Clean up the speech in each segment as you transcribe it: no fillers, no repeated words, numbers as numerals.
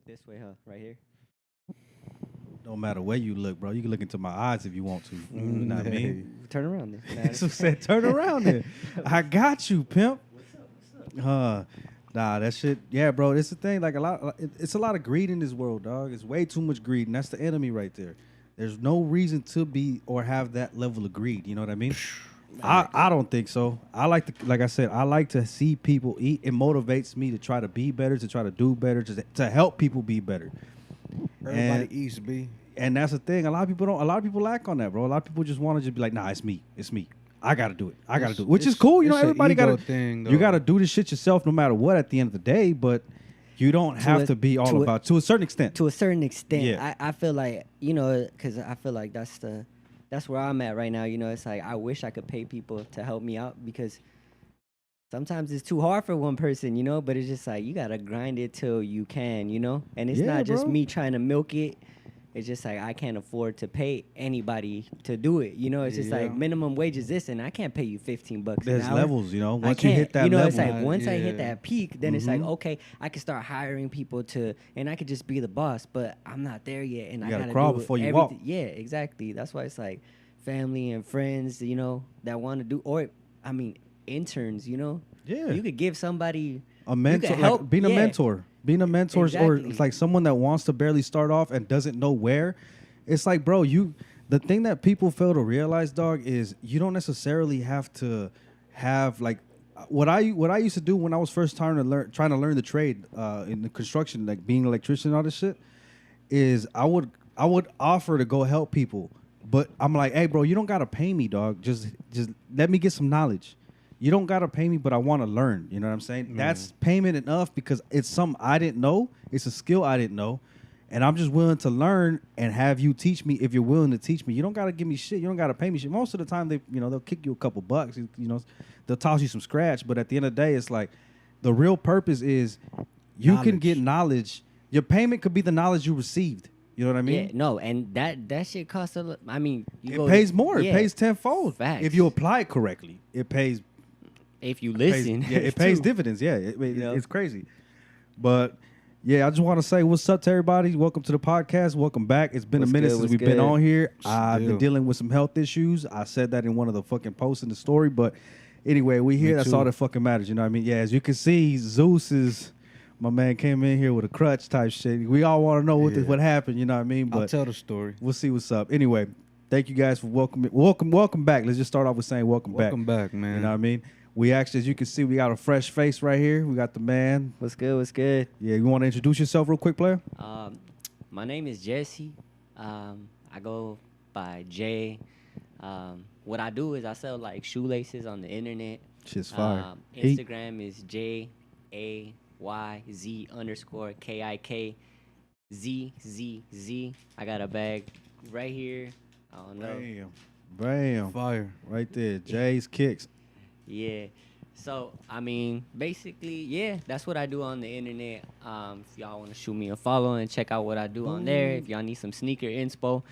This way, huh? Right here. Don't matter where you look, bro. You can look into my eyes if you want to. You know what I mean? Turn around then. So said, turn around then. I got you, pimp. Nah, that shit. Yeah, bro. It's the thing. Like it's a lot of greed in this world, dog. It's way too much greed, and that's the enemy right there. There's no reason to be or have that level of greed. You know what I mean? I don't think so. I like to, like I said, I like to see people eat. It motivates me to try to be better, to try to do better, to help people be better. Everybody eats, B. And that's the thing. A lot of people don't. A lot of people lack on that, bro. A lot of people just want to just be like, nah, it's me. It's me. I gotta do it. I gotta do it. Which is cool. You know, it's an everybody ego gotta. thing, You though. gotta do this shit yourself, no matter what. At the end of the day, but you don't have to be all about to a certain extent. To a certain extent, Yeah. I feel like because I feel like that's where I'm at right now. You know, it's like I wish I could pay people to help me out because sometimes it's too hard for one person, you know. But it's just like you gotta grind it till you can, you know. And it's Yeah, not just bro. me trying to milk it. It's just like I can't afford to pay anybody to do it. You know, it's just Yeah. like minimum wage is this, and I can't pay you $15 There's an hour. levels, you know. I Once you can't. hit that you know, level, it's like once I hit yeah. that peak, then it's like Mhm. okay, I can start hiring people to, and I could just be the boss. But I'm not there yet, and You I gotta gotta crawl do before you walk. everything. Yeah, exactly. That's why it's like family and friends, you know, that want to do, or I mean, interns. You know, Yeah. you could give somebody a mentor, could help, like being a yeah. mentor, being a mentor, or Exactly. it's like someone that wants to barely start off and doesn't know where. It's like, bro, the thing that people fail to realize, dog, is you don't necessarily have to have like what I used to do when I was first trying to learn the trade in the construction, like being an electrician and all this shit, is I would offer to go help people, but I'm like, hey, bro, you don't gotta pay me, dog. Just let me get some knowledge. You don't gotta pay me, but I want to learn. You know what I'm saying? That's payment enough because it's something I didn't know. It's a skill I didn't know. And I'm just willing to learn and have you teach me if you're willing to teach me. You don't gotta give me shit. You don't gotta pay me shit. Most of the time, they'll kick you a couple bucks. You know, they'll toss you some scratch. But at the end of the day, it's like the real purpose is you can get knowledge. Your payment could be the knowledge you received. You know what I mean? Yeah, no, and that shit costs a lot. I mean, It pays more. Yeah, It pays tenfold. Facts. If you apply it correctly, it pays. if you pays- listen. yeah, it pays too. dividends. Yeah, know? it's crazy. But yeah, I just want to say what's up to everybody. Welcome to the podcast. Welcome back. It's been What's a minute good, since what's we've been good? on here. I've been Still. dealing with some health issues. I said that in one of the fucking posts in the story. But anyway, we here. Me That's too. all that fucking matters. You know what I mean? Yeah, as you can see, Zeus is. My man came in here with a crutch type shit. We all want to know what happened. You know what I mean? I'll But tell the story. we'll see what's up. Anyway, thank you guys for welcome back. Let's just start off with saying welcome back, man. You know what I mean? We actually, as you can see, we got a fresh face right here. We got the man. What's good? What's good? Yeah, you want to introduce yourself real quick, player? My name is Jesse. I go by Jay. What I do is I sell like shoelaces on the internet. Shit's fire. Heat. Instagram is JAYZ_KIKZZZ. I got a bag right here. I don't know. Bam. Fire. Right there. Jay's Kicks. Yeah. So, I mean, basically, yeah, that's what I do on the internet. If y'all want to shoot me a follow and check out what I do on there, if y'all need some sneaker inspo,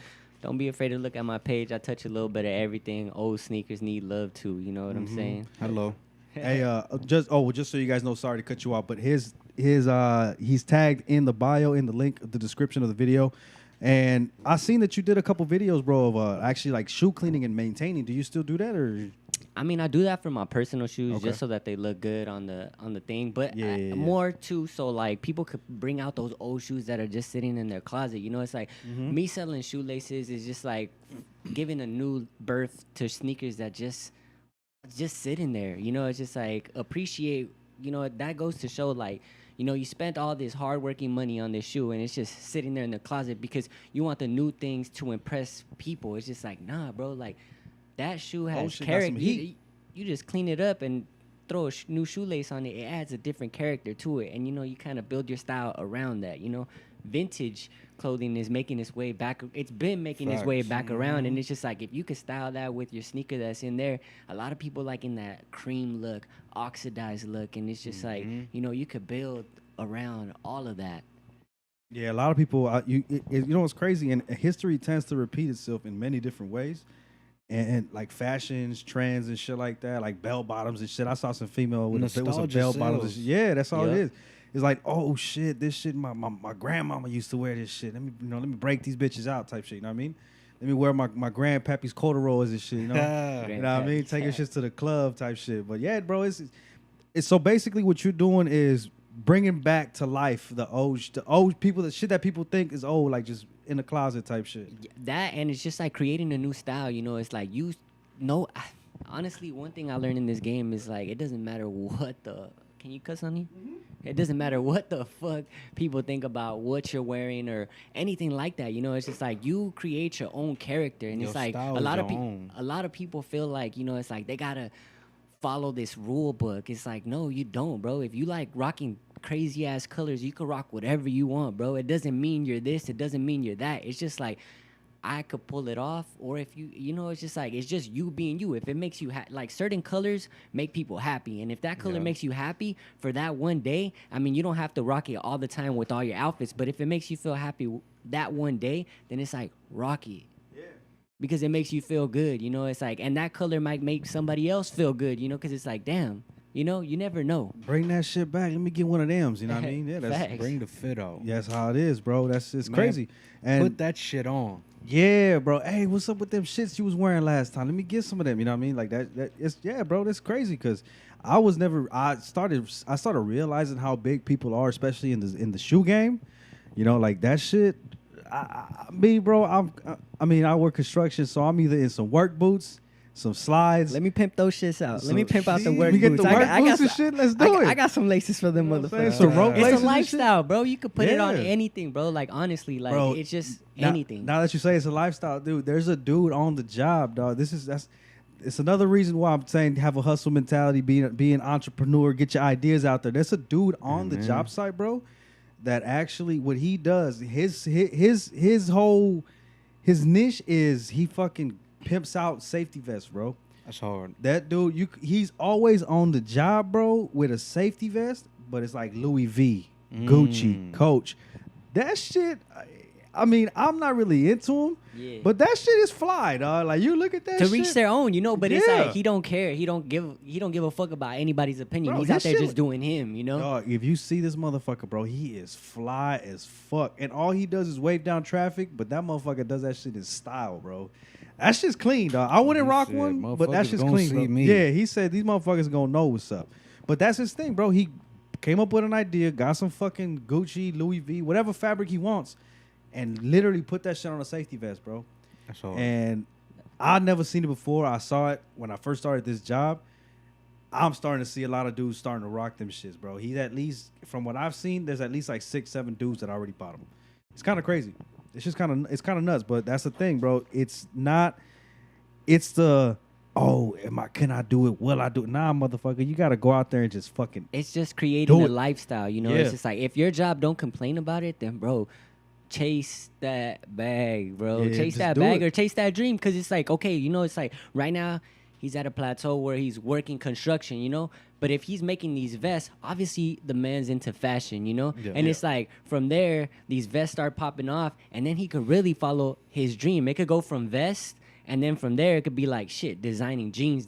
don't be afraid to look at my page. I touch a little bit of everything. Old sneakers need love too. You know what I'm saying? Hello. Hey, just so you guys know, sorry to cut you off, but he's tagged in the bio, in the link, the description of the video. And I seen that you did a couple videos, bro, of actually like shoe cleaning and maintaining. Do you still do that, or? I mean, I do that for my personal shoes Okay. just so that they look good on the thing. But Yeah. more too, so like people could bring out those old shoes that are just sitting in their closet. You know, it's like me selling shoelaces is just like giving a new birth to sneakers that just sitting there. You know, it's just like appreciate. You know, that goes to show like. You know, you spent all this hard-working money on this shoe, and it's just sitting there in the closet because you want the new things to impress people. It's just like, nah, bro, like, that shoe has shit, got some character. heat. You just clean it up and throw a new shoelace on it. It adds a different character to it, and, you know, you kind of build your style around that, you know. Vintage clothing is making its way back. It's been making its way Facts. back around, and it's just like if you could style that with your sneaker that's in there, a lot of people like in that cream look, oxidized look, and it's just like, you know, you could build around all of that. Yeah, a lot of people. You know what's crazy? And history tends to repeat itself in many different ways. And like fashions, trends, and shit like that, like bell bottoms and shit. I saw some female with some Nostalgia bell bottoms. And sells. shit. Yeah, that's all it Yup. is. it's like, oh shit, this shit. My grandmama used to wear this shit. Let me break these bitches out, type shit. You know what I mean? Let me wear my grandpappy's corduroys and shit. You know, you know what I mean? Taking shit to the club, type shit. But yeah, bro, it's so basically what you're doing is bringing back to life the old people, the shit that people think is old, like just in the closet type shit. That, and it's just like creating a new style. You know, it's like you know. Honestly, one thing I learned in this game is like it doesn't matter what the. Can you cuss, honey? It doesn't matter what the fuck people think about what you're wearing or anything like that. You know, it's just like you create your own character, and Your it's like style a is lot of your people. own. A lot of people feel like, you know, it's like they gotta follow this rule book. It's like, no, you don't, bro. If you like rocking crazy ass colors, you can rock whatever you want, bro. It doesn't mean you're this. It doesn't mean you're that. It's just like I could pull it off, or if you know, it's just like it's just you being you. If it makes you like certain colors make people happy, and if that color makes you happy for that one day, I mean, you don't have to rock it all the time with all your outfits. But if it makes you feel happy that one day, then it's like rock it. Because it makes you feel good, you know. It's like, and that color might make somebody else feel good, you know, because it's like, damn, you know, you never know. Bring that shit back. Let me get one of them. You know what I mean? Yeah, that's Facts. Bring the fit out. that's how it is, bro. It's Man, crazy. And Put that shit on. yeah, bro. Hey, what's up with them shits you was wearing last time? Let me get some of them. You know what I mean? Like that it's yeah, bro. That's crazy because I started realizing how big people are, especially in the shoe game. You know, like that shit. Me, bro. I mean, I work construction, so I'm either in some work boots, some slides. Let me pimp those shits out. So- Let me pimp out the See, work we get boots. the work I boots got and shit. Let's do it. I got some laces for them You know what I'm saying? motherfuckers. Some rope laces It's and a shit. lifestyle, bro. You could put it on Yeah. anything, bro. Like honestly, like Bro, it's just now, anything. Now that you say it's a lifestyle, dude, there's a dude on the job, dog. It's another reason why I'm saying have a hustle mentality, be an entrepreneur, get your ideas out there. There's a dude on the job site, bro, that actually what he does, his niche is he fucking pimps out safety vests, bro. That's hard. That dude, he's always on the job, bro, with a safety vest, but it's like Louis V, Gucci, Coach. That shit, I mean, I'm not really into him, but that shit is fly, dog. Like you look at that to shit. reach their own, you know, but it's Yeah. like he don't care. He don't give a fuck about anybody's opinion. Bro, He's his out there shit- just doing him, you know. Dog, if you see this motherfucker, bro, he is fly as fuck. And all he does is wave down traffic, but that motherfucker does that shit in style, bro. That shit's clean, dog. I wouldn't He rock said, one, but that "Motherfuckers shit's gonna clean, see bro. me." Yeah, he said these motherfuckers gonna know what's up. But that's his thing, bro. He came up with an idea, got some fucking Gucci, Louis V, whatever fabric he wants, and literally put that shit on a safety vest, bro. That's hard. And I'd never seen it before. I saw it when I first started this job. I'm starting to see a lot of dudes starting to rock them shits, bro. He's at least, from what I've seen, there's at least like 6, 7 dudes that already bought them. It's kind of crazy. It's just kind of nuts. But that's the thing, bro. It's not. It's the can I do it? Will I do it? Nah, motherfucker. You gotta go out there and just fucking. It's just creating Do a it. lifestyle, you know. Yeah. It's just like if your job don't complain about it, then bro, chase that bag, bro. Yeah, Chase just that do bag it. or chase that dream, because it's like, okay, you know, it's like right now he's at a plateau where he's working construction, you know. But if he's making these vests, obviously the man's into fashion, you know. Yeah. And it's like from there, these vests start popping off, and then he could really follow his dream. It could go from vest. And then from there, it could be like shit, designing jeans,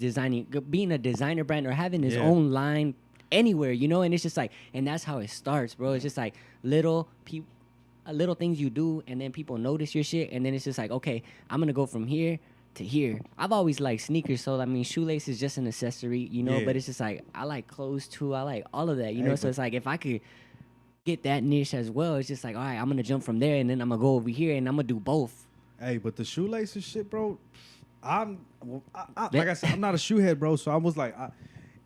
being a designer brand or having his own line anywhere, you know. And it's just like, and that's how it starts, bro. It's just like little things you do, and then people notice your shit, and then it's just like, okay, I'm gonna go from here to here. I've always liked sneakers, so I mean, shoelace is just an accessory, you know. Yeah. But it's just like I like clothes too. I like all of that, you Hey, know. So but- it's like if I could get that niche as well, it's just like, all right, I'm gonna jump from there, and then I'm gonna go over here, and I'm gonna do both. Hey, but the shoelaces shit, bro. Like I said, I'm not a shoehead, bro. So I was like,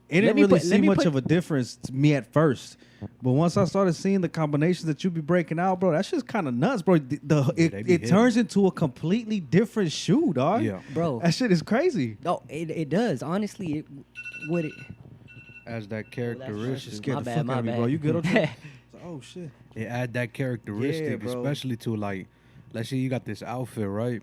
it didn't really see much of a difference to me at first. But once I started seeing the combinations that you be breaking out, bro, that's just kind of nuts, bro. they be It hitting. turns into a completely different shoe, dog. Yeah. Bro. That shit is crazy. No, it does. Honestly, it would it. As that Just characteristic, scared My the bad, fuck my out of me, bad. bro. You good? Okay? Oh shit. it add that characteristic, bro. especially to like, let's say you got this outfit, right?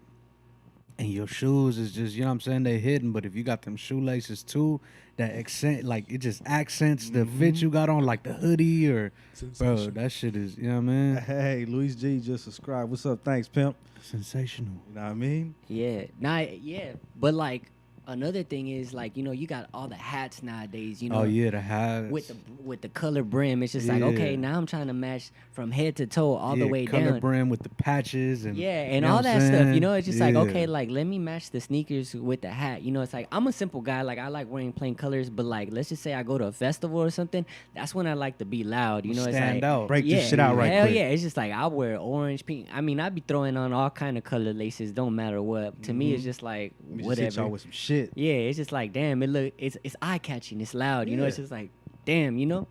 And your shoes is just, you know what I'm saying, they hidden. But if you got them shoelaces too, that accent, like it just accents the fit you got on, like the hoodie or, bro, that shit is, you know what I mean? Hey, Luis G just subscribed. What's up? Thanks, pimp. Sensational. You know what I mean? Yeah, nah, yeah, but like another thing is like, you know, you got all the hats nowadays, you know. Oh yeah, the hats With the color brim, it's just like, okay, Yeah. now I'm trying to match from head to toe all the way color down. brim with the patches and Yeah, you and know all what I'm that stuff, you saying? know, it's just like, okay, Yeah. like let me match the sneakers with the hat. You know, it's like I'm a simple guy, like I like wearing plain colors, but like let's just say I go to a festival or something, that's when I like to be loud. You know, it's Stand like out. Break this yeah, shit out right hell quick. yeah. It's just like I wear orange, pink. I mean, I be throwing on all kind of color laces, don't matter what. To me, it's just like Let me just hit y'all whatever. with some shit. Yeah, it's just like damn, it's eye catching, it's loud. You know, it's Yeah. just like damn, you know.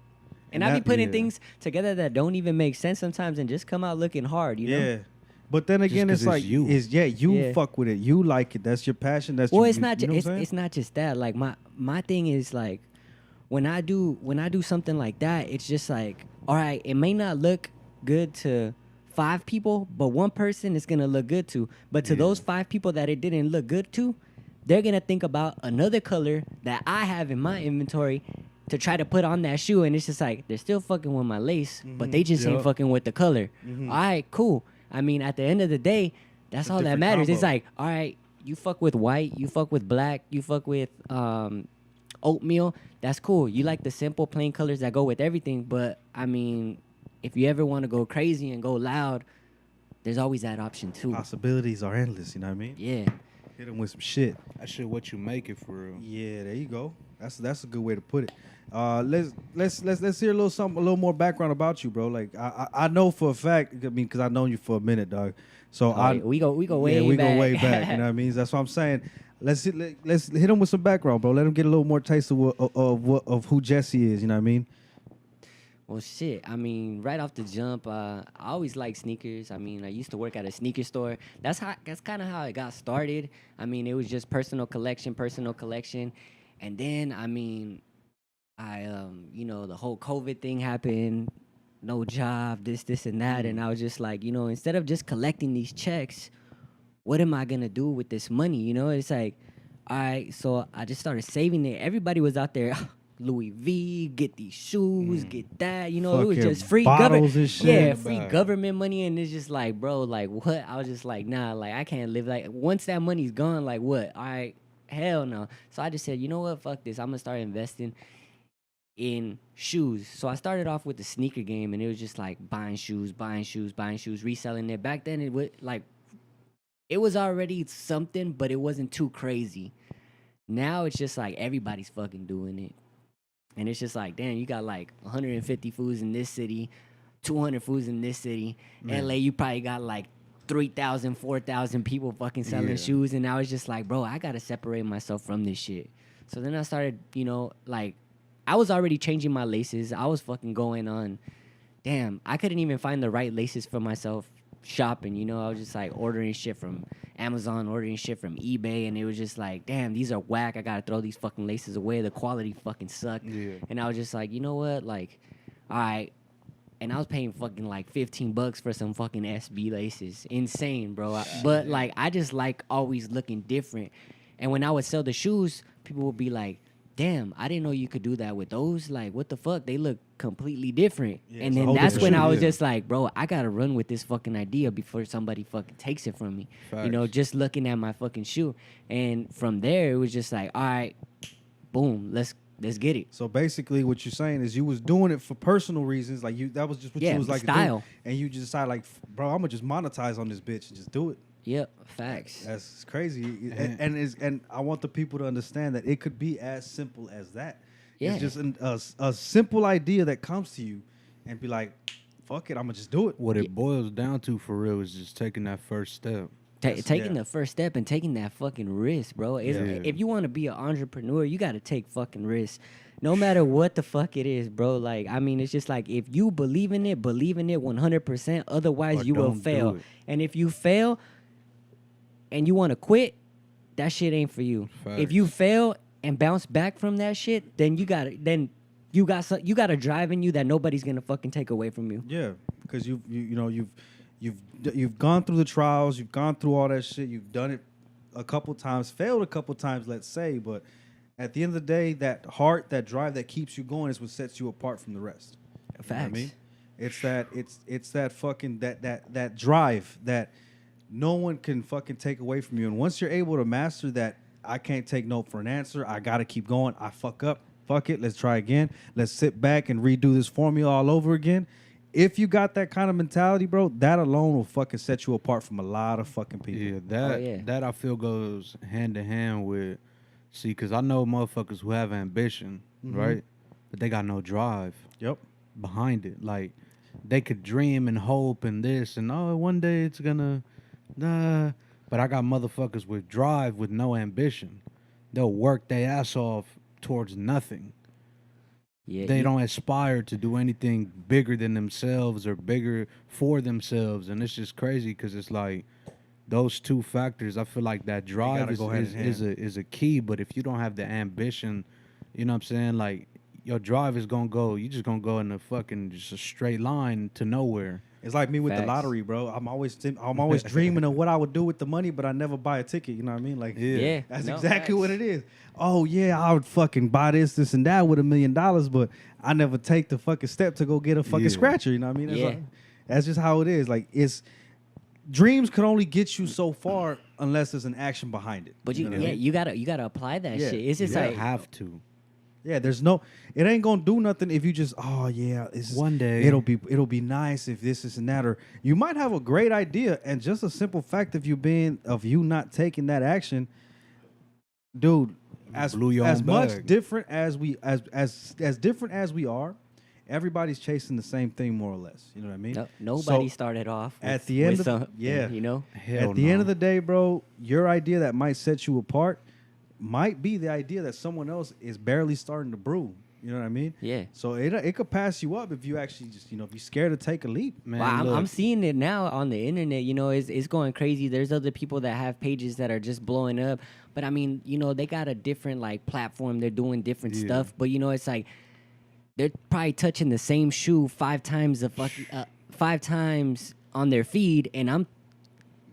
And And I be that- putting yeah. things together that don't even make sense sometimes and just come out looking hard. You know. Yeah. But then again, 'cause it's like it's you. you Yeah. fuck with it. You like it. That's your passion. That's Well, your, it's not you know just what I'm saying? it's not just that. Like my thing is like when I do something like that, it's just like all right, it may not look good to 5 people, but one person is gonna look good to. But to Yeah. those 5 people that it didn't look good to, they're gonna think about another color that I have in my inventory to try to put on that shoe, and it's just like they're still fucking with my lace, but they just ain't Yup. fucking with the color. Mhm. All right, cool. I mean, at the end of the day, that's It's a all that different matters. It's combo. like, all right, you fuck with white, you fuck with black, you fuck with oatmeal. That's cool. You like the simple, plain colors that go with everything. But I mean, if you ever want to go crazy and go loud, there's always that option too. Possibilities are endless. You know what I mean? Yeah. Hit them with some shit. That shit what you make it for real. Yeah, there you go. That's a good way to put it. Let's hear a little something, a little more background about you, bro. Like I know for a fact. I mean, because I've known you for a minute, dog. So Oh, yeah, we go way yeah, we back. go way back. You know what I mean? That's what I'm saying. Let's hit them with some background, bro. Let them get a little more taste of who Jesse is. You know what I mean? Well, shit. I mean, right off the jump, I always liked sneakers. I mean, I used to work at a sneaker store. That's kind of how it got started. I mean, it was just personal collection, and then I mean, you know, the whole COVID thing happened. No job, this, and that, and I was just like, you know, instead of just collecting these checks, what am I gonna do with this money? You know, it's like, all right, so I just started saving it. Everybody was out there, Louis V, get these shoes, get that. You know, it was Fucking just free bottles government, and shit. yeah, in the free bag. government money, and it's just like, bro, like what? I was just like, nah, like I can't live like once that money's gone, like what? All right, hell no. So I just said, you know what? Fuck this. I'm gonna start investing in shoes. So I started off with the sneaker game, and it was just like buying shoes, reselling it. Back then, it was like it was already something, but it wasn't too crazy. Now it's just like everybody's fucking doing it, and it's just like, damn, you got like 150 foods in this city, 200 foods in this city. LA, you probably got like 3,000, 4,000 people fucking selling Yeah. shoes, and I was just like, bro, I gotta separate myself from this shit. So then I started, you know, like I was already changing my laces. I was fucking going on. Damn, I couldn't even find the right laces for myself shopping. You know, I was just like ordering shit from Amazon, ordering shit from eBay, and it was just like, damn, these are whack. I gotta throw these fucking laces away. The quality fucking sucked. Yeah. And I was just like, you know what? Like, all right. And I was paying fucking like $15 for some fucking SB laces. Insane, bro. But like, I just like always looking different. And when I would sell the shoes, people would be like, damn, I didn't know you could do that with those. Like, what the fuck? They look completely different. Yeah, and it's a then whole that's different when I shoe, was yeah. just like, bro, I gotta run with this fucking idea before somebody fucking takes it from me. You know, Facts. just looking at my fucking shoe. And from there, it was just like, all right, boom, let's get it. So basically, what you're saying is you was doing it for personal reasons. Like that was just what Yeah, you was like style. doing, and you just decided like, bro, I'm gonna just monetize on this bitch and just do it. Yep, facts. That's crazy, and I want the people to understand that it could be as simple as that. Yeah. It's just a simple idea that comes to you, and be like, fuck it, I'm gonna just do it. What it boils down to for real is just taking that first step. Taking yeah. the first step and taking that fucking risk, bro. Yeah. If you want to be an entrepreneur, you got to take fucking risks. No matter what the fuck it is, bro. Like, I mean, it's just like if you believe in it 100%. Otherwise, Or you will don't do fail. it. And if you fail and you want to quit, that shit ain't for you. If you fail and bounce back from that shit, then you got a drive in you that nobody's gonna fucking take away from you. Yeah, because you've gone through the trials, you've gone through all that shit, you've done it a couple times, failed a couple times, let's say, but at the end of the day, that heart, that drive that keeps you going is what sets you apart from the rest. You know what I Facts. mean? It's that fucking that drive that no one can fucking take away from you. And once you're able to master that, I can't take no for an answer. I gotta keep going. I fuck up. Fuck it. Let's try again. Let's sit back and redo this formula all over again. If you got that kind of mentality, bro, that alone will fucking set you apart from a lot of fucking people. Yeah, that I feel goes hand in hand with, see, because I know motherfuckers who have ambition, right? But they got no drive Yep. behind it. Like, they could dream and hope and this and, oh, one day it's gonna, nah. But I got motherfuckers with drive with no ambition. They'll work their ass off towards nothing. Yeah, They don't aspire to do anything bigger than themselves or bigger for themselves. And it's just crazy because it's like those two factors, I feel like that drive gotta go hand in is a key. But if you don't have the ambition, you know what I'm saying? Like, your drive is going to go, you just going to go in a fucking just a straight line to nowhere. It's like me with the Facts. lottery, bro. I'm always dreaming of what I would do with the money, but I never buy a ticket. You know what I mean? Like, Yeah. that's No, exactly facts. what it is. Oh yeah, I would fucking buy this, and that with $1 million, but I never take the fucking step to go get a fucking Yeah. scratcher. You know what I mean? That's, Yeah. that's just how it is. Like, it's dreams could only get you so far unless there's an action behind it. But you, know what I yeah, mean? you gotta apply that Yeah. shit. It's just You like have to. Yeah, there's no. It ain't gonna do nothing if you just. Oh yeah, it's, One day. it'll be nice if this and that, or you might have a great idea, and just a simple fact of you not taking that action, dude. As Blew your as own much bag. different as we as different as we are, everybody's chasing the same thing more or less. You know what I mean? nobody So, started off at with- the end with of- some- yeah. you know. Hell At the end no. of the day, bro, your idea that might set you apart might be the idea that someone else is barely starting to brew. You know what I mean? Yeah. So it could pass you up if you actually just, if you're scared to take a leap. Man, Wow, I'm look, seeing it now on the internet. You know, it's going crazy. There's other people that have pages that are just blowing up. But I mean, you know, they got a different like platform. They're doing different Yeah. stuff. But you know, it's like they're probably touching the same shoe 5 times a fucking 5 times on their feed, and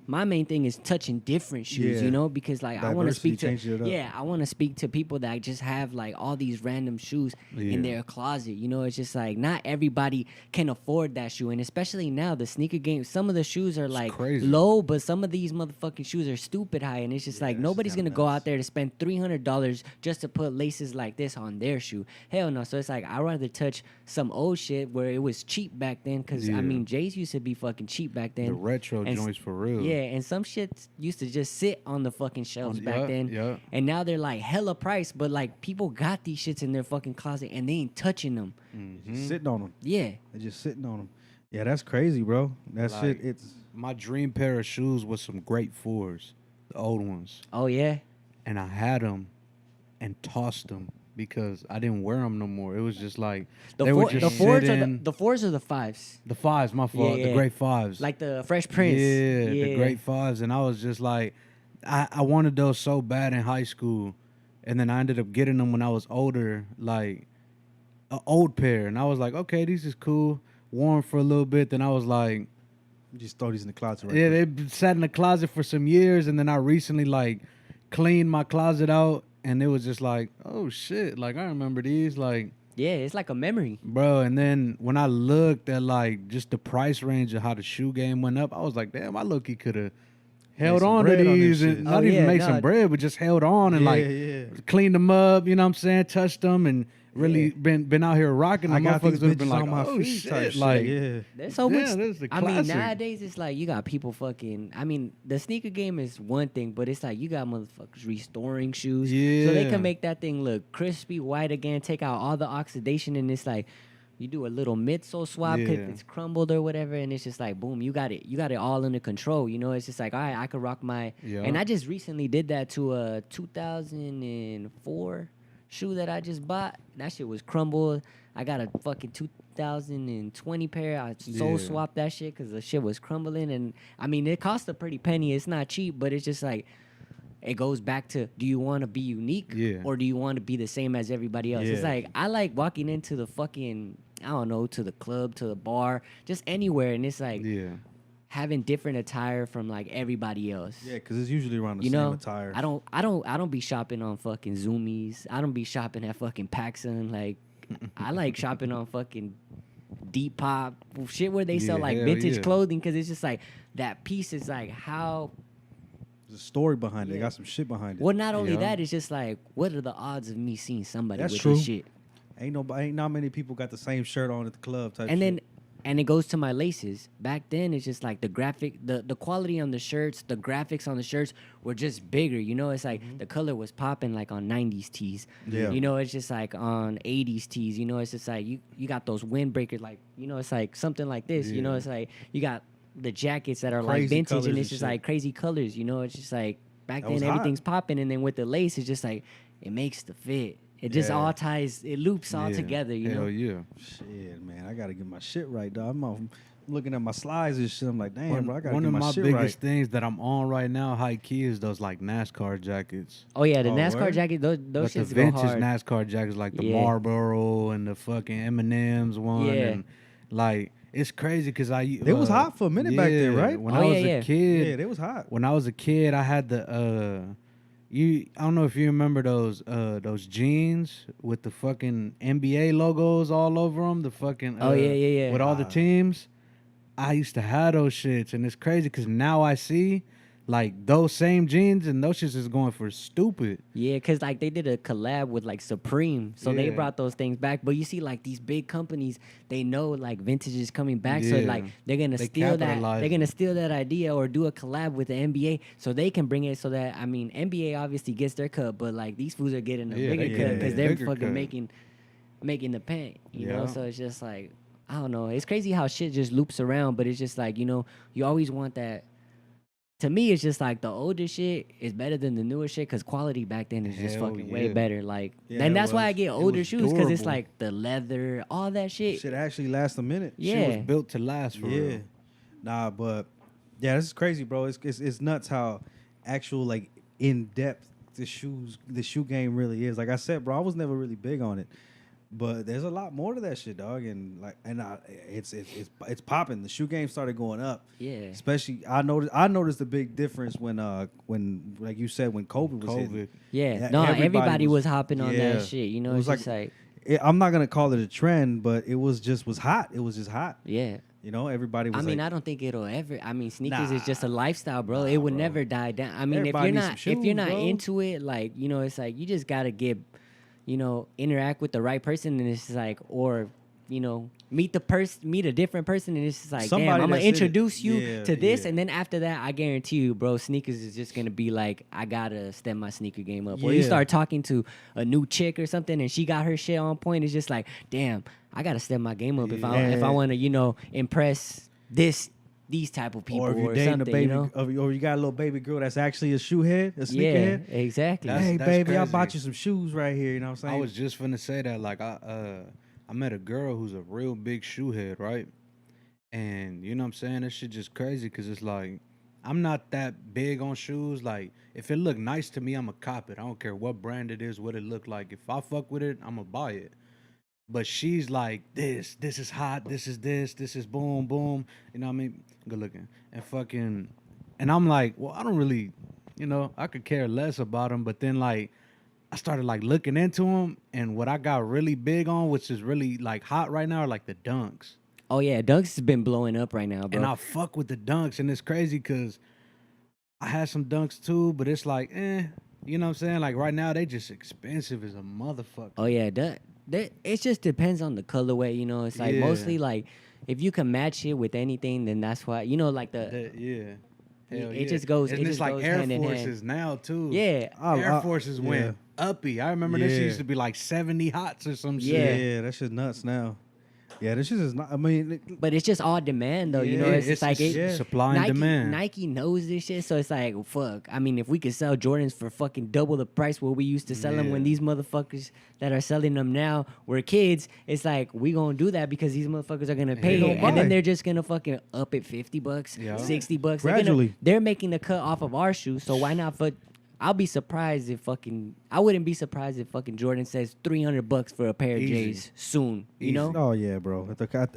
my main thing is touching different shoes, Yeah. you know, because like I want to Diversity speak to changes it up. I want to speak to people that just have like all these random shoes Yeah. in their closet. You know, it's just like not everybody can afford that shoe, and especially now the sneaker game. Some of the shoes are like crazy. low, but some of these motherfucking shoes are stupid high, and it's just like it's nobody's kinda gonna go nuts. out there to spend $300 just to put laces like this on their shoe. Hell no. So it's like I'd rather touch some old shit where it was cheap back then, because Yeah. I mean J's used to be fucking cheap back then. the retro And s- joints for real. Yeah, and some shit used to just sit on the fucking shelves back yeah, then. yeah. And now they're like hella price, but like people got these shits in their fucking closet and they ain't touching them. Just sitting on them. Yeah. They're just sitting on them. Yeah, that's crazy, bro. That Like- shit, it's. My dream pair of shoes was some great fours, the old ones. Oh yeah. And I had them and tossed them because I didn't wear them no more. It was just like The they four, were just the fours are sitting. the fours are the fives. The fives, my fault. yeah. The great fives. Like the Fresh Prince. Yeah, the great fives. And I was just like, I wanted those so bad in high school. And then I ended up getting them when I was older, like an old pair. And I was like, okay, these is cool. Wore 'em for a little bit. Then I was like, You just throw these in the closet right yeah, quick. they've sat in the closet for some years. And then I recently like cleaned my closet out. And it was just like, oh shit, like I remember these. Like, Yeah, it's like a memory. bro, and then when I looked at like just the price range of how the shoe game went up, I was like, damn, I look-y could have held some on to bread on this these shit. and not Oh, even yeah, make no. some bread, but just held on and Yeah, like yeah. cleaned them up, you know what I'm saying? Touched them and really been out here rocking them. I got these Motherfuckers would have been bitches like, on my oh feet type shit, shit. like yeah. There's so Yeah, much. this is the I mean, classic. nowadays it's like you got people fucking. I mean, the sneaker game is one thing, but it's like you got motherfuckers restoring shoes, so they Yeah. can make that thing look crispy white again. Take out all the oxidation, and it's like you do a little midsole swap because Yeah. it's crumbled or whatever, and it's just like boom, you got it. You got it all under control. You know, it's just like all right, I could rock my. Yeah. And I just recently did that to a 2004 shoe that I just bought. That shit was crumbled. I got a fucking 2020 pair. I soul Yeah. swapped that shit because the shit was crumbling. And I mean, it cost a pretty penny. It's not cheap, but it's just like, it goes back to, do you want to be unique Yeah. or do you want to be the same as everybody else? It's Yeah. like, I like walking into the fucking, I don't know, to the club, to the bar, just anywhere. And it's like yeah. having different attire from like everybody else. Yeah, because it's usually around the You same know, attire. I don't be shopping on fucking Zoomies. I don't be shopping at fucking PacSun. Like, I like shopping on fucking Depop shit where they sell Yeah, like hell vintage yeah. clothing because it's just like that piece is like how There's a story behind it. They got some shit behind it. Well, not only Yeah. that, it's just like, what are the odds of me seeing somebody That's with true. this shit? Ain't not many people got the same shirt on at the club type And shit. then, and it goes to my laces. Back then, it's just like the quality on the shirts, the graphics on the shirts were just bigger. You know, it's like the color was popping like on 90s tees. Yeah. You know, it's just like on 80s tees. You know, it's just like you got those windbreakers, like, you know, it's like something like this. You know, Yeah. it's like you got the jackets that are like Crazy vintage colors and and it's just shit. like crazy colors. You know, it's just like back That was then hot. everything's popping, and then with the lace, it's just like it makes the fit. It just Yeah. all ties, it loops all Yeah. together. You know. Hell yeah. Shit, man, I gotta get my shit right, dog. I'm looking at my slides and shit. I'm like, damn, bro, I gotta One get of my my shit biggest right. things that I'm on right now, high key, is those like NASCAR jackets. Oh yeah, the Oh, NASCAR word? jacket, those But the shits go vintage hard. NASCAR jackets, like the Yeah. Marlboro and the fucking M&M's one, Yeah. and like it's crazy because They was hot for a minute back then, right? When Oh, I yeah, was yeah. a kid, Yeah, they was hot. when I was a kid, I had the I don't know if you remember those jeans with the fucking NBA logos all over them, the fucking Oh, yeah. with all the teams. I used to have those shits, and it's crazy because now I see like those same jeans and those shits is going for stupid. Yeah, cause like they did a collab with like Supreme, so they Yeah. brought those things back. But you see, like these big companies, they know like vintage is coming back, so Yeah. like they're gonna They steal that. capitalize They're gonna it. steal that idea or do a collab with the NBA, so they can bring it. So that I mean, NBA obviously gets their cut, but like these fools are getting a Yeah, bigger they cut get because a they're bigger fucking cut. making the pen. You know, Yeah. so it's just like I don't know. It's crazy how shit just loops around, but it's just like you know, you always want that. To me, it's just like the older shit is better than the newer shit because quality back then is just Hell fucking way yeah. better. Like, Yeah, and it that's why I was. get It older was shoes because it's durable. like the leather, all that shit. Shit actually lasts a minute. Yeah, Shit was built to last for Yeah. real. Nah, but yeah, this is crazy, bro. It's nuts how actual like in depth the shoe game really is. Like I said, bro, I was never really big on it. But there's a lot more to that shit, dog, and like, it's popping. The shoe game started going up. yeah. Especially, I noticed a big difference when like you said, when COVID was hitting. COVID. Yeah, Yeah, no, everybody everybody was was- hopping on yeah. that shit. You know, It it's was just like, I'm not gonna call it a trend, but it was hot. It was just hot. yeah. You know, everybody was. I mean, like, I don't think it'll ever. I mean, sneakers is just a Nah. lifestyle, bro. Nah, It would bro. never die down. I mean, Everybody if needs you're some not, if you're shoes, not bro. into it, like you know, it's like you just gotta get, you know, interact with the right person, and it's just like, or you know, meet a different person, and it's just like, Somebody damn, I'm gonna that's in it. introduce you Yeah, to this, yeah. and then after that, I guarantee you, bro, sneakers is just gonna be like, I gotta step my sneaker game up. Or you Yeah. start talking to a new chick or something, and she got her shit on point. It's just like, damn, I gotta step my game up if I Yeah. want to, you know, impress these type of people or if you're or dating a something, baby, you know? or you got a little baby girl that's actually a shoe head, a sneaker Yeah, head. exactly. Hey, That's baby, I crazy. bought you some shoes right here. You know what I'm saying? I was just finna say that. Like I met a girl who's a real big shoe head, right? And you know what I'm saying? That shit just crazy because it's like I'm not that big on shoes. Like if it look nice to me, I'ma cop it. I don't care what brand it is, what it look like. If I fuck with it, I'ma buy it. But she's like, this is hot, this is boom, boom. You know what I mean? Good looking. And fucking, and I'm like, well, I don't really, you know, I could care less about them. But then like, I started like looking into them. And what I got really big on, which is really like hot right now, are like the dunks. Oh yeah, Dunks has been blowing up right now, bro. And I fuck with the dunks. And it's crazy because I had some dunks too, but it's like, you know what I'm saying? Like right now, they just expensive as a motherfucker. Oh yeah, that it just depends on the colorway, you know. It's like Yeah. mostly like if you can match it with anything, then that's why, you know, like Yeah. Hell it just goes- And it it's just like goes Air hand in hand. Forces now too. yeah, Air Forces yeah. went uppy. I remember this shit Yeah. used to be like 70 hots or some Yeah. shit. Yeah, that shit's nuts now. Yeah, this shit is not. I mean, but it's just all demand though, you know. Yeah, It's just like just it, yeah. supply and Nike, demand. Nike knows this shit, so it's like, fuck. I mean, if we could sell Jordans for fucking double the price what we used to sell them when Yeah. these motherfuckers that are selling them now were kids, it's like we gonna do that because these motherfuckers are gonna pay They it, gonna and then buy. they're just gonna fucking up it $50, Yeah. $60. Gradually. They're making the cut off of our shoes, so why not? I'll be surprised if fucking. I wouldn't be surprised if fucking Jordan says $300 for a pair of Easy. J's soon. You Easy. know? oh yeah, bro.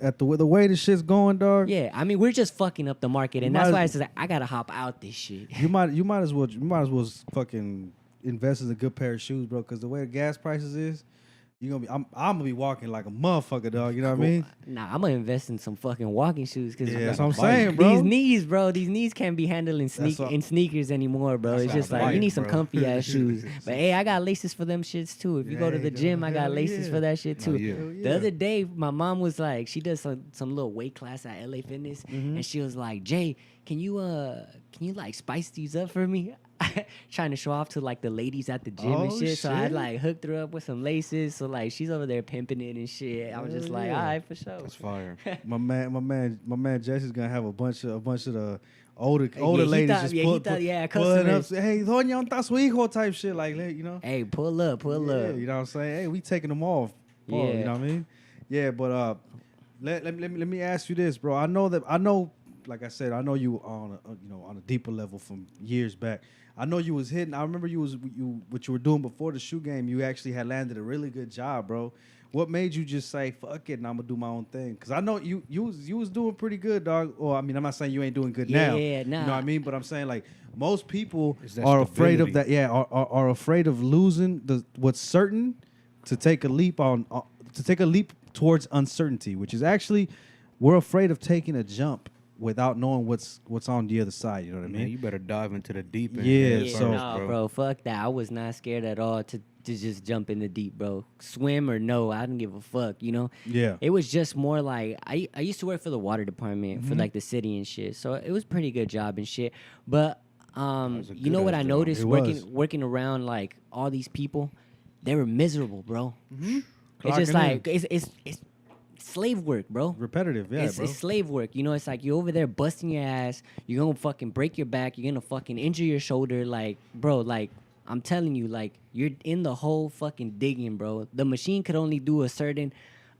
At the way this shit's going, dog. Yeah, I mean, we're just fucking up the market, and You that's might why as- it's like, I gotta hop out this shit. You might as well fucking invest in a good pair of shoes, bro. Because the way the gas prices is, You gonna be? I'm gonna be walking like a motherfucker, dog. You know what I mean? Nah, I'm gonna invest in some fucking walking shoes because Yeah, that's what I'm saying, bro. these knees can't be handled in That's what- in sneakers anymore, bro. That's It's what just I'm like you saying, need some bro. comfy ass shoes. But hey, I got laces for them shits too. If you go to the gym, I got hell laces yeah. for that shit too. yeah. Hell The yeah. other day, my mom was like, she does some little weight class at LA Fitness, and she was like, Jay, can you like spice these up for me? Trying to show off to like the ladies at the gym and Oh, shit. So I shit. like hooked her up with some laces. So like she's over there pimping it and shit. I was just Hell like, yeah. all right, for sure. That's fire. My man Jesse's gonna have a bunch of the older he ladies thought- just yeah, he pull, thought- yeah, pulling up, customers. say, hey, doña, ¿dónde está su hijo? Type shit, like, you know. Hey, pull up. Yeah, you know what I'm saying? Hey, we taking them off. Pause, Yeah. You know what I mean? Yeah, but let me ask you this, bro. I know, like I said, I know you on on a deeper level from years back. I know you was hitting. I remember what you were doing before the shoe game. You actually had landed a really good job, bro. What made you just say fuck it and I'm gonna do my own thing? Cause I know you was doing pretty good, dog. Or I mean, I'm not saying you ain't doing good now. Yeah, You know nah. what I mean? But I'm saying like most people It's that are afraid of stability. that. Yeah, are afraid of losing what's certain to take a leap towards uncertainty, which is actually we're afraid of taking a jump without knowing what's on the other side. You know what I Man, mean? you better dive into the deep end. Yeah, head Yeah, so- first, nah, bro, fuck that. I was not scared at all to just jump in the deep, bro. Swim or no, I didn't give a fuck, you know? Yeah. It was just more like I used to work for the water department for Mhm. like the city and shit. So it was pretty good job and shit. But was a you know what good-ass I job. noticed It was. working around like all these people, they were miserable, bro. It's Clocking just in. like it's slave work, bro. Repetitive, yeah, it's bro. slave work. You know, it's like you're over there busting your ass. You're gonna fucking break your back. You're gonna fucking injure your shoulder. Like, bro, like, I'm telling you, like, you're in the whole fucking digging, bro. The machine could only do a certain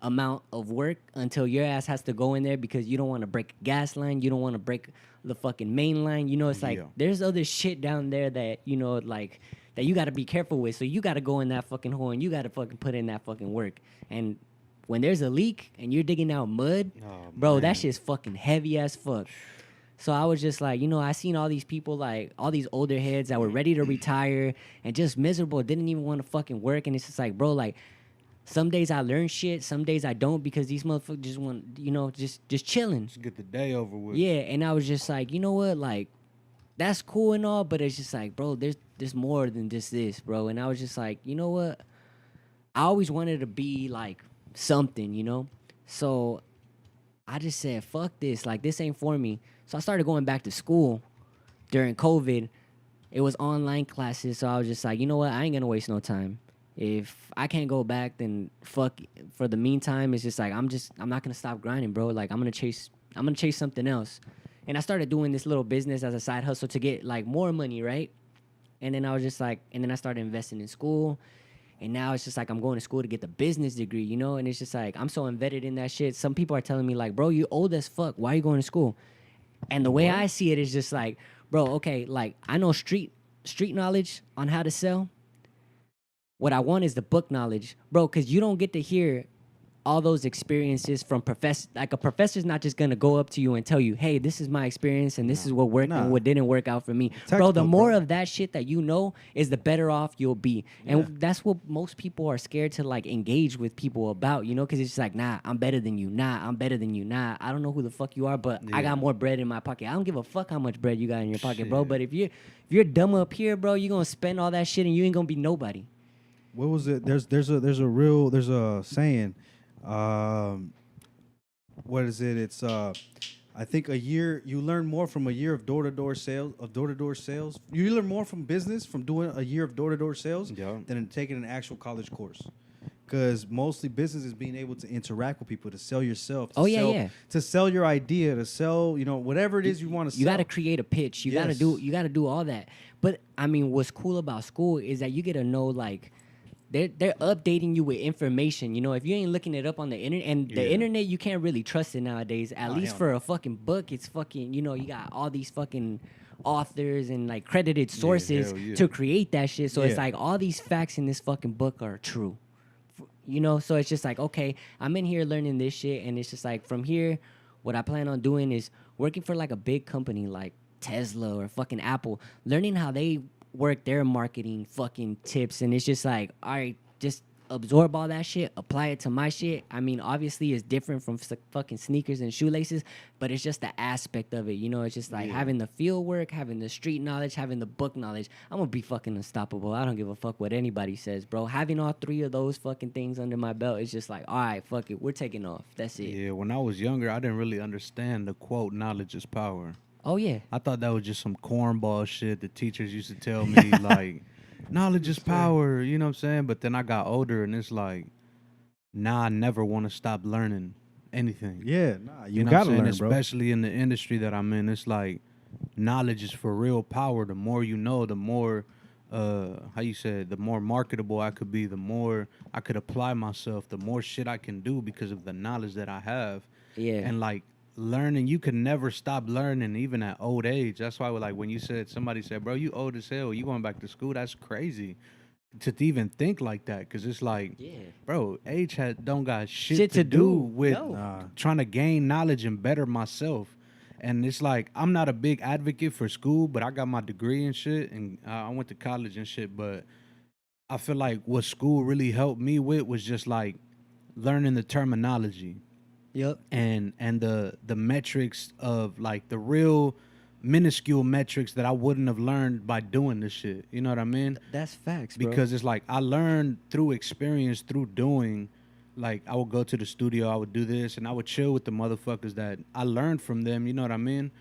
amount of work until your ass has to go in there because you don't want to break a gas line. You don't want to break the fucking main line. You know, it's like Yeah. there's other shit down there that, you know, like, that you got to be careful with. So you got to go in that fucking hole and you got to fucking put in that fucking work. And when there's a leak and you're digging out mud, Oh, bro, man. that shit's fucking heavy as fuck. So I was just like, you know, I seen all these people, like all these older heads that were ready to retire and just miserable, didn't even want to fucking work. And it's just like, bro, like some days I learn shit, some days I don't because these motherfuckers just want, you know, just chilling. Just get the day over with. Yeah, and I was just like, you know what, like that's cool and all, but it's just like, bro, there's more than just this, bro. And I was just like, you know what, I always wanted to be like something, you know. So I just said, fuck this, like this ain't for me. So I started going back to school during COVID. It was online classes, so I was just like, you know what, I ain't gonna waste no time. If I can't go back, then fuck. For the meantime, it's just like I'm not gonna stop grinding, bro. Like I'm gonna chase something else. And I started doing this little business as a side hustle to get like more money, right? And then I was just like, and then I started investing in school. And now it's just like I'm going to school to get the business degree, you know? And it's just like I'm so embedded in that shit. Some people are telling me like, bro, you old as fuck. Why are you going to school? And the way I see it is just like, bro, okay, like I know street knowledge on how to sell. What I want is the book knowledge, bro, because you don't get to hear all those experiences from professor. Like a professor's not just gonna go up to you and tell you, "Hey, this is my experience, and this is what worked Nah. and what didn't work out for me." Bro, Textbook, the more bro. of that shit that you know is the better off you'll be, and that's what most people are scared to like engage with people about, you know, because it's just like, nah, I'm better than you. Nah, I'm better than you. Nah, I don't know who the fuck you are, but I got more bread in my pocket. I don't give a fuck how much bread you got in your pocket, bro. Shit. But if you're dumb up here, bro, you're gonna spend all that shit and you ain't gonna be nobody. What was it? There's a saying. What is it? It's I think a year you learn more from a year of door-to-door sales. You learn more from business from doing a year of door-to-door sales Yeah. than in taking an actual college course. Because mostly business is being able to interact with people, to sell yourself. To Oh, yeah, sell, yeah. To sell your idea, to sell, whatever it is you want to sell. You got to create a pitch. You Yes. got to do all that. But I mean, what's cool about school is that you get to know like they're updating you with information. You know, if you ain't looking it up on the internet, and the Yeah. internet, you can't really trust it nowadays. At Oh, least hell for a fucking book, it's fucking, you know, you got all these fucking authors and like credited sources hell yeah. to create that shit. So it's Yeah. like all these facts in this fucking book are true. You know, so it's just like, okay, I'm in here learning this shit, and it's just like from here, what I plan on doing is working for like a big company like Tesla or fucking Apple, learning how they work their marketing fucking tips, and it's just like, all right, just absorb all that shit, apply it to my shit. I mean, obviously, it's different from fucking sneakers and shoelaces, but it's just the aspect of it. You know, it's just like having the field work, having the street knowledge, having the book knowledge. I'm gonna be fucking unstoppable. I don't give a fuck what anybody says, bro. Having all three of those fucking things under my belt is just like, all right, fuck it, we're taking off. That's it. Yeah, when I was younger, I didn't really understand the quote, knowledge is power. Oh yeah. I thought that was just some cornball shit the teachers used to tell me, like, knowledge is power, you know what I'm saying? But then I got older and it's like, nah, I never want to stop learning anything. Yeah, nah, you You know what gotta I'm saying? learn, bro. Especially in the industry that I'm in, it's like knowledge is for real power. The more you know, the more how you said, the more marketable I could be, the more I could apply myself, the more shit I can do because of the knowledge that I have. Yeah. And like learning, you can never stop learning, even at old age. That's why, like, when you said, somebody said, bro, you old as hell, you going back to school, that's crazy to even think like that, because it's like, Yeah. bro, age don't got shit, Shit to to do do. with No. trying to gain knowledge and better myself. And it's like, I'm not a big advocate for school, but I got my degree and shit, and I went to college and shit. But I feel like what school really helped me with was just like learning the terminology Yep. and the metrics of like the real minuscule metrics that I wouldn't have learned by doing this shit. You know what I mean? That's facts, bro. Because it's like I learned through experience, through doing. Like I would go to the studio, I would do this, and I would chill with the motherfuckers that I learned from them. You know what I mean?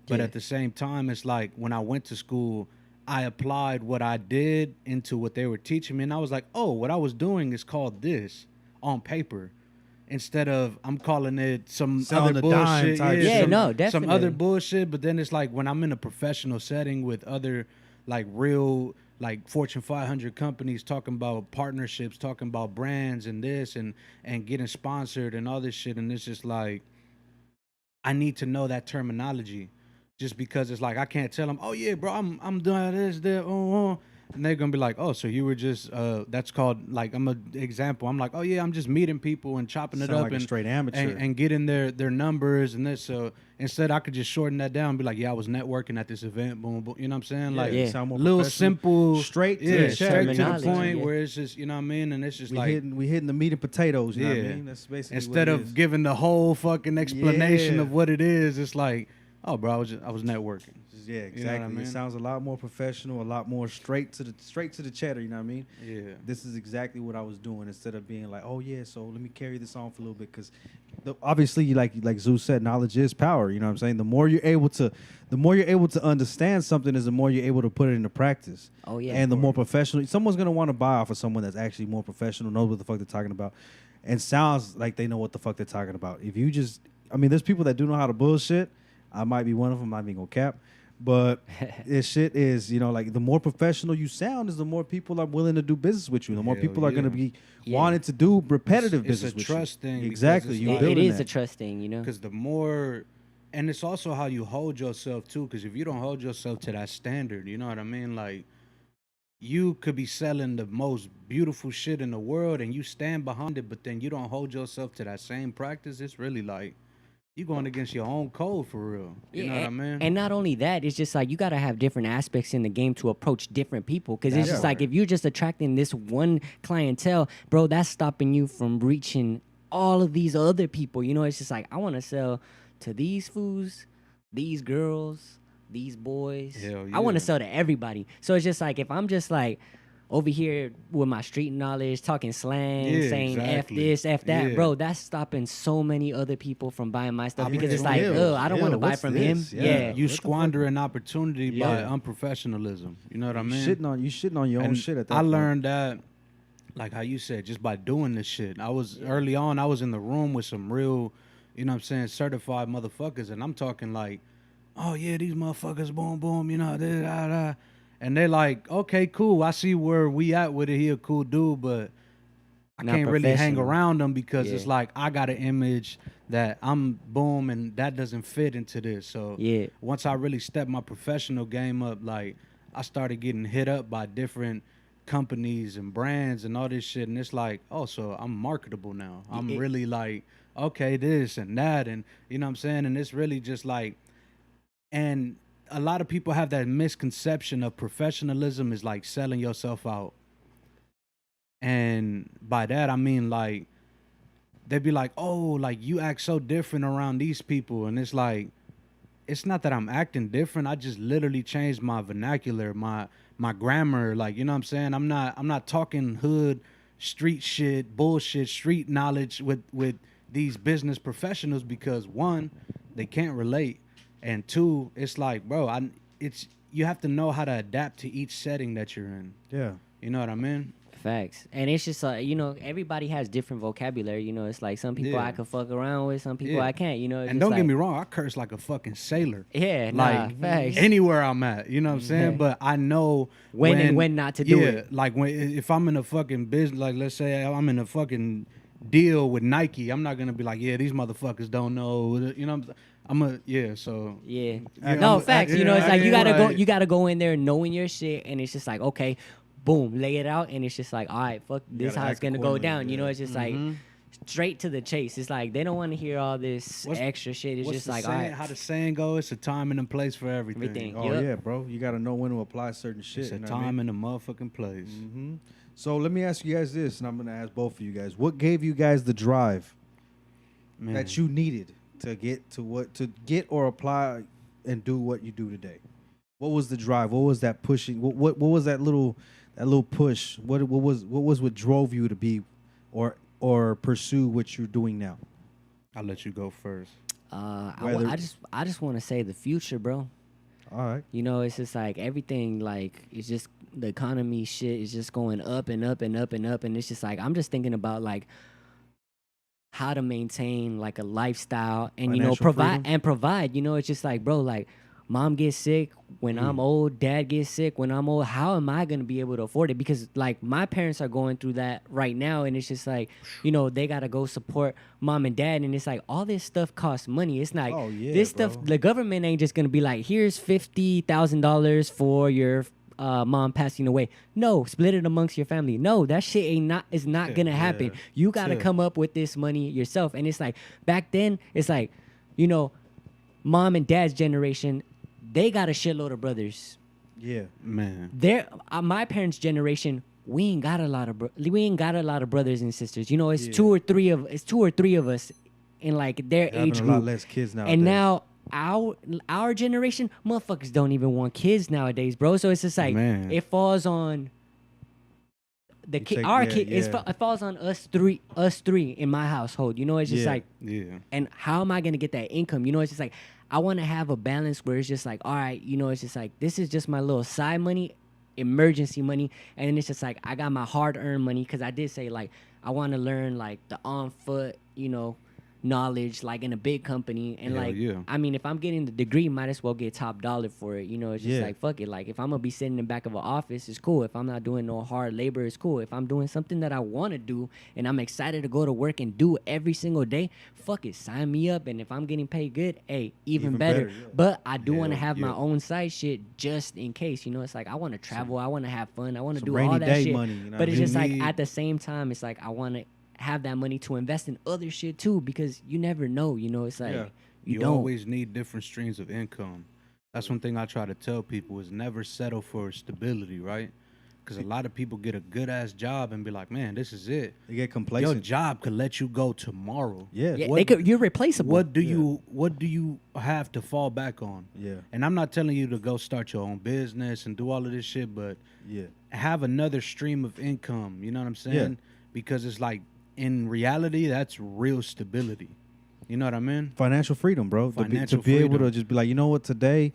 But Yeah. at the same time, it's like when I went to school, I applied what I did into what they were teaching me, and I was like, oh, what I was doing is called this on paper. Instead of I'm calling it some Selling other a dime bullshit, type Yeah, shit. no, some other definitely. bullshit. But then it's like when I'm in a professional setting with other like real like Fortune 500 companies talking about partnerships, talking about brands and this and getting sponsored and all this shit, and it's just like I need to know that terminology, just because it's like I can't tell them, oh yeah, bro, I'm doing this, that, and they're gonna be like, oh, so you were just that's called like I'm an example. I'm like, oh yeah, I'm just meeting people and chopping it Sound up like a and straight amateur. and getting their numbers and this. So instead, I could just shorten that down and be like, yeah, I was networking at this event, boom, boom. You know what I'm saying? Like Yeah. sound more little professional. simple, Straight to yeah, the straight check. to the Terminology, point yeah. where it's just, you know what I mean, and it's just We like. hitting the meat and potatoes. You know what I Yeah. mean? That's basically Instead what it of is. giving the whole fucking explanation Yeah. of what it is, it's like, oh, bro, I was networking. Yeah, exactly. You know what I mean? It sounds a lot more professional, a lot more straight to the cheddar. You know what I mean? Yeah. This is exactly what I was doing instead of being like, oh yeah, so let me carry this on for a little bit, because obviously, like Zeus said, knowledge is power. You know what I'm saying? The more you're able to understand something, is the more you're able to put it into practice. Oh, yeah, And of the more course. professional, someone's gonna want to buy off of someone that's actually more professional, knows what the fuck they're talking about, and sounds like they know what the fuck they're talking about. If you just, I mean, there's people that do know how to bullshit. I might be one of them. I'm not even gonna cap. But this shit is, you know, like the more professional you sound, is the more people are willing to do business with you. The more Hell people are going to yeah. be Yeah. wanting to do repetitive It's business a with trust you. thing, because Exactly. it's You like- It building is a that. trust thing, you know. Because the more, and it's also how you hold yourself too. Because if you don't hold yourself to that standard, you know what I mean? Like, you could be selling the most beautiful shit in the world and you stand behind it, but then you don't hold yourself to that same practice. It's really like you going against your own code for real. You know what I mean? And not only that, it's just like you gotta have different aspects in the game to approach different people. Because it's That's just like right. if you're just attracting this one clientele, bro, that's stopping you from reaching all of these other people. You know, it's just like I want to sell to these fools, these girls, these boys. Hell I want yeah. to sell to everybody. So it's just like if I'm just like over here with my street knowledge, talking slang, Yeah, saying F exactly. this, F that, Yeah. bro, that's stopping so many other people from buying my stuff because it's Yeah, like, yeah, oh, I don't want to buy what's from this? him. Yeah. Yeah. You What the squander an opportunity by Yeah. unprofessionalism. You know what I You mean? shitting on your own And shit at that I point. learned that, like how you said, just by doing this shit. I was early on, I was in the room with some real, you know what I'm saying, certified motherfuckers. And I'm talking like, oh yeah, these motherfuckers, boom, boom, you know, da, da, da. And they're like, okay, cool. I see where we at with it. He a cool dude, but I Not can't really hang professional. around him because it's Yeah. like I got an image that I'm boom and that doesn't fit into this. So Yeah. once I really stepped my professional game up, like I started getting hit up by different companies and brands and all this shit, and it's like, oh, so I'm marketable now. I'm it- really like, okay, this and that, and you know what I'm saying? And it's really just like, and a lot of people have that misconception of professionalism is like selling yourself out. And by that I mean like they'd be like, "Oh, like you act so different around these people," and it's like, it's not that I'm acting different. I just literally changed my vernacular, my grammar. Like, you know what I'm saying? I'm not talking hood, street shit, bullshit, street knowledge with these business professionals because one, they can't relate, and two, it's like, bro, it's you have to know how to adapt to each setting that you're in. Yeah. You know what I mean? Facts. And it's just you know, everybody has different vocabulary. You know, it's like some people Yeah. I can fuck around with, some people Yeah. I can't. You know, it's And just don't get like- me wrong, I curse like a fucking sailor. Yeah, Like facts. anywhere I'm at, you know what I'm saying? Yeah. But I know When and when not to do it. Like when if I'm in a fucking business, like let's say I'm in a fucking deal with Nike, I'm not gonna be like, yeah, these motherfuckers don't know, you know. I'm a so Yeah. Yeah, No, I'm- facts. I- You know, it's yeah, like you yeah, gotta go. right. You gotta go in there knowing your shit, and it's just like, okay, boom, lay it out, and it's just like, all right, fuck, this gotta how it's act gonna go accordingly, down. You know, yeah. it's just like straight to the chase. It's like they don't want to hear all this What's- extra shit. It's what's just the like, all saying, right, how the saying go? It's a time and a place for everything. Everything. Oh Yup. yeah, bro. You gotta know when to apply certain shit. It's a you know what I time mean? and a motherfucking place. So let me ask you guys this, and I'm gonna ask both of you guys: what gave you guys the drive Man. that you needed to get or apply and do what you do today? What was the drive? What was that pushing? What was that little push? What was what drove you to be or pursue what you're doing now? I'll let you go first. Whether- I just want to say the future, bro. All right. You know, it's just like everything, like it's just the economy shit is just going up and up and up and up, and it's just like I'm just thinking about like how to maintain like a lifestyle and you know Financial freedom. provide. You know, it's just like, bro, like mom gets sick when I'm old, dad gets sick when I'm old. How am I gonna be able to afford it? Because like my parents are going through that right now, and it's just like, you know, they gotta go support mom and dad, and it's like all this stuff costs money. It's like Oh, yeah, this stuff. bro. The government ain't just gonna be like, here's $50,000 for your mom passing away. No, split it amongst your family. No, that shit is not gonna happen. yeah. You gotta Yeah. come up with this money yourself. And it's like back then, it's like, you know, mom and dad's generation, they got a shitload of brothers. Yeah. Man. My parents' generation, we ain't got a lot of brothers and sisters. You know, it's Yeah. two or three of us in like their Having age a group. lot less kids nowadays. And now our generation, motherfuckers don't even want kids nowadays, bro. So it's just like Man. it falls on the You kid, take- our yeah, kid. yeah. It falls on us three in my household. You know, it's just Yeah. like, Yeah. and how am I gonna get that income? You know, it's just like I want to have a balance where it's just like, all right, you know, it's just like this is just my little side money, emergency money, and then it's just like I got my hard-earned money because I did say like I want to learn like the on foot, you know, knowledge like in a big company, and Hell like yeah. I mean, if I'm getting the degree, might as well get top dollar for it. You know, it's just Yeah. like fuck it. Like if I'm gonna be sitting in the back of an office, it's cool. If I'm not doing no hard labor, it's cool. If I'm doing something that I want to do and I'm excited to go to work and do every single day, fuck it, sign me up. And if I'm getting paid good, hey, even Even better. better, yeah. But I do want to Hell have my yeah. own side shit just in case. You know, it's like I want to travel, I want to have fun, I want to some do rainy all that day shit. money, you know but what I it's mean? just like need- at the same time, it's like I want to have that money to invest in other shit too, because you never know. You know, it's like Yeah. you You don't. always need different streams of income. That's one thing I try to tell people is never settle for stability, right? Because a lot of people get a good ass job and be like, man, this is it. They get Your complacent. job could let you go tomorrow. Yeah. Yeah, What- you're replaceable. What do you have to fall back on? Yeah. And I'm not telling you to go start your own business and do all of this shit, but Yeah. have another stream of income. You know what I'm saying? Because it's like in reality, that's real stability. You know what I mean? Financial freedom, bro. Financial to be able to freedom. just be like, you know what, today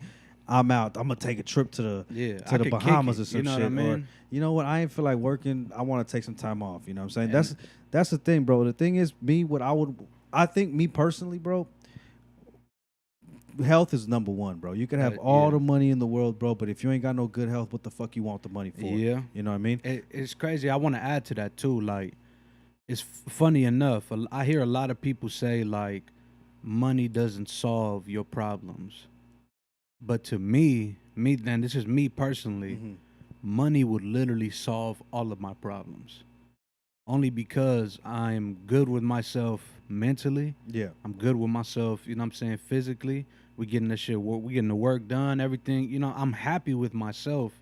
I'm out. I'm gonna take a trip to the Yeah, to I the could kick Bahamas it, or some you know shit. what I mean? Or you know what, I ain't feel like working. I want to take some time off. You know what I'm saying? And- That's the thing, bro. The thing is, I think me personally, bro. Health is number one, bro. You can have all yeah. the money in the world, bro, but if you ain't got no good health, what the fuck you want the money for? Yeah. You know what I mean? It's crazy. I want to add to that too. Like, it's funny enough. I hear a lot of people say like, money doesn't solve your problems. But to me, then this is me personally. Mhm. Money would literally solve all of my problems. Only because I'm good with myself mentally. Yeah. I'm good with myself. You know what I'm saying? Physically, we getting this shit. We getting the work done. Everything. You know, I'm happy with myself.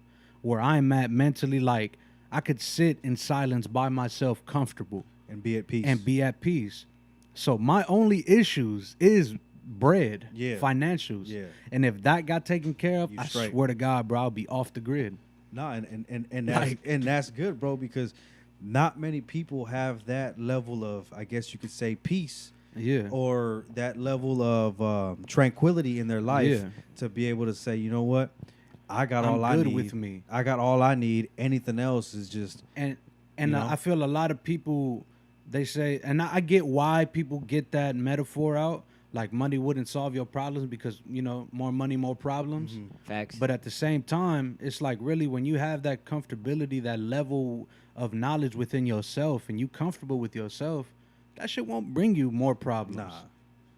Where I'm at mentally, like I could sit in silence by myself, comfortable, And be at peace. and be at peace. So my only issues is bread, Yeah. financials. Yeah. And if that got taken care of, You I straight. swear to God, bro, I'll be off the grid. No, and that's Like- and that's good, bro, because not many people have that level of, I guess you could say, peace. Yeah. Or that level of tranquility in their life Yeah. to be able to say, you know what, I got I'm all I good need. with me. I got all I need. Anything else is just And You know? I feel a lot of people, they say, and I get why people get that metaphor out, like money wouldn't solve your problems because, you know, more money, more problems. Mm-hmm. Facts. But at the same time, it's like really when you have that comfortability, that level of knowledge within yourself, and you comfortable with yourself, that shit won't bring you more problems. Nah.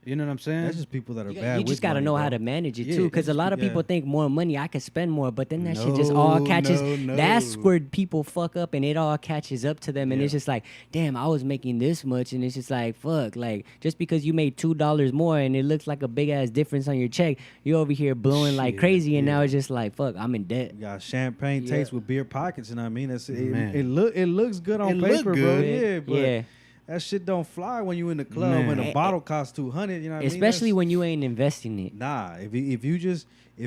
You know what I'm saying? That's just people that are You, bad. you just with got to money, know bro. how to manage it Yeah, too, it because a just- lot of yeah. people think more money, I can spend more, but then that shit just all No, catches. no, That's no. where people fuck up, and it all catches up to them, and it's Yeah. just like, damn, I was making this much, and it's just like, fuck, like just because you made $2 more, and it looks like a big ass difference on your check, you over here blowing like Shit, crazy, and now yeah. it's just like, fuck, I'm in debt. You got champagne Yeah. taste with beer pockets, you know what I mean? That's Man. it looks good on It look paper, bro. good. Yeah, but Yeah. that shit don't fly when you in the club when Man. a bottle costs 200. You know what I mean? Especially That's- when you ain't investing it. Nah, if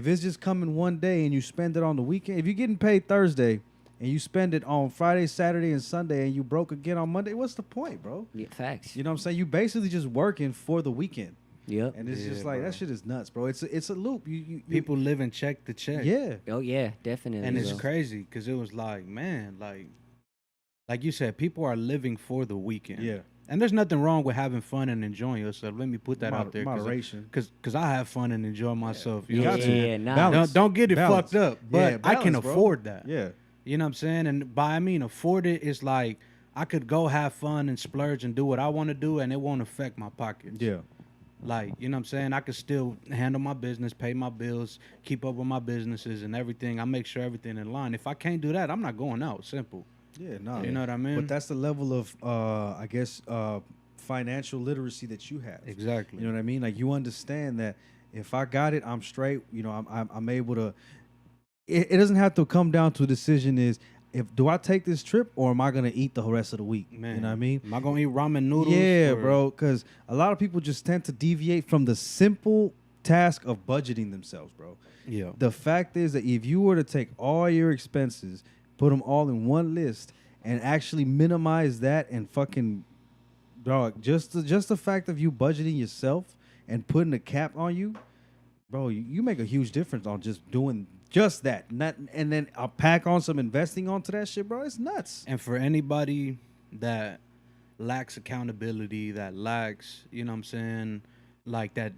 it's just coming one day and you spend it on the weekend, if you're getting paid Thursday and you spend it on Friday, Saturday, and Sunday, and you broke again on Monday, what's the point, bro? Yeah, facts. You know what I'm saying? You basically just working for the weekend, Yep. and it's Yeah, just like bro. that shit is nuts, bro. It's a loop. You People live in check to check. yeah. Oh yeah, definitely. And it's bro. crazy because it was like, man, like you said, people are living for the weekend. Yeah. And there's nothing wrong with having fun and enjoying yourself. Let me put that out there. Moderation. Because I have fun and enjoy myself. You You know got what to. I'm saying? Yeah, nah. Balance. Don't get it Balance. fucked up. But Yeah, I can balance, bro. afford that. Yeah. You know what I'm saying? And by I mean afford it, it's like I could go have fun and splurge and do what I want to do, and it won't affect my pockets. Yeah. Like, you know what I'm saying? I could still handle my business, pay my bills, keep up with my businesses and everything. I make sure everything in line. If I can't do that, I'm not going out. Simple. Yeah, no. You know what I mean? But that's the level of I guess financial literacy that you have. Exactly. You know what I mean? Like you understand that if I got it, I'm straight. You know, I'm able to. It doesn't have to come down to a decision. Is if do I take this trip or am I gonna eat the rest of the week? Man, you know what I mean? Am I gonna eat ramen noodles? Yeah, or- bro. Because a lot of people just tend to deviate from the simple task of budgeting themselves, bro. Yeah. The fact is that if you were to take all your expenses, put them all in one list, and actually minimize that and fucking, dog, just the fact of you budgeting yourself and putting a cap on you, bro, you make a huge difference on just doing just that. Not and then I'll pack on some investing onto that shit, bro. It's nuts. And for anybody that lacks accountability, that lacks, you know what I'm saying, like that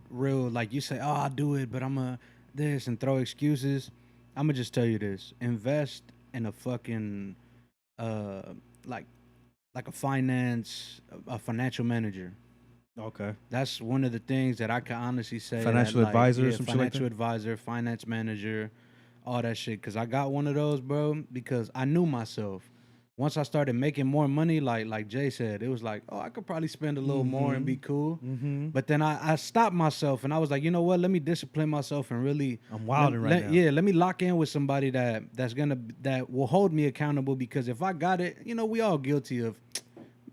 real, like you say, oh, I'll do it, but I'm a this and throw excuses. I'm gonna just tell you this: invest in a fucking like a financial manager. Okay. That's one of the things that I can honestly say. Financial that, advisor or some shit like financial that? advisor, finance manager, all that shit. Because I got one of those, bro. Because I knew myself. Once I started making more money, like Jay said, it was like, oh, I could probably spend a little more and be cool. Mm-hmm. But then I stopped myself and I was like, you know what? Let me discipline myself and really. I'm wilding right now. Yeah, let me lock in with somebody that will hold me accountable. Because if I got it, you know, we all guilty of.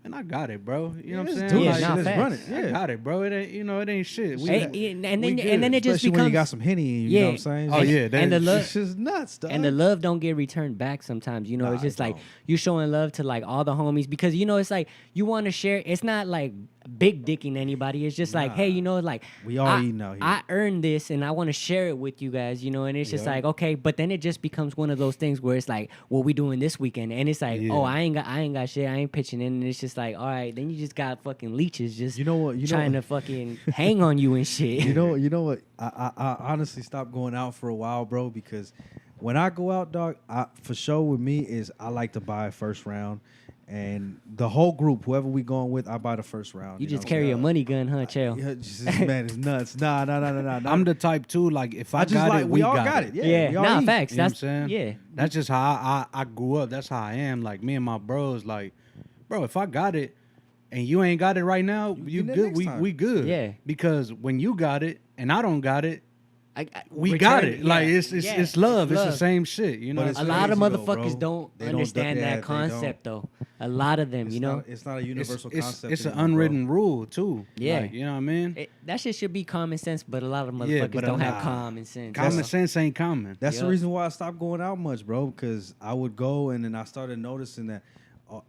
And I got it, bro. You know what I'm Let's saying? do it. Yeah, Like, nah, Let's facts. run it. I Yeah. got it, bro. It ain't, you know, it ain't shit. We, And then we and then it just Especially becomes when you got some Henny, you Yeah. know what I'm saying? Oh, yeah, and the that- love It's just nuts, dog. and the love don't get returned back sometimes. You know, Nah, it's just it like don't. you showing love to like all the homies because you know it's like you want to share. It's not like big dicking anybody. It's just like, hey, you know, like We all eating out here. I earned this and I want to share it with you guys. You know, and it's just Yeah. like okay, but then it just becomes one of those things where it's like, what we doing this weekend? And it's like, Yeah. oh, I ain't got shit. I ain't pitching in. And it's just like, all right, then you just got fucking leeches just You know what? You know trying what? to fucking hang on you and shit. You know what? I honestly stopped going out for a while, bro, because when I go out, dog, for sure with me is I like to buy first round, and the whole group, whoever we going with, I buy the first round. You know just what I'm carry a saying? money gun, huh, Chael? Yeah, just, man, it's nuts. Nah. I'm the type too. Like if I, I just got like it, we all got it. Yeah, Yeah, we all nah, eat. facts. You know what I'm That's saying? yeah. That's just how I grew up. That's how I am. Like me and my bros, like, bro, if I got it and you ain't got it right now, you get it good. next time. We good. Yeah. Because when you got it and I don't got it, we got return it. Like it's yeah, it's love. It's the love. same shit. You know. But it's A lot of crazy though, motherfuckers bro. don't They don't understand yeah, that they don't. concept though. A lot of them, It's you know. not. It's not a universal it's, concept. It's an anymore, bro. unwritten rule too. Yeah. Like, you know what I mean? That shit should be common sense, but a lot of motherfuckers Yeah, but don't have nah. common sense. Common sense ain't common. That's the Yup. reason why I stopped going out much, bro. Because I would go and then I started noticing that,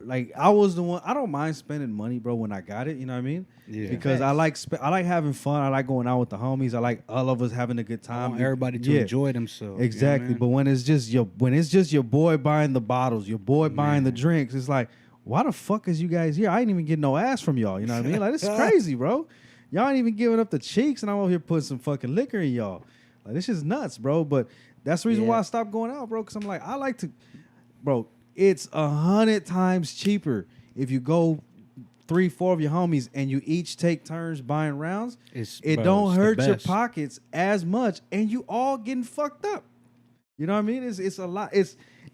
like, I was the one. I don't mind spending money, bro, when I got it. You know what I mean? Yeah. Because I like having fun. I like going out with the homies. I like all of us having a good I time. want everybody to Yeah. enjoy themselves. Exactly. You know But when it's just your boy buying the bottles, your boy buying the Man. drinks, it's like, why the fuck is you guys here? I ain't even getting no ass from y'all. You know what I mean? Like, this is crazy, bro. Y'all ain't even giving up the cheeks, and I'm over here putting some fucking liquor in y'all. Like, this is nuts, bro. But that's the reason why I stopped going out, bro. Because I'm like, I like to, bro. It's 100 times cheaper if you go 3-4 of your homies and you each take turns buying rounds. It bro, don't it's the hurt your best. pockets as much, and you all getting fucked up. You know what I mean? It's a lot.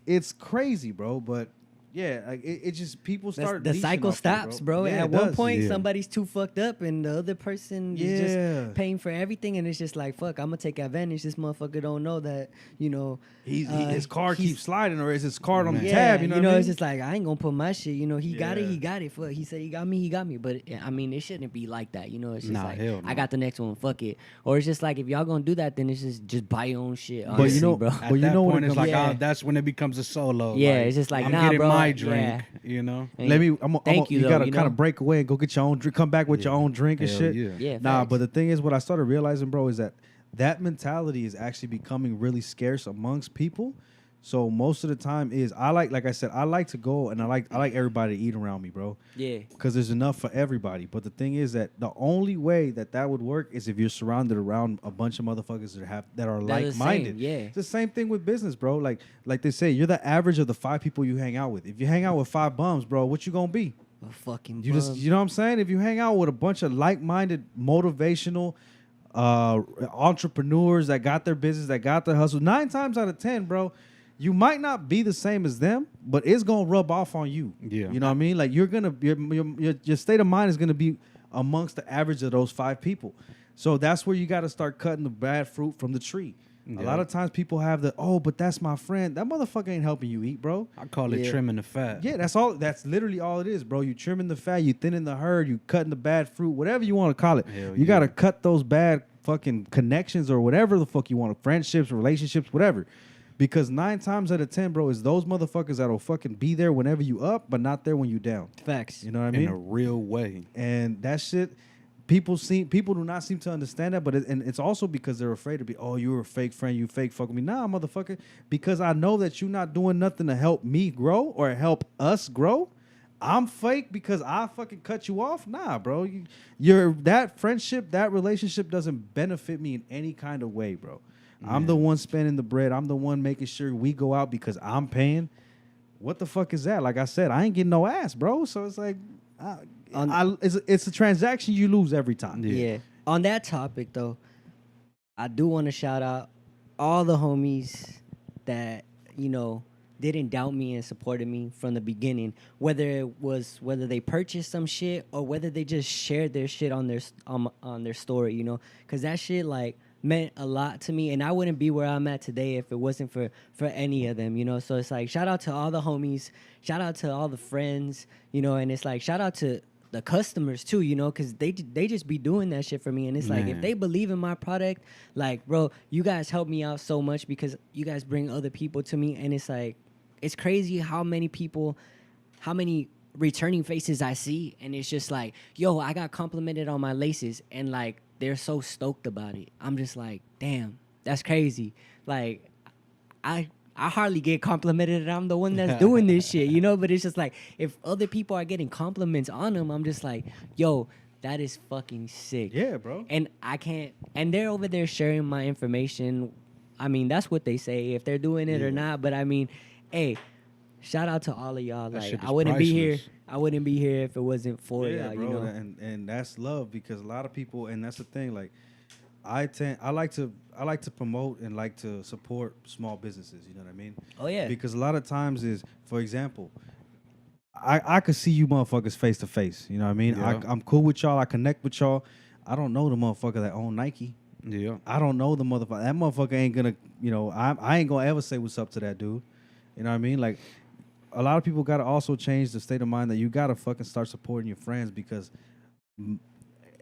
It's crazy, bro. But yeah, like it just people start. The leeching cycle off you, stops, bro. Yeah, At it one does. point, Yeah. somebody's too fucked up, and the other person is Yeah. just paying for everything, and it's just like, fuck, I'm gonna take advantage. This motherfucker don't know that, you know, his card he's- keeps sliding, or is his card on the Man. tab? You know what I mean? it's just like I ain't gonna put my shit. You know, he got it, Yeah. he got it. Fuck, he said he got me. But I mean, it shouldn't be like that. You know, it's just Nah, like hell no. I got the next one. Fuck it. Or it's just like if y'all gonna do that, then it's just buy your own shit. But you Honestly, know- bro. At But you that know what point, it it's comes- like Yeah. that's when it becomes a solo. Yeah, it's just like, I'm nah, getting bro, my yeah. drink. You know. Thank you, you though, gotta you kind know? of break away and go get your own drink. Come back with your Yeah. own drink and Hell shit. yeah. Yeah, Nah, facts. but the thing is, what I started realizing, bro, is that mentality is actually becoming really scarce amongst people. So most of the time is like I said, I like to go and I like everybody to eat around me, bro. Yeah. Because there's enough for everybody. But the thing is that the only way that would work is if you're surrounded around a bunch of motherfuckers that are That like is minded. same, yeah. It's the same thing with business, bro. Like they say, you're the average of the 5 people you hang out with. If you hang out with 5 bums, bro, what you gonna be? A fucking You just, bum. you know what I'm saying? If you hang out with a bunch of like-minded, motivational entrepreneurs that got their business, that got their hustle, 9 times out of 10, bro, you might not be the same as them, but it's gonna rub off on you. Yeah. You know what I mean? Like you're gonna, your state of mind is gonna be amongst the average of those 5 people. So that's where you got to start cutting the bad fruit from the tree. A lot of times people have but that's my friend. That motherfucker ain't helping you eat, bro. I call it Yeah. trimming the fat. Yeah, that's all. That's literally all it is, bro. You trimming the fat, you thinning the herd, you cutting the bad fruit, whatever you want to call it. Hell You yeah. gotta cut those bad fucking connections or whatever the fuck you want, friendships, relationships, whatever. Because 9 times out of 10, bro, is those motherfuckers that'll fucking be there whenever you up, but not there when you down. Facts. You know what I In mean? a real way. And that shit, people do not seem to understand that, but it's also because they're afraid to be, oh, you're a fake friend, you fake fuck with me. Nah, motherfucker, because I know that you're not doing nothing to help me grow or help us grow. I'm fake because I fucking cut you off. Nah, bro, that friendship, that relationship doesn't benefit me in any kind of way, bro. I'm the one spending the bread. I'm the one making sure we go out because I'm paying. What the fuck is that? Like I said, I ain't getting no ass, bro. So it's like, it's a transaction you lose every time. Yeah. On that topic, though, I do want to shout out all the homies that, you know, didn't doubt me and supported me from the beginning, whether they purchased some shit or whether they just shared their shit on their story, you know, because that shit like meant a lot to me, and I wouldn't be where I'm at today if it wasn't for any of them, you know. So it's like shout out to all the homies, shout out to all the friends, you know, and it's like shout out to the customers too, you know, because they just be doing that shit for me, and it's like if Man. they believe in my product, like bro, you guys help me out so much because you guys bring other people to me, and it's like it's crazy how many returning faces I see, and it's just like, yo, I got complimented on my laces, and like they're so stoked about it. I'm just like, damn, that's crazy. Like I hardly get complimented, and I'm the one that's doing this shit, you know. But it's just like if other people are getting compliments on them, I'm just like, yo, that is fucking sick. Yeah, bro. And I can't. And they're over there sharing my information. I mean, that's what they say, if they're doing it or not. But I mean, hey, shout out to all of y'all. That Like shit is I wouldn't be here. priceless. I wouldn't be here if it wasn't for Yeah, y'all. bro, You know. and that's love, because a lot of people, and that's the thing, like I like to promote and like to support small businesses, you know what I mean? Oh yeah. Because a lot of times is, for example, I could see you motherfuckers face to face, you know what I mean? Yeah. I'm cool with y'all, I connect with y'all. I don't know the motherfucker that own Nike. Yeah. I don't know the motherfucker. That motherfucker ain't gonna, I ain't gonna ever say what's up to that dude. You know what I mean? Like, a lot of people gotta also change the state of mind that you gotta fucking start supporting your friends because,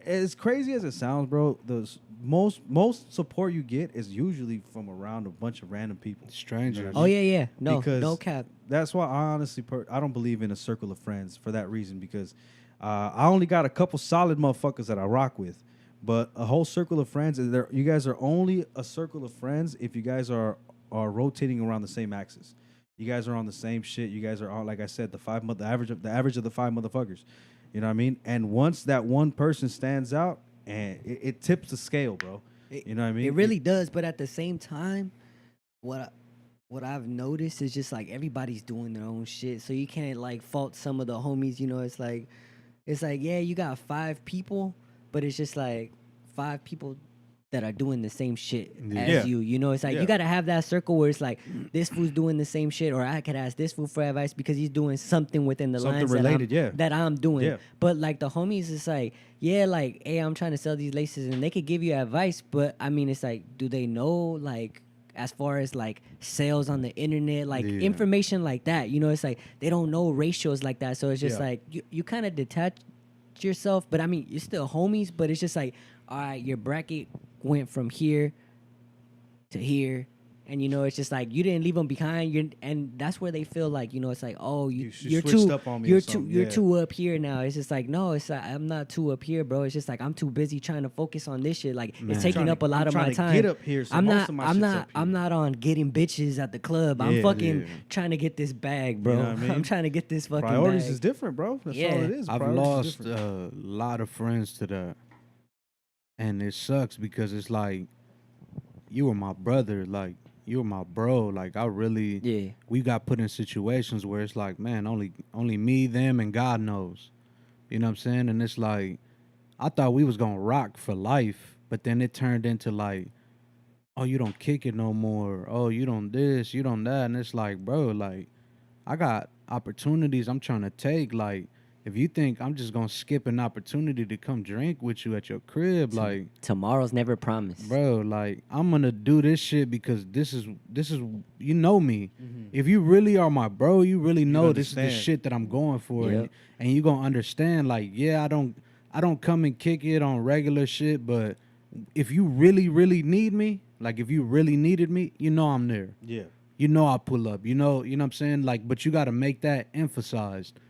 as crazy as it sounds, bro, the most support you get is usually from around a bunch of random people. Strangers. Oh yeah. No, Because no cap. That's why I honestly, I don't believe in a circle of friends for that reason. Because I only got a couple solid motherfuckers that I rock with, but a whole circle of friends. You guys are only a circle of friends if you guys are rotating around the same axis. You guys are on the same shit. You guys are on, like I said, the average of the five motherfuckers. You know what I mean? And once that one person stands out, and it tips the scale, bro. You know what I mean? It really does, but at the same time, what I've noticed is just like everybody's doing their own shit, so you can't like fault some of the homies. You know, it's like yeah, you got 5 people, but it's just like 5 people that are doing the same shit as Yeah. you. You know, it's like Yeah. you gotta have that circle where it's like this fool's doing the same shit, or I could ask this fool for advice because he's doing something within the Something lines related, that I'm doing. Yeah. But like the homies, it's like, yeah, like, hey, I'm trying to sell these laces, and they could give you advice, but I mean, it's like, do they know like as far as like sales on the internet, like Yeah. information like that? You know, it's like they don't know ratios like that, so it's just Yeah. like you kind of detach yourself, but I mean, you're still homies, but it's just like, all right, your bracket went from here to here, and you know, it's just like you didn't leave them behind. And that's where they feel like, you know, it's like, oh, You you're switched too up on me or you're something, you're yeah. too up here now. It's just like, no, it's like, I'm not too up here, bro. It's just like I'm too busy trying to focus on this shit. Like Man. it's taking Tryna- up a lot I'm of my trying to time. get up here, so I'm most not. of my I'm shit's not. up here. I'm not on getting bitches at the club. I'm Yeah. fucking Yeah. trying to get this bag, bro. know what I mean? I'm trying to get this fucking Priorities bag. is different, bro. That's Yeah. all it is. I've Priorities is lost different. a lot of friends to that, and it sucks because it's like you were my brother, like you were my bro. Like I really, Yeah. we got put in situations where it's like, man, only me, them, and God knows. You know what I'm saying? And it's like, I thought we was gonna rock for life, but then it turned into like, oh, you don't kick it no more. Oh, you don't this, you don't that, and it's like, bro, like I got opportunities I'm trying to take. Like, if you think I'm just gonna skip an opportunity to come drink with you at your crib, like, Tomorrow's never promised. bro, like I'm gonna do this shit because this is you know me. If you really are my bro, you really know this is the understand. shit that I'm going for, Yep. and you gonna understand. Like, yeah, I don't come and kick it on regular shit, but if you really need me, like if you really needed me, you know I'm there. Yeah. You know I pull up. You know what I'm saying? Like, but you got to make that emphasized.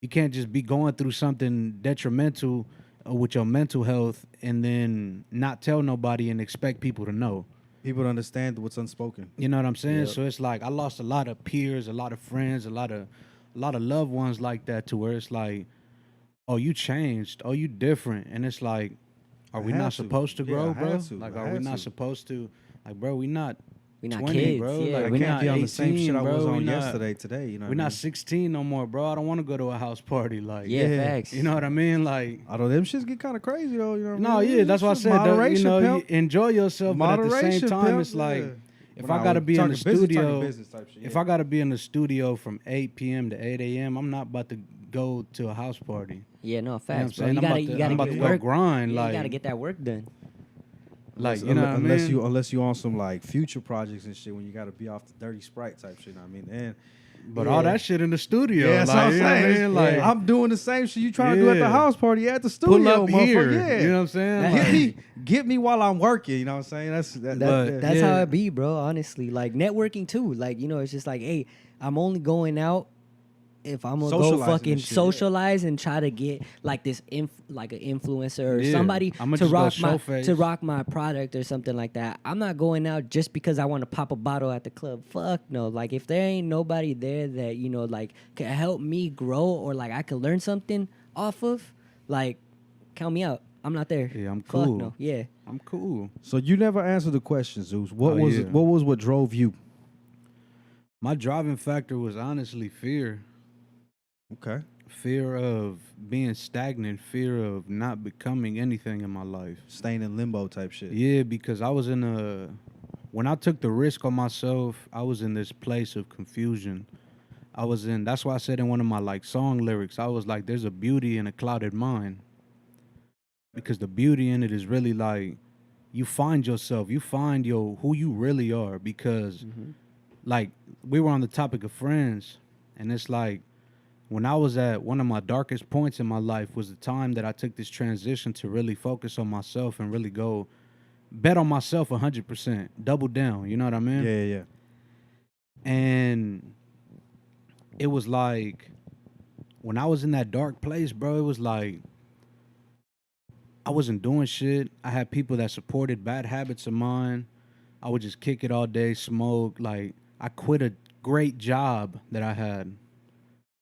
You can't just be going through something detrimental with your mental health and then not tell nobody and expect people to know. People to understand what's unspoken. You know what I'm saying? Yep. So it's like I lost a lot of peers, a lot of friends, a lot of loved ones like that, to where it's like, oh, you changed, oh, you different, and it's like, are we had not to. supposed to Yeah, grow, I bro? had to. Like, I are we had not to. supposed to? Like, bro, we not. We not 20, kids, bro. yeah. Like, I we can't not be on the same 18, shit I was bro. on We not- yesterday, today. You know We're what I mean? not 16 no more, bro. I don't want to go to a house party. Like, Yeah, Yeah. facts. you know what I mean? Like, Although them shits get kind of crazy though, you know what no, I mean? yeah, that's why I Just said that, you moderation, know, pimp. you enjoy yourself, but at the same Moderation, time, pimp, it's like, yeah. if But I nah, gotta we're be in the talking business, talking studio, business type shit, if yeah. I gotta be in the studio from 8 p.m. to 8 a.m., I'm not about to go to a house party. Yeah, no, You know what I'm facts, bro. saying? You I'm gotta, about you to- gotta I'm about get to go work. grind, Yeah, like- you gotta get that work done. Like, you know what I mean? Unless you on some like future projects and shit when you got to be off the dirty Sprite type shit. You know what I mean, and But all that shit in the studio. yeah, that's like, what I'm you know what I saying. mean? Like, I'm doing the same shit you trying to do at the Yeah. house party at the studio. pull up motherfucker. here. Yeah, You know what I'm saying? Get Like- get me while I'm working. You know what I'm saying? But- That's Yeah. how it be, bro. Honestly, like networking too. Like, you know, it's just like, hey, I'm only going out if I'm gonna go Socializing fucking and shit, yeah. socialize and try to get like this like an influencer or Yeah, somebody I'ma to just go rock show face. to rock my product or something like that. I'm not going out just because I want to pop a bottle at the club. Fuck no. Like if there ain't nobody there that, you know, like can help me grow or like I could learn something off of, like count me out. I'm not there. Yeah, I'm Fuck cool. no. Yeah. I'm cool. So you never answered the question, Zeus. What Oh, was yeah. it? What drove you? My driving factor was honestly fear. Okay. Fear of being stagnant, fear of not becoming anything in my life. Staying in limbo type shit. Yeah, because I was when I took the risk on myself, I was in this place of confusion. That's why I said in one of my like song lyrics, I was like, there's a beauty in a clouded mind. Because the beauty in it is really like, you find yourself, you find who you really are. Because like we were on the topic of friends, and it's like when I was at one of my darkest points in my life was the time that I took this transition to really focus on myself and really go bet on myself 100%, double down. You know what I mean? Yeah. And it was like when I was in that dark place, bro, it was like I wasn't doing shit. I had people that supported bad habits of mine. I would just kick it all day, smoke. Like, I quit a great job that I had,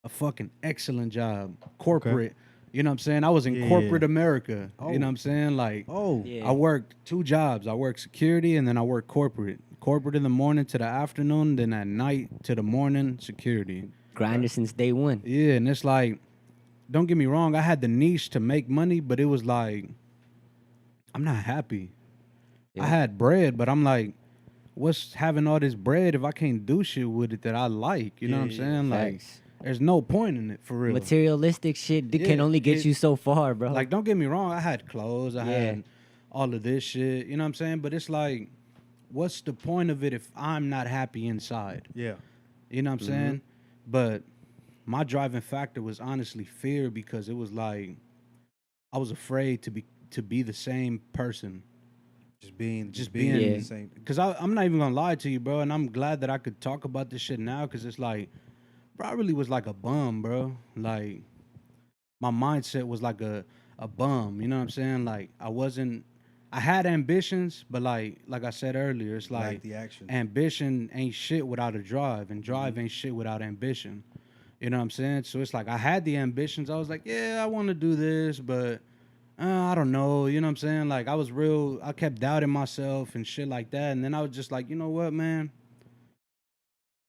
a fucking excellent job, corporate. You know what I'm saying? I was in corporate America. You know what I'm saying? Like, Yeah. I worked 2 jobs. I worked security and then I worked corporate. Corporate in the morning to the afternoon, then at night to the morning, security. Grinder since day one. Yeah, and it's like, don't get me wrong, I had the niche to make money, but it was like, I'm not happy. Yeah. I had bread, but I'm like, what's having all this bread if I can't do shit with it that I like? You know what I'm saying? Like, Facts. there's no point in it for real. Materialistic shit can Yeah, only get you so far, bro. Like, don't get me wrong, I had clothes, I had all of this shit, you know what I'm saying? But it's like, what's the point of it if I'm not happy inside? Yeah. You know what I'm saying? But my driving factor was honestly fear, because it was like I was afraid to be the same person. Just being Yeah. the same. Because I'm not even gonna lie to you, bro, and I'm glad that I could talk about this shit now, because it's like, bro, I really was like a bum, bro. Like, my mindset was like a bum, you know what I'm saying? Like, I had ambitions, but like I said earlier, it's like the action. ambition ain't shit without a drive, and drive ain't shit without ambition. You know what I'm saying? So it's like I had the ambitions. I was like, yeah, I want to do this, but I don't know. You know what I'm saying? Like, I kept doubting myself and shit like that. And then I was just like, you know what, man?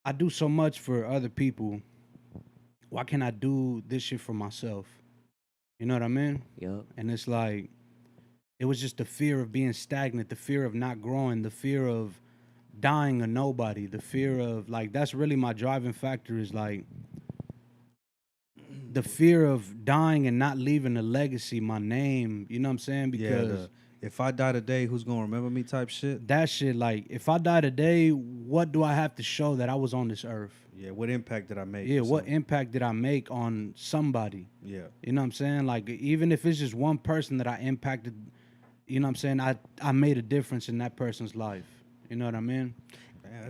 I do so much for other people. Why can't I do this shit for myself? You know what I mean? Yup. And it's like, it was just the fear of being stagnant, the fear of not growing, the fear of dying a nobody, the fear of, like, that's really my driving factor, is like the fear of dying and not leaving a legacy, my name, you know what I'm saying? Because if I die today, who's gonna remember me type shit? that shit, like, if I die today, what do I have to show that I was on this earth? Yeah, what impact did I make? Yeah, what impact did I make on somebody? Yeah. You know what I'm saying? Like, even if it's just one person that I impacted, you know what I'm saying? I made a difference in that person's life. You know what I mean?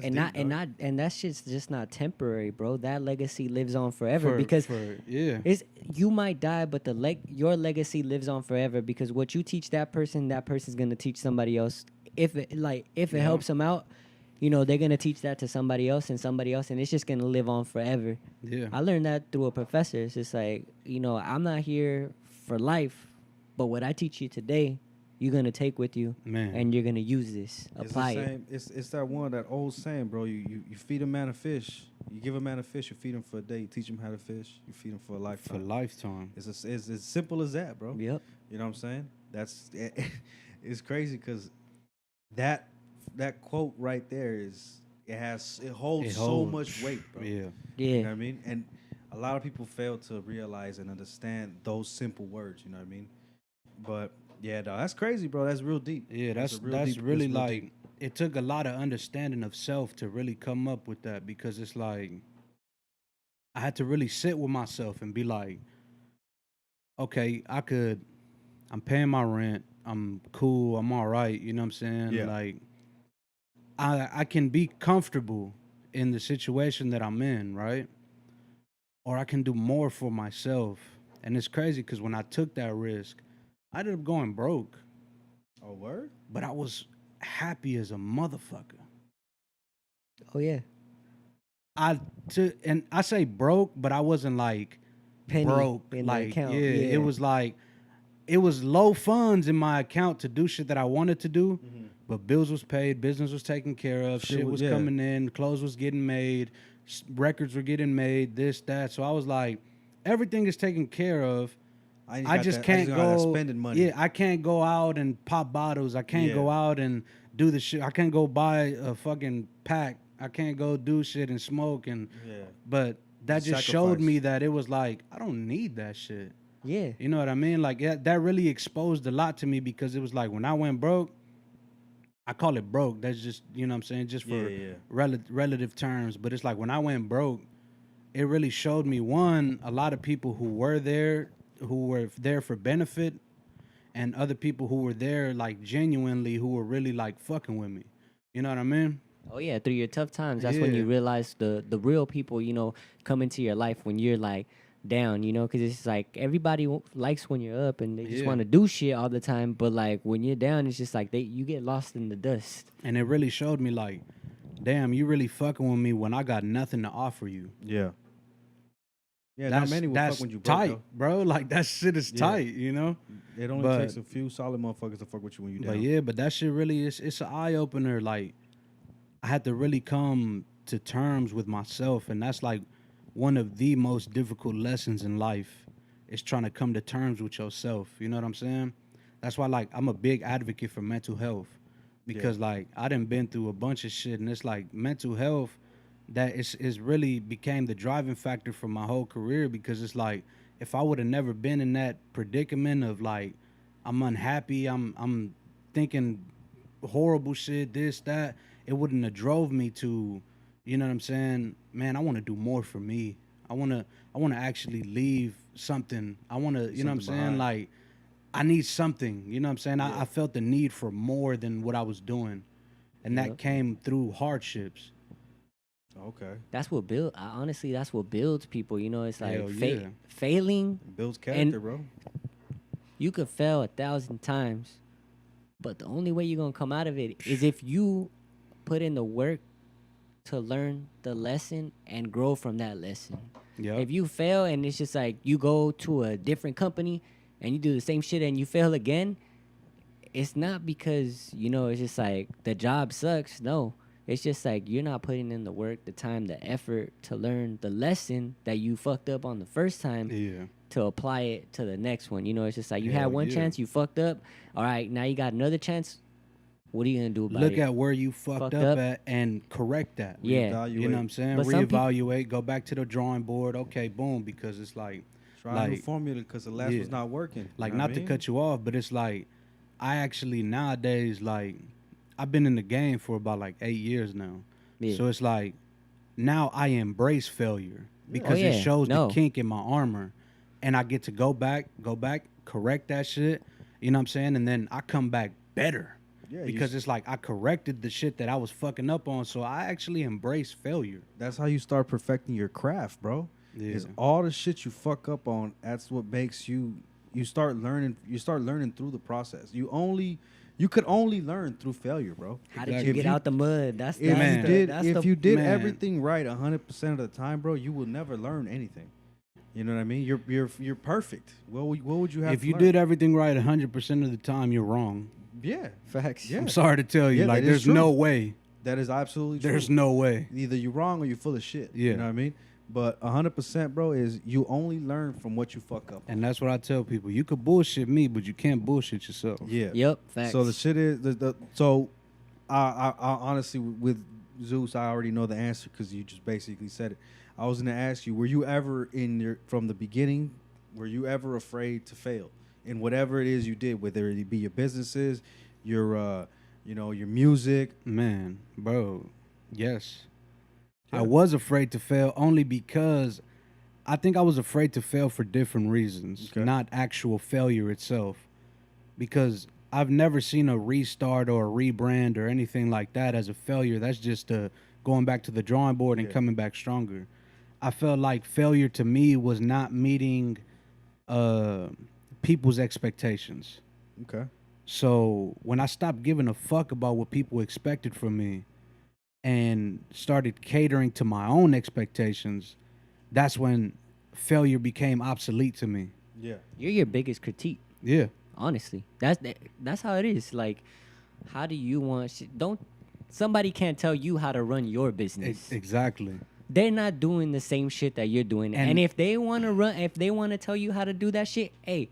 And that shit's just not temporary, bro. That legacy lives on forever because it's, you might die, but your legacy lives on forever, because what you teach that person's gonna teach somebody else. If it helps them out, you know, they're gonna teach that to somebody else, and it's just gonna live on forever. Yeah. I learned that through a professor. It's just like, you know, I'm not here for life, but what I teach you today, you're gonna take with you, Man. and you're gonna use this, apply it. It's that old saying, bro. You feed a man a fish. You give a man a fish. You feed him for a day. You teach him how to fish. You feed him for a lifetime. For a lifetime. It's as simple as that, bro. Yep. You know what I'm saying? It's crazy because that quote right there it holds so much weight, bro. Yeah. Yeah. You know what I mean? And a lot of people fail to realize and understand those simple words. You know what I mean? But yeah, dog, that's crazy, bro. That's real deep. Yeah, that's really like, it took a lot of understanding of self to really come up with that, because it's like I had to really sit with myself and be like, okay, I'm paying my rent, I'm cool, I'm all right, you know what I'm saying? Yeah. Like, I can be comfortable in the situation that I'm in, right? Or I can do more for myself. And it's crazy because when I took that risk, I ended up going broke. Oh, word? But I was happy as a motherfucker. Oh yeah. And I say broke, but I wasn't like Penny broke. in the Like, account. yeah, Yeah. it was like, it was low funds in my account to do shit that I wanted to do, but bills was paid, business was taken care of, shit was coming in, clothes was getting made, records were getting made, this, that. So I was like, everything is taken care of. I just can't go spending money. Yeah, I can't go out and pop bottles. I can't go out and do the shit. I can't go buy a fucking pack. I can't go do shit and smoke but that just showed me that it was like, I don't need that shit. Yeah. You know what I mean? Like, that really exposed a lot to me, because it was like, when I went broke, I call it broke. That's just, you know what I'm saying, just for Yeah. relative terms. But it's like when I went broke, it really showed me, one, a lot of people who were there for benefit, and other people who were there like genuinely, who were really like fucking with me. You know what I mean? Oh yeah, through your tough times, that's when Yeah. you realize the real people, come into your life when you're like down, because it's like everybody likes when you're up and they just Yeah. want to do shit all the time, but like when you're down, it's just like you get lost in the dust. And it really showed me like, damn, you really fucking with me when I got nothing to offer you. Yeah. Yeah, not many will fuck when you broke, tight, though. bro. Like that shit is Yeah. tight, you know. It only But- takes a few solid motherfuckers to fuck with you when you down. But yeah, but that shit really is, it's an eye opener. Like I had to really come to terms with myself, and that's like one of the most difficult lessons in life is trying to come to terms with yourself. You know what I'm saying? That's why like I'm a big advocate for mental health, because like I done been through a bunch of shit, and it's like mental health that is really became the driving factor for my whole career, because it's like if I would have never been in that predicament of like I'm unhappy, I'm thinking horrible shit, this, that, it wouldn't have drove me to, you know what I'm saying? Man, I want to do more for me. I want to actually leave something. I want to, you know what I'm Something saying? behind. Like I need something, you know what I'm saying? I felt the need for more than what I was doing. And that Yep. came through hardships. Okay. That's what honestly, that's what builds people. It's like Hell yeah. failing. It builds character, bro. You could fail 1,000 times, but the only way you're gonna come out of it is if you put in the work to learn the lesson and grow from that lesson. Yep. If you fail and it's just like you go to a different company and you do the same shit and you fail again, it's not because, it's just like the job sucks. No. It's just like you're not putting in the work, the time, the effort to learn the lesson that you fucked up on the first time Yeah. to apply it to the next one. It's just like you Hell had one yeah. chance, you fucked up. All right, now you got another chance. What are you gonna do about Look it? at where you fucked up at and correct that. Yeah. You know what I'm saying? But some Reevaluate, go back to the drawing board. Okay, boom, because it's like Try a new formula because the last yeah. was not working. Like You know what not I to mean? cut you off, but it's like I actually nowadays like I've been in the game for about like 8 years now. Yeah. So it's like now I embrace failure because Oh, it yeah. shows No. the kink in my armor, and I get to go back, correct that shit. You know what I'm saying? And then I come back better. Yeah, Because it's like I corrected the shit that I was fucking up on, so I actually embrace failure. That's how you start perfecting your craft, bro. Yeah. Is all the shit you fuck up on. That's what makes you start learning. You start learning through the process. You could only learn through failure, bro. How did Exactly. you If get you- out the mud? That's If Man. you did, that's if the- you did man. everything right 100% of the time, bro, you will never learn anything. You know what I mean? You're perfect. What would you have? If to you learn? did everything right 100% of the time, you're wrong. yeah, facts. Yeah. I'm sorry to tell you, Yeah, like that is there's no true. way. that is absolutely true. There's no way. Either you're wrong or you're full of shit. Yeah. You know what I mean? But 100%, bro, is you only learn from what you fuck up. And that's what I tell people. You could bullshit me, but you can't bullshit yourself. Yeah. Yep. Facts. So the shit is so I honestly with Zeus I already know the answer because you just basically said it. I was gonna ask you, were you ever from the beginning, were you ever afraid to fail in whatever it is you did, whether it be your businesses, your your music? Man, bro, yes. Yeah. I was afraid to fail only because I think I was afraid to fail for different reasons, Okay. not actual failure itself. Because I've never seen a restart or a rebrand or anything like that as a failure. That's just going back to the drawing board and Yeah. coming back stronger. I felt like failure to me was not meeting people's expectations. Okay. So when I stopped giving a fuck about what people expected from me and started catering to my own expectations, that's when failure became obsolete to me. Yeah. You're your biggest critique. Yeah. Honestly, that's how it is. Like, how do you want shit? Somebody can't tell you how to run your business. Exactly. They're not doing the same shit that you're doing. And if they want to tell you how to do that shit, hey,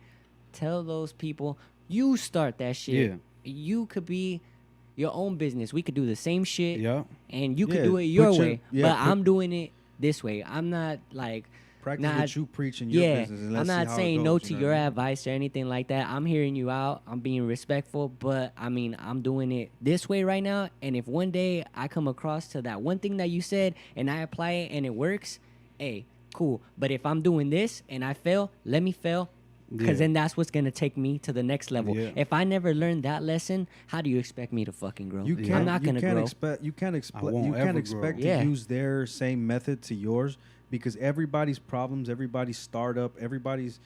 tell those people you start that shit. Yeah. You could be your own business. We could do the same shit. Yeah. And you could Yeah, do it your put your- way. yeah, but I'm doing it this way. I'm not like Practice Not- what you preach in your yeah, business. And I'm let's see not how it saying goes, no you to know your what I mean? advice or anything like that. I'm hearing you out. I'm being respectful, but I mean, I'm doing it this way right now. And if one day I come across to that one thing that you said and I apply it and it works, hey, cool. But if I'm doing this and I fail, let me fail. Because Yeah. then that's what's going to take me to the next level. Yeah. If I never learned that lesson, how do you expect me to fucking grow? You Yeah. can't. I'm not going to grow. You can't expect. won't You ever can't grow. expect to Yeah. use their same method to yours because everybody's problems, everybody's startup, everybody's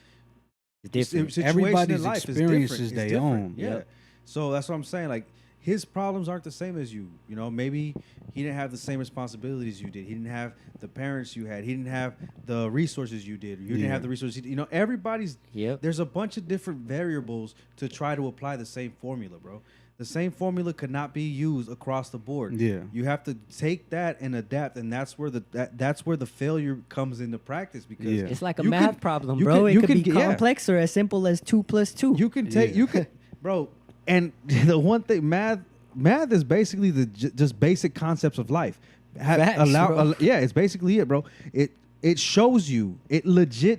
Different. situation Everybody's in life experience is is different. their It's different. own. Yeah. Yep. So that's what I'm saying. Like his problems aren't the same as you. You know, maybe he didn't have the same responsibilities you did. He didn't have the parents you had. He didn't have the resources you did. You didn't Yeah. have the resources. You know, everybody's. Yep. There's a bunch of different variables to try to apply the same formula, bro. The same formula could not be used across the board. Yeah. You have to take that and adapt, and that's where that's where the failure comes into practice because Yeah. It's like a you math can- problem, you bro. can- It you could can be get- yeah. complex or as simple as 2 + 2. You can take Yeah. you can, bro. And the one thing, math is basically the just basic concepts of life. Facts, bro. Yeah, it's basically it, bro. It shows you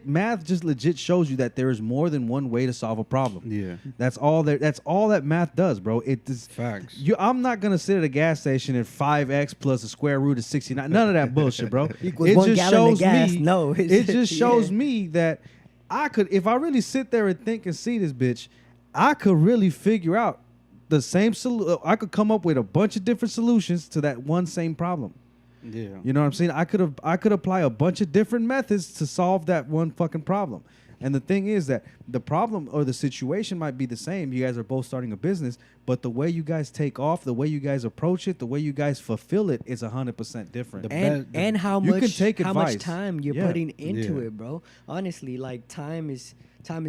math just legit shows you that there is more than one way to solve a problem. Yeah. That's all that math does, bro. It does. Facts. I'm not gonna sit at a gas station and 5x plus the square root of 69. None of that bullshit, bro. Equals it 1 just gallon of shows gas. me. No, it just shows yeah. me that I could, if I really sit there and think and see this bitch, I could really figure out the same solution. I could come up with a bunch of different solutions to that one same problem. Yeah. You know what I'm saying? I could apply a bunch of different methods to solve that one fucking problem. And the thing is that the problem or the situation might be the same. You guys are both starting a business, but the way you guys take off, the way you guys approach it, the way you guys fulfill it is 100% different. And how You much can take how much advice. time you're Yeah. putting into Yeah. it, bro. Honestly, like time is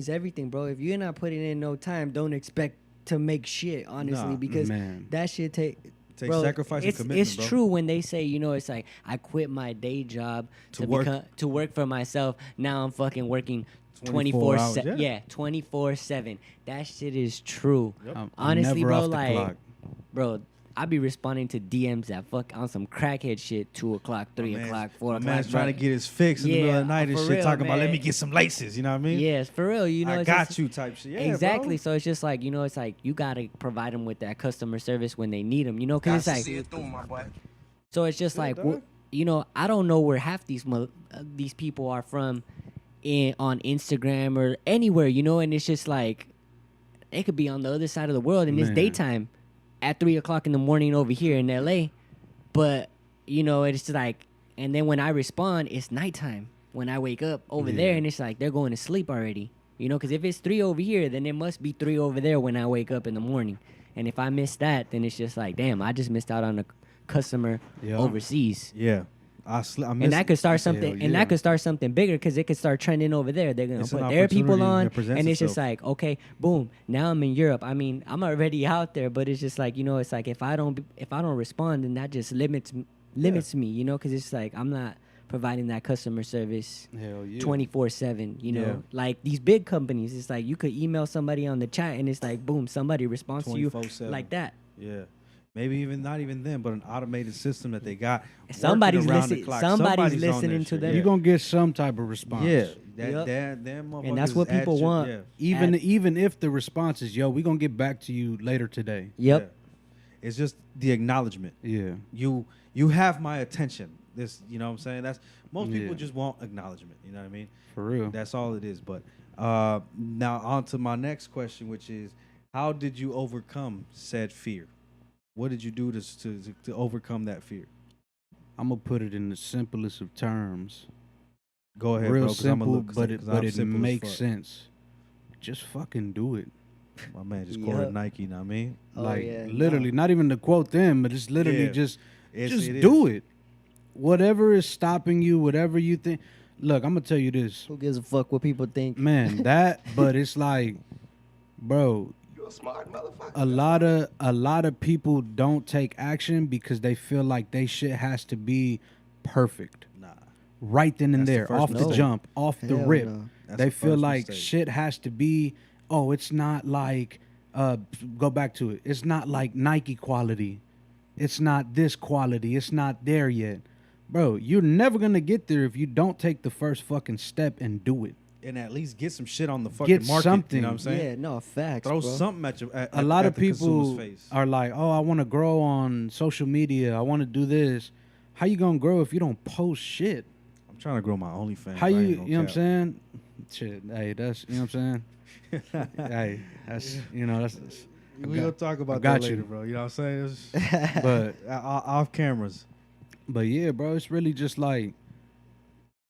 everything, bro. If you're not putting in no time, don't expect to make shit, honestly, Nah, because man. that shit take Takes bro, sacrifice and it's, commitment, It's bro. true when they say, you know, it's like I quit my day job To work. to work for myself. Now I'm fucking working 24 hours, 24/7. yeah. Yeah, 24/7. That shit is true. I'm Honestly, never bro, off the like, clock. bro, I be responding to DMs that fuck on some crackhead shit. 2:00, 3:00, 4:00. My man's trying to bro. get his fix in the middle of the Yeah, night and for shit, real, talking about, let man. me get some laces. You know what I mean? Yes, for real. You know, I it's got just- you type shit. Yeah, exactly. bro. So it's just like, you know, it's like you gotta provide them with that customer service when they need them. You know, because it's like, so it's just Yeah, like, dog. you know, I don't know where half these people are from on Instagram or anywhere, you know, and it's just like they could be on the other side of the world and it's Man. daytime at 3:00 in the morning over here in LA, but you know, it's like, and then when I respond, it's nighttime when I wake up over there, Yeah. and it's like they're going to sleep already, you know, because if it's 3 over here, then it must be 3 over there when I wake up in the morning, and if I miss that, then it's just like, damn, I just missed out on a customer Yeah. overseas. Yeah. I And that could start something, and yeah. that could start something bigger because it could start trending over there. They're gonna It's an put their people opportunity on, that presents and it's just itself. like, okay, boom. Now I'm in Europe. I mean, I'm already out there, but it's just like, you know, it's like if I don't respond, then that just limits me, you know, because it's like I'm not providing that customer service Hell yeah. 24/7. You know, Yeah. like these big companies, it's like you could email somebody on the chat, and it's like, boom, somebody responds to you 24/7. like that. Yeah. Maybe even not even them, but an automated system that they got. Somebody's working around the listening. clock. Somebody's on their listening to shit, them. yeah. You're gonna get some type of response. Yeah, Yep. them And that's motherfuckers what is people at your- want. Yeah. Even if the response is, yo, we gonna get back to you later today. Yep. Yeah. It's just the acknowledgement. Yeah. You have my attention. This, you know what I'm saying? That's most people Yeah. just want acknowledgement. You know what I mean? For real. That's all it is. But now on to my next question, which is, how did you overcome said fear? What did you do to overcome that fear? I'm gonna put it in the simplest of terms. Go ahead, Real bro. 'Cause I'ma simple, look- 'cause but I'm it simple as makes fuck. sense. Just fucking do it. My man just Yup. quoted Nike. You know what I mean? Oh, Like yeah, literally, not even to quote them, but it's literally Yeah. just It do is. it. Whatever is stopping you, whatever you think. Look, I'm gonna tell you this, Who gives a fuck what people think? man. But it's like, bro, You a smart motherfucker. a lot of people don't take action because they feel like they shit has to be perfect. Nah. Right then and That's the there, first off the mistake. jump, off the Hell rip. no. That's They the feel first like mistake. shit has to be, oh, it's not like, go back to it. It's not like Nike quality. It's not this quality. It's not there yet. bro, you're never gonna get there if you don't take the first fucking step and do it. And at least get some shit on the fucking Get market. something. You know what I'm saying? Yeah, no facts, Throw bro. something at you. A lot of the consumer's people face. are like, "Oh, I want to grow on social media. I want to do this." How you gonna grow if you don't post shit? I'm trying to grow my OnlyFans. How I you, ain't you gonna know what I'm cap. saying? Shit, hey, that's, you know what I'm saying? Hey, that's, you know, that's We gonna talk about got that later, you. bro. You know what I'm saying? It's, but off cameras. But yeah, bro, it's really just like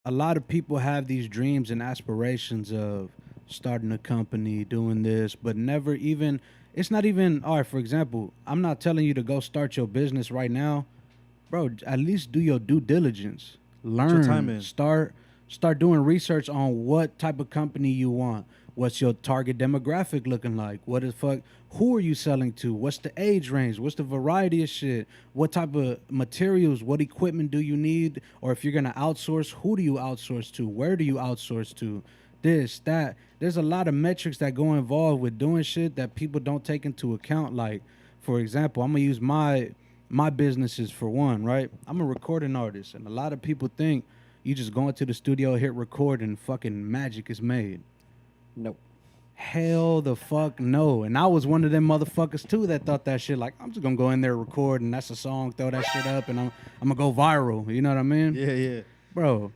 a lot of people have these dreams and aspirations of starting a company, doing this, but never even, it's not even, all right, for example, I'm not telling you to go start your business right now. Bro, at least do your due diligence. your time Learn, in. start doing research on what type of company you want. What's your target demographic looking like? What the fuck? Who are you selling to? What's the age range? What's the variety of shit? What type of materials? What equipment do you need? Or if you're gonna outsource, who do you outsource to? Where do you outsource to? This, that. There's a lot of metrics that go involved with doing shit that people don't take into account. Like, for example, I'm gonna use my businesses for one, right? I'm a recording artist, and a lot of people think you just go into the studio, hit record, and fucking magic is made. Nope. Hell the fuck no. And I was one of them motherfuckers too that thought that shit like, I'm just gonna go in there, record, and that's a song, throw that shit up, and I'm gonna go viral. You know what I mean? Yeah, yeah. Bro,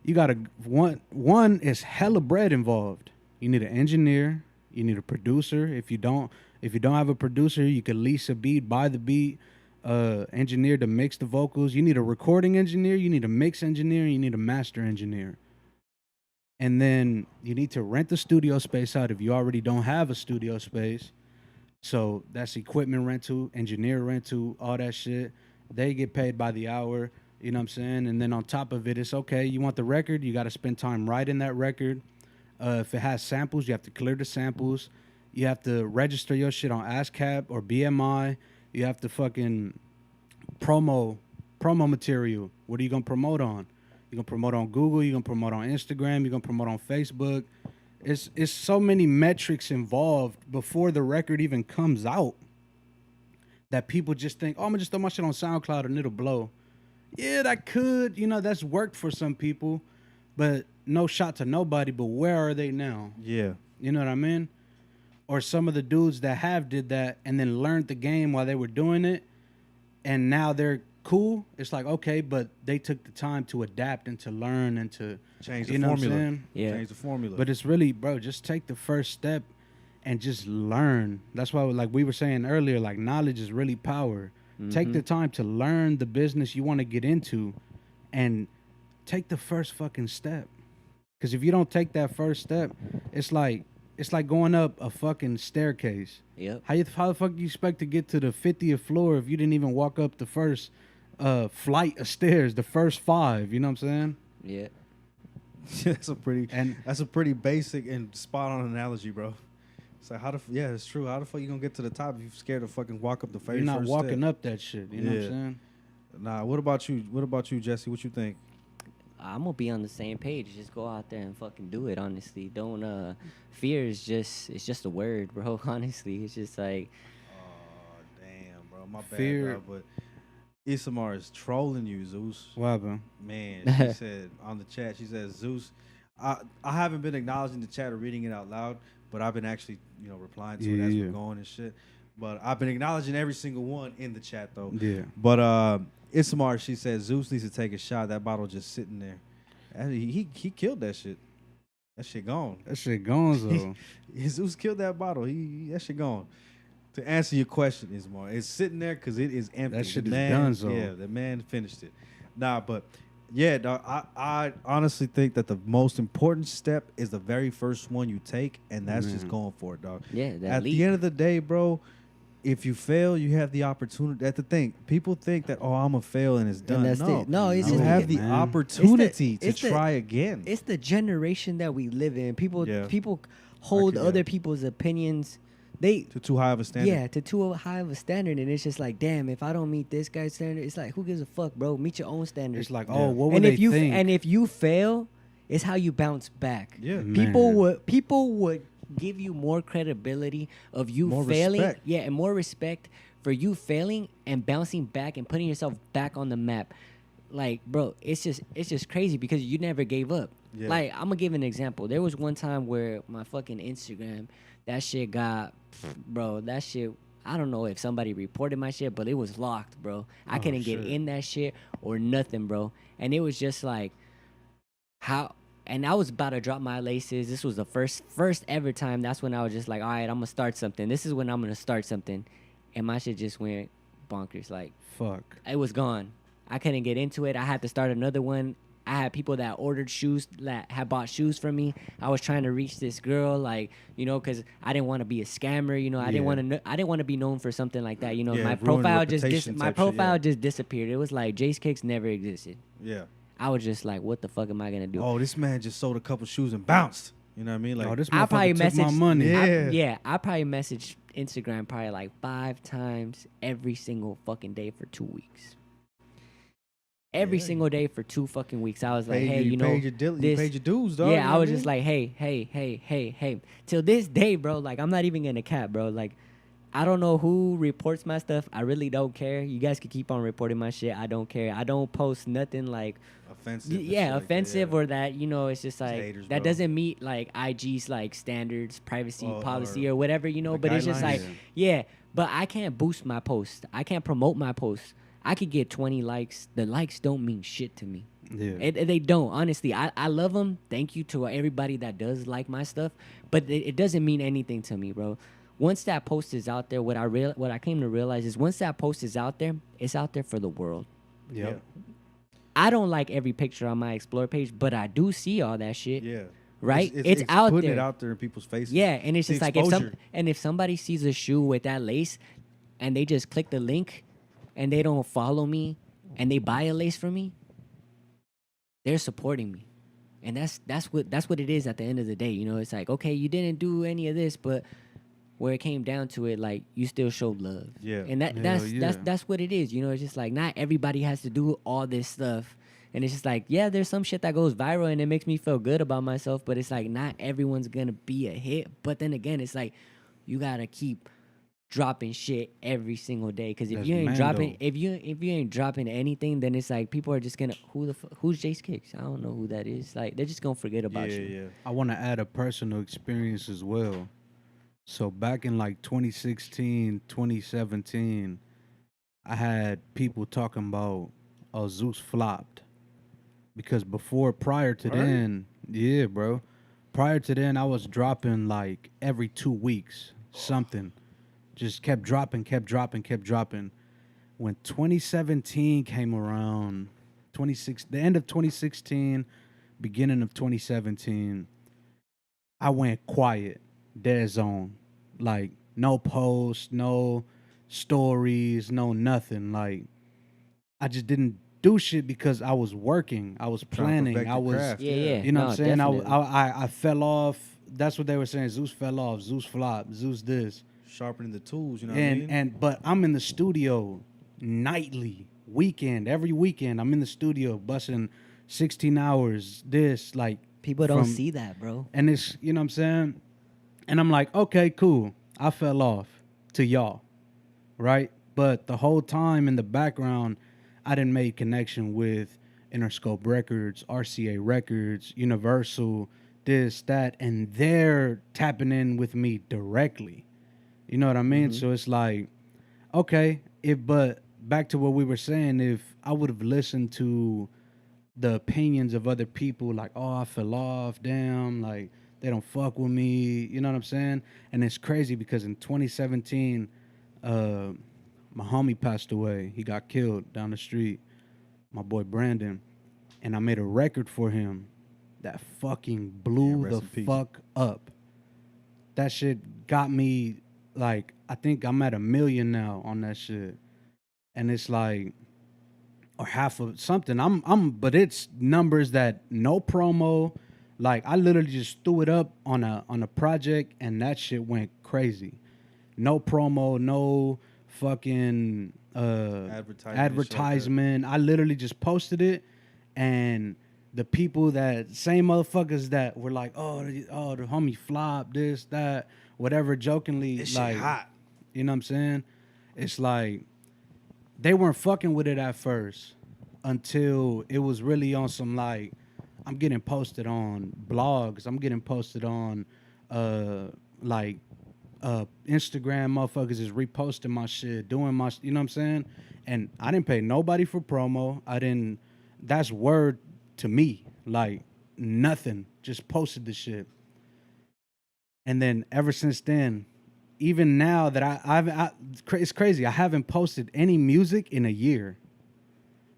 you gotta, one is hella bread involved. You need an engineer, you need a producer. If you don't have a producer, you can lease a beat, buy the beat, engineer to mix the vocals. You need a recording engineer, you need a mix engineer, and you need a master engineer. And then you need to rent the studio space out if you already don't have a studio space. So that's equipment rental, engineer rental, all that shit. They get paid by the hour, you know what I'm saying? And then on top of it, it's okay, you want the record, you got to spend time writing that record. If it has samples, you have to clear the samples. You have to register your shit on ASCAP or BMI. You have to fucking promo material. What are you going to promote on? You're going to promote on Google. You're going to promote on Instagram. You're going to promote on Facebook. It's so many metrics involved before the record even comes out that people just think, oh, I'm going to just throw my shit on SoundCloud and it'll blow. Yeah, that could. You know, that's worked for some people. But no shot to nobody. But where are they now? Yeah. You know what I mean? Or some of the dudes that have did that and then learned the game while they were doing it. And now they're cool. It's like, okay, but they took the time to adapt and to learn and to Change the you know formula. What I'm saying? Yeah. Change the formula. But it's really, bro, just take the first step and just learn. That's why, like we were saying earlier, like knowledge is really power. Take the time to learn the business you want to get into and take the first fucking step. Because if you don't take that first step, it's like going up a fucking staircase. Yep. How the fuck do you expect to get to the 50th floor if you didn't even walk up the first flight of stairs, the first 5? You know what I'm saying? Yeah. that's a pretty basic and spot on analogy, bro. It's like yeah, it's true. How the fuck you gonna get to the top if you're scared to fucking walk up the first? You're not first walking step? up that shit. You know what I'm saying? Nah. What about you? What about you, Jesse? What you think? I'm gonna be on the same page. Just go out there and fucking do it. Honestly, don't. Fear is just a word, bro. Honestly, it's just like. Oh damn, bro. My bad, Fear. bro, but Isamar is trolling you, Zeus. What happened? Man, she said on the chat. She said, Zeus. I haven't been acknowledging the chat or reading it out loud, but I've been actually replying to it as we're going and shit. But I've been acknowledging every single one in the chat though. Yeah. But Isamar, she said Zeus needs to take a shot. That bottle just sitting there. And he killed that shit. That shit gone. That shit gone, though. Zeus killed that bottle. That shit gone. To answer your question, Ismar, it's sitting there because it is empty. That shit The is man, done, so. Yeah, the man finished it. Nah, but yeah, dog, I honestly think that the most important step is the very first one you take, and that's just going for it, dog. Yeah, that At leap. the end of the day, bro, if you fail, you have the opportunity. That's the thing. People think that, oh, I'm going to fail and it's done. that's No, it. No, it's you just- have the man. opportunity It's to the- try again. It's the generation that we live in. People Yeah. hold yeah. other people's opinions. They To too high of a standard. Yeah, to too high of a standard, and it's just like, damn, if I don't meet this guy's standard, it's like, who gives a fuck, bro? Meet your own standards. It's like, Yeah. oh, what would and they if you think? and if you fail, it's how you bounce back. Yeah. People would give you more credibility of you More failing, respect. yeah, and more respect for you failing and bouncing back and putting yourself back on the map. like, bro, it's just crazy because you never gave up. Yeah. Like, I'm gonna give an example. There was one time where my fucking Instagram, that shit got, bro, that shit. I don't know if somebody reported my shit, but it was locked, bro. I Oh, couldn't get shit. in that shit or nothing, bro. And it was just like, how. And I was about to drop my laces. This was the first ever time. That's when I was just like, all right, I'm gonna start something. This is when I'm gonna start something, and my shit just went bonkers. Like, Fuck. it was gone. I couldn't get into it. I had to start another one. I had people that ordered shoes that had bought shoes from me. I was trying to reach this girl, like, you know, because I didn't want to be a scammer. You know, I didn't Yeah. want to. I didn't want to be known for something like that. You know, Yeah, my ruin profile just reputation my type shit, profile yeah. just disappeared. It was like Jace Kicks never existed. Yeah. I was just like, what the fuck am I gonna do? Oh, this man just sold a couple shoes and bounced. You know what I mean? Like, Oh, this I probably motherfucker took my messaged money. Yeah. I probably messaged Instagram probably like 5 times every single fucking day for 2 weeks. Every Yeah. single day for 2 fucking weeks. I was like, paid, hey, you know, paid your, you this, paid your dues, dog. yeah, you know I what was mean? just like, hey. Till this day, bro, like, I'm not even gonna cap, bro. Like, I don't know who reports my stuff. I really don't care. You guys can keep on reporting my shit. I don't care. I don't post nothing like, offensive. and shit yeah, like that, offensive yeah. or that, you know, it's just like, haters, that bro. doesn't meet like IG's like standards, privacy Or- policy or whatever, you know, the but it's just guidelines. like, Yeah. yeah, but I can't boost my post. I can't promote my post. I could get 20 likes. The likes don't mean shit to me. Yeah. They don't, honestly. I love them. Thank you to everybody that does like my stuff, but it doesn't mean anything to me, bro. Once that post is out there, what I came to realize is once that post is out there, it's out there for the world. Yep. I don't like every picture on my Explore page, but I do see all that shit. Yeah. Right? It's out putting there. it out there in people's faces. Yeah, and it's The just like exposure. if somebody sees a shoe with that lace and they just click the link and they don't follow me and they buy a lace from me, they're supporting me. And that's what it is at the end of the day. You know, it's like, okay, you didn't do any of this, but where it came down to it, like, you still showed love. Yeah. And Hell yeah. that's what it is. You know, it's just like not everybody has to do all this stuff. And it's just like, yeah, there's some shit that goes viral and it makes me feel good about myself, but it's like not everyone's gonna be a hit. But then again, it's like you gotta keep dropping shit every single day. Cause if That's you ain't Mando. dropping if you ain't dropping anything, then it's like people are just gonna who's Jace Kicks? I don't know who that is. Like they're just gonna forget about Yeah, you. yeah. I want to add a personal experience as well. So back in like 2016, 2017, I had people talking about, oh, Zeus flopped. Because prior to Word? then, yeah, bro. Prior to then, I was dropping like every 2 weeks, something. Just kept dropping. When 2017 came around, the end of 2016, beginning of 2017, I went quiet, dead zone. Like, no posts, no stories, no nothing. Like, I just didn't do shit because I was working. I was Trying to planning. perfect I your was, craft, Yeah. you know No, what I'm saying? definitely. I fell off. That's what they were saying. Zeus fell off. Zeus flopped. Zeus this. Sharpening the tools, you know what I mean? But I'm in the studio nightly, every weekend. I'm in the studio busting 16 hours. This like People don't from- see that, bro. and it's, you know what I'm saying? And I'm like, okay, cool. I fell off to y'all, right? But the whole time in the background, I didn't make connection with Interscope Records, RCA Records, Universal, this, that, and they're tapping in with me directly. You know what I mean? So it's like, okay, but back to what we were saying, if I would have listened to the opinions of other people, like, oh, I fell off, damn, like, they don't fuck with me, you know what I'm saying? And it's crazy because in 2017, my homie passed away. He got killed down the street, my boy Brandon. And I made a record for him that fucking blew rest the in peace. fuck up. That shit got me, like, I think I'm at 1 million now on that shit. And it's like, or half of something. But it's numbers that no promo. Like, I literally just threw it up on a project and that shit went crazy. No promo, no fucking advertisement. I literally just posted it, and the people that same motherfuckers that were like, oh, the homie flop, this, that, whatever, jokingly, This shit like, hot. you know what I'm saying? It's like they weren't fucking with it at first. until it was really on some like I'm getting posted on blogs. I'm getting posted on like Instagram motherfuckers is reposting my shit, doing my you know what I'm saying? And I didn't pay nobody for promo. I didn't that's word to me. Like nothing. Just posted the shit. And then ever since then, even now that it's crazy. I haven't posted any music in a year.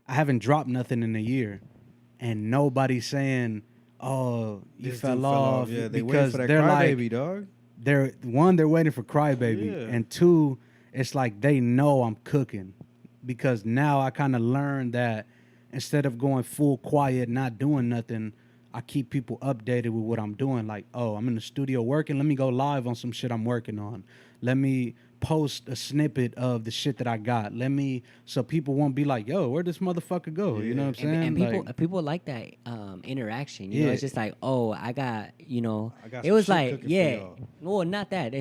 I haven't dropped nothing in a year, and nobody's saying, "Oh, you This fell dude off." Yeah, they waiting because for that they're like, crybaby, dog. they're waiting for Crybaby, Yeah. and two, it's like they know I'm cooking, because now I kind of learned that instead of going full quiet, not doing nothing, I keep people updated with what I'm doing. Like, oh, I'm in the studio working. Let me go live on some shit I'm working on. Let me post a snippet of the shit that I got. So people won't be like, yo, where'd this motherfucker go? You know what I'm saying? And people Like, people like that interaction. You know, Yeah. it's just like, oh, I got, you know, I got it some was shit like, cooking for yeah, y'all. well, not that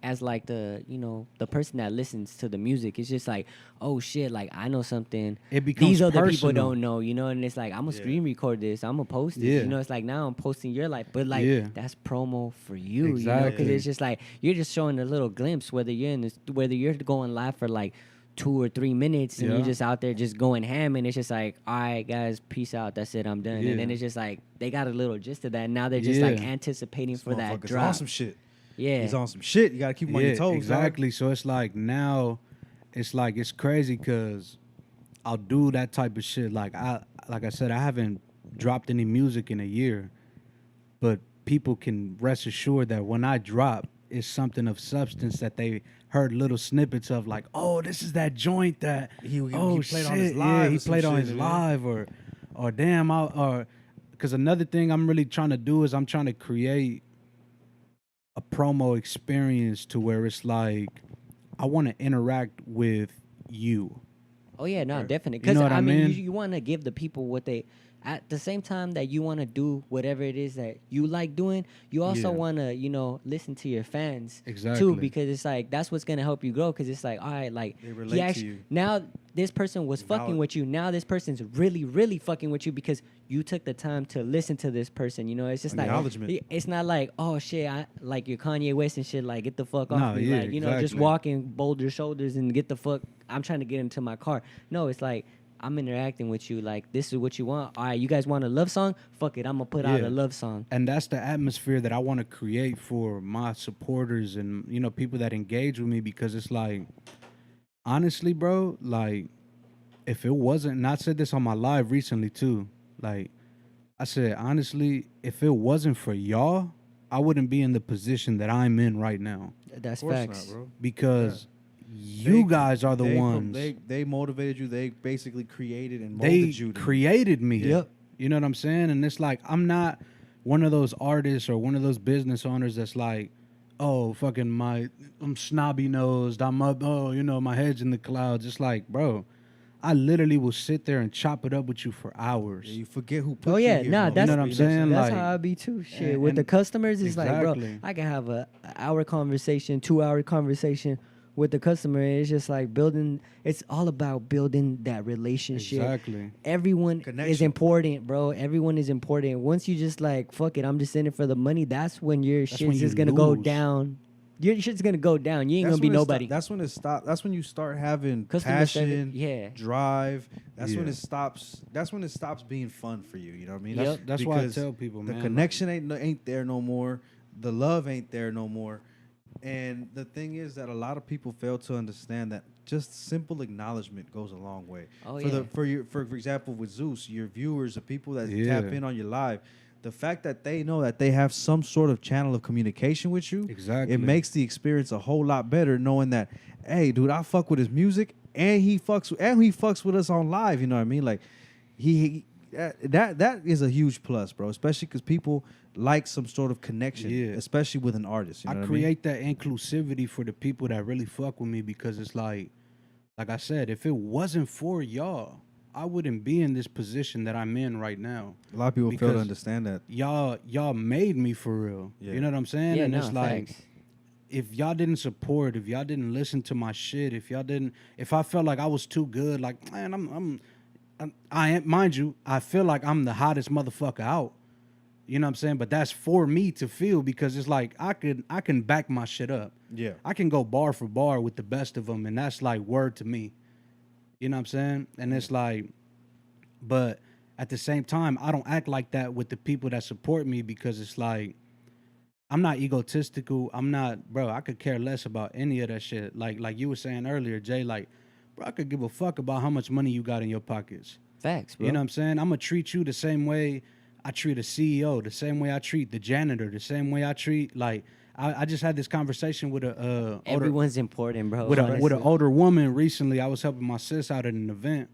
as like the, you know, the person that listens to the music. It's just like, oh shit, like I know something It becomes these other people personal. don't know, you know, and it's like I'm gonna Yeah. stream record this, I'm gonna post this, Yeah. you know. It's like now I'm posting your life, but like Yeah. that's promo for you, you know, because Exactly. it's just like you're just showing a little glimpse, whether you're in this, whether you're going live for like 2 or 3 minutes and Yeah. you're just out there just going ham, and it's just like, all right guys, peace out, that's it, I'm done. Yeah. And then it's just like they got a little gist of that, and now they're just like Yeah. anticipating This for that motherfucker's drop. on some shit. Yeah, He's on some shit. You gotta keep him on your toes, dog. exactly. So it's like now, it's crazy because I'll do that type of shit. Like I said, I haven't dropped any music in a year, but people can rest assured that when I drop, it's something of substance that they heard little snippets of. Like, oh, this is that joint that He oh played shit, on his yeah, live he or some played on shit, his man. live, or damn, or because another thing I'm really trying to do is I'm trying to create a promo experience to where it's like I want to interact with you. oh yeah, no, Right. definitely, You because know what I I mean, mean? you want to give the people what they, at the same time that you want to do whatever it is that you like doing, you also Yeah. want to, you know, listen to your fans Exactly. too, because it's like that's what's gonna help you grow. Because it's like, all right, like They relate to you. now this person was Now- fucking with you. Now this person's really fucking with you because you took the time to listen to this person. You know, it's just like Acknowledgement. it's not like, oh shit, I like your Kanye West and shit. Like get the fuck off No, me. yeah, Like, you know, just exactly. walking boulder shoulders and get the fuck. I'm trying to get into my car. No, it's like I'm interacting with you. Like this is what you want. All right, you guys want a love song? Fuck it, I'm gonna put out Yeah. a love song. And that's the atmosphere that I want to create for my supporters and, you know, people that engage with me, because it's like, honestly, bro, like if it wasn't, and I said this on my live recently too, like I said, honestly, if it wasn't for y'all, I wouldn't be in the position that I'm in right now, That's Of course facts. not, bro. because you guys are the ones. They motivated you. They basically created and They molded you. created me. Yep. You know what I'm saying? And it's like, I'm not one of those artists or one of those business owners that's like, oh, fucking I'm snobby nosed. I'm up, oh, you know, my head's in the clouds. It's like, bro, I literally will sit there and chop it up with you for hours. Yeah, you forget who put Oh you yeah, here. nah, motherfucker. that's know what I'm saying? That's Like, how I be too. Shit, and- with the and- customers, it's like, bro, Exactly. I can have a hour conversation, 2 hour conversation with the customer. And it's just like building. It's all about building that relationship. Exactly. Everyone is Connection. important, bro. Everyone is important. Once you just like fuck it, I'm just in it for the money. That's when your That's shit's when you just gonna go lose. down. Your shit's gonna go down. You ain't That's gonna be when it nobody. That's when it stops. That's when you start having Customer service, passion, yeah. drive. That's when Yeah. it stops. That's when it stops being fun for you. You know what I mean? That's why I Because tell people, the man, connection ain't there no more. The love ain't there no more. And the thing is that a lot of people fail to understand that just simple acknowledgement goes a long way. Oh, for yeah. for example, with Zeus, your viewers, the people that Yeah. tap in on your live, the fact that they know that they have some sort of channel of communication with you, Exactly. it makes the experience a whole lot better knowing that, hey, dude, I fuck with his music and he fucks with us on live. You know what I mean? Like that is a huge plus, bro. Especially because people like some sort of connection, Yeah. especially with an artist. You know I what create that inclusivity for the people that really fuck with me, because it's like I said, if it wasn't for y'all, I wouldn't be in this position that I'm in right now. I mean? A lot of people fail to Because understand that. Y'all made me for real. Yeah. You know what I'm saying? Yeah, And no, it's like, facts. if y'all didn't support, if y'all didn't listen to my shit, if I felt like I was too good, like, man, I am, mind you, I feel like I'm the hottest motherfucker out. You know what I'm saying? But that's for me to feel because it's like I can back my shit up. Yeah. I can go bar for bar with the best of them, and that's like word to me. You know what I'm saying? And it's like, but at the same time, I don't act like that with the people that support me because it's like I'm not egotistical. I'm not, bro. I could care less about any of that shit. Like you were saying earlier, Jay. Like, bro, I could give a fuck about how much money you got in your pockets. Facts, bro. You know what I'm saying? I'm gonna treat you the same way I treat a CEO, the same way I treat the janitor, the same way I treat like. I just had this conversation with a Everyone's important, bro. with honestly. an older woman recently. I was helping my sis out at an event,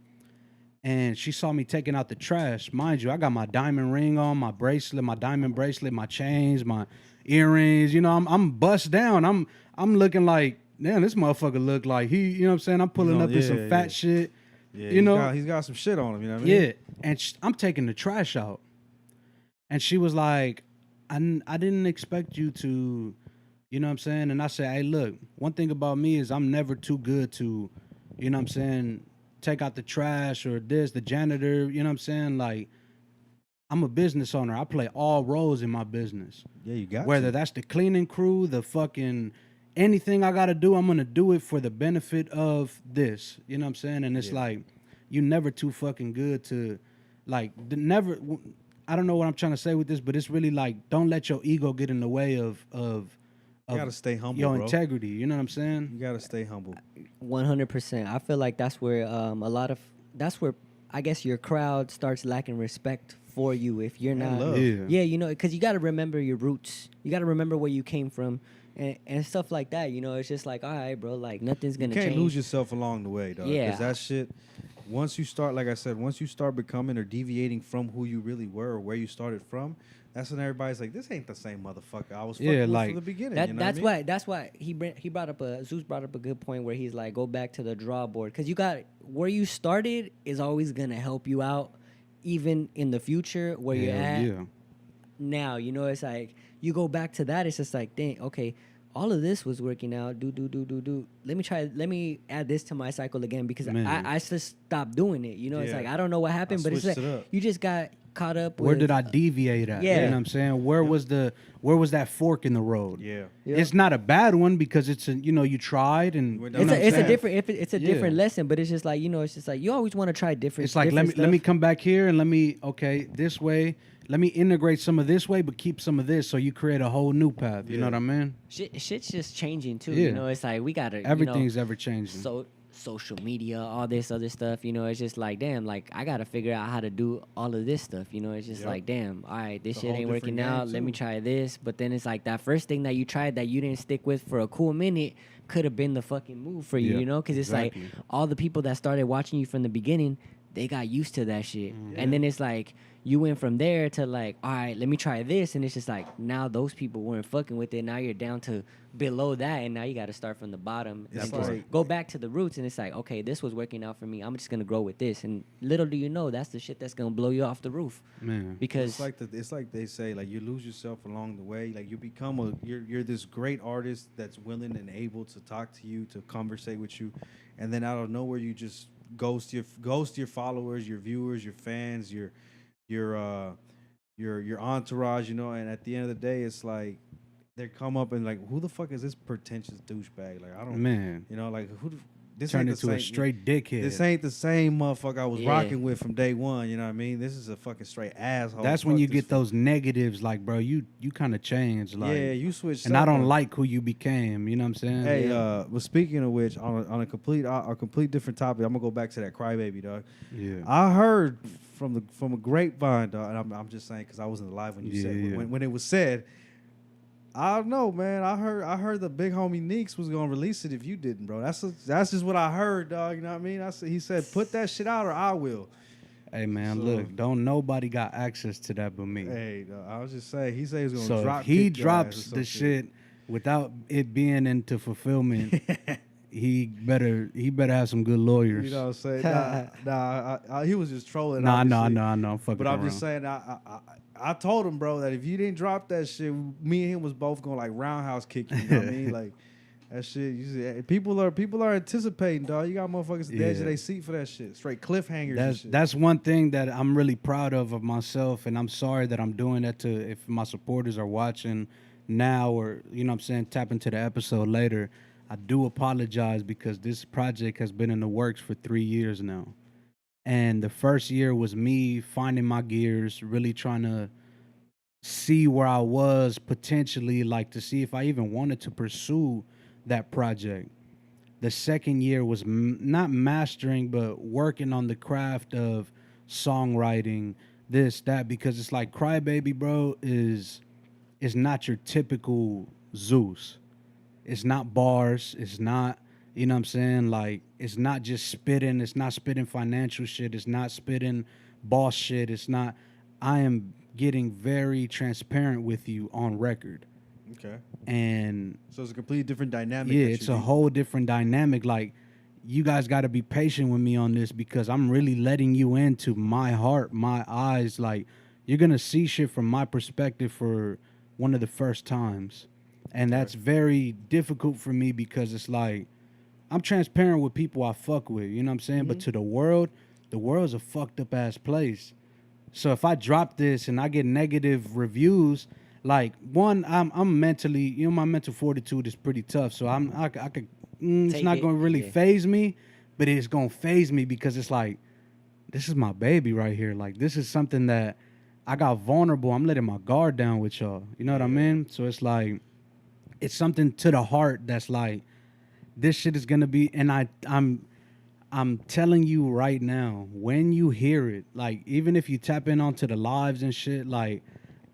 and she saw me taking out the trash. Mind you, I got my diamond ring on, my bracelet, my diamond bracelet, my chains, my earrings. You know, I'm bust down. I'm looking like, damn, this motherfucker look like he. You know what I'm saying? I'm pulling up in some fat shit. Yeah, you know, he's got some shit on him. You know what I mean? yeah. And I'm taking the trash out, and she was like, I didn't expect you to, you know what I'm saying? And I said, hey, look, one thing about me is I'm never too good to, you know what I'm saying, take out the trash or this, the janitor, you know what I'm saying? Like, I'm a business owner. I play all roles in my business. Yeah, you got Whether to. that's the cleaning crew, the fucking anything I got to do, I'm going to do it for the benefit of this. You know what I'm saying? And it's like, you never too fucking good to, like, never. I don't know what I'm trying to say with this, but it's really like, don't let your ego get in the way of You gotta stay humble, your bro. integrity. You know what I'm saying? You gotta stay humble. 100%. I feel like that's where that's where I guess your crowd starts lacking respect for you if you're not. love. Yeah. You know, because you got to remember your roots. You got to remember where you came from, and stuff like that. You know, it's just like, all right, bro, like nothing's You gonna can't change. lose yourself along the way, dog. Yeah. Because that shit, once you start, like I said, once you start becoming or deviating from who you really were or where you started from, that's when everybody's like, this ain't the same motherfucker I was fucking with like, from the beginning. That, you know that's what I mean? why. That's why he brought up Zeus brought up a good point where he's like, go back to the draw board because you got where you started is always gonna help you out, even in the future where you're Hell at yeah. now. You know, it's like you go back to that. It's just like, dang, okay, all of this was working out. Do. Let me add this to my cycle again because Man. I just stopped doing it. You know, it's Yeah. like I don't know what happened, but it's like switched it up. you just got caught up with. Where did I deviate at? Yeah. You know what I'm saying? Where was that fork in the road? Yeah. Yeah. It's not a bad one because it's a, you know, you tried and Went you down know the what I'm It's a saying? different it's a Yeah. different lesson, but it's just like, you know, it's just like you always want to try different. It's like different let me stuff. come back here and let me this way. Let me integrate some of this way, but keep some of this, so you create a whole new path. You know Yeah. what I mean? Shit's just changing too. Yeah. You know, it's like we gotta Everything's ever changing. so social media, all this other stuff. You know, it's just like damn, like I gotta figure out how to do all of this stuff. You know, it's just Yep. like damn, all right, this It's a shit whole ain't working different game, out. Let me too. try this, but then it's like that first thing that you tried that you didn't stick with for a cool minute could have been the fucking move for you. Yeah, You know, because it's like exactly. all the people that started watching you from the beginning, they got used to that shit, and then it's like. You went from there to like, all right, let me try this, and it's just like now those people weren't fucking with it. Now you're down to below that, and now you got to start from the bottom It's and just like- go back to the roots. And it's like, okay, this was working out for me. I'm just gonna grow with this, and little do you know, that's the shit that's gonna blow you off the roof. Man. Because It's like they say, like you lose yourself along the way. Like you become you're this great artist that's willing and able to talk to you, to conversate with you, and then out of nowhere you just ghost your followers, your viewers, your fans, your entourage, you know. And at the end of the day, it's like they come up and like, who the fuck is this pretentious douchebag? Like I don't, Man. you know, like this Turned ain't the into a same- straight dickhead. This ain't the same motherfucker I was Yeah. rocking with from day one. You know what I mean? This is a fucking straight asshole. That's when Fuck you this get those negatives, like, bro, you kind of changed, like, yeah, you switched. and I up don't on- like who you became. You know what I'm saying? Hey, well, speaking of which, on a complete different topic, I'm gonna go back to that crybaby, dog. Yeah. I heard from a grapevine, dog, and I'm just saying because I wasn't alive when you said Yeah. when it was said. I don't know, man. I heard the big homie Neeks was gonna release it if you didn't, bro. That's just what I heard, dog. You know what I mean? He said, put that shit out or I will. Hey, man, So- look, don't nobody got access to that but me. Hey, dog, I was just saying. He said he was gonna So drop. if he kick your ass or drops some the shit without it being into fulfillment, he better have some good lawyers. You know what I'm saying? He was just trolling. Nah, I know, obviously. I'm fucking But I'm around. just saying, I told him, bro, that if you didn't drop that shit, me and him was both gonna like roundhouse kick you. You know what I mean? Like, That shit, you see, people are anticipating, dog. You got motherfuckers at the edge of their seat for that shit. Straight cliffhangers. And shit. That's one thing that I'm really proud of myself, and I'm sorry that I'm doing that to if my supporters are watching now or you know what I'm saying tap into the episode later. I do apologize because this project has been in the works for 3 years now. And the first year was me finding my gears, really trying to see where I was potentially, like to see if I even wanted to pursue that project. The second year was not mastering, but working on the craft of songwriting, this, that, because it's like Crybaby, bro, is not your typical Zeus. It's not bars. It's not, you know what I'm saying? Like, it's not just spitting. It's not spitting financial shit. It's not spitting boss shit. It's not, I am getting very transparent with you on record. Okay. And so it's a completely different dynamic. Yeah, it's a whole different dynamic. Like, you guys got to be patient with me on this because I'm really letting you into my heart, my eyes. Like, you're going to see shit from my perspective for one of the first times. And that's very difficult for me because it's like, I'm transparent with people I fuck with, you know what I'm saying? Mm-hmm. But to the world's a fucked up ass place. So if I drop this and I get negative reviews, like, one, I'm mentally, you know, my mental fortitude is pretty tough. So I could, it's not going to really phase me, but it's going to phase me because it's like, this is my baby right here. Like, this is something that I got vulnerable. I'm letting my guard down with y'all. You know what I mean? So it's like, it's something to the heart that's like, this shit is going to be, and I'm telling you right now, when you hear it, like, even if you tap in onto the lives and shit, like,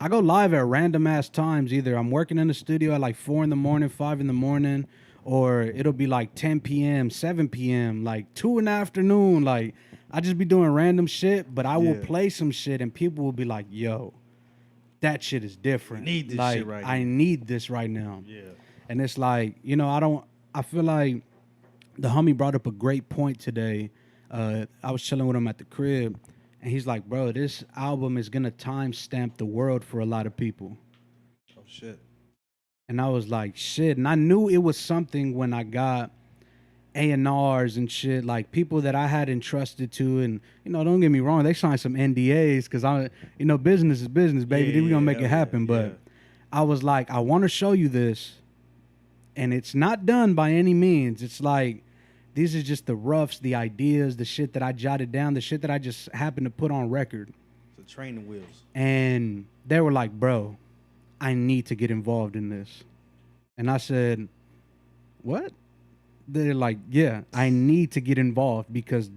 I go live at random ass times. Either I'm working in the studio at like 4 in the morning, 5 in the morning, or it'll be like 10 p.m., 7 p.m., like 2 in the afternoon. Like, I just be doing random shit, but I will play some shit and people will be like, yo, that shit is different. I need this like, shit right I now. need this right now. Yeah. And it's like, you know, I feel like the homie brought up a great point today. I was chilling with him at the crib. And he's like, bro, this album is going to timestamp the world for a lot of people. Oh, shit. And I was like, shit. And I knew it was something when I got A&Rs and shit, like people that I had entrusted to. And, you know, don't get me wrong, they signed some NDAs because, you know, business is business, baby. We're going to make it happen. But I was like, I want to show you this. And it's not done by any means. It's like, these are just the roughs, the ideas, the shit that I jotted down, the shit that I just happened to put on record. The training wheels. And they were like, bro, I need to get involved in this. And I said, what? They're like, yeah, I need to get involved because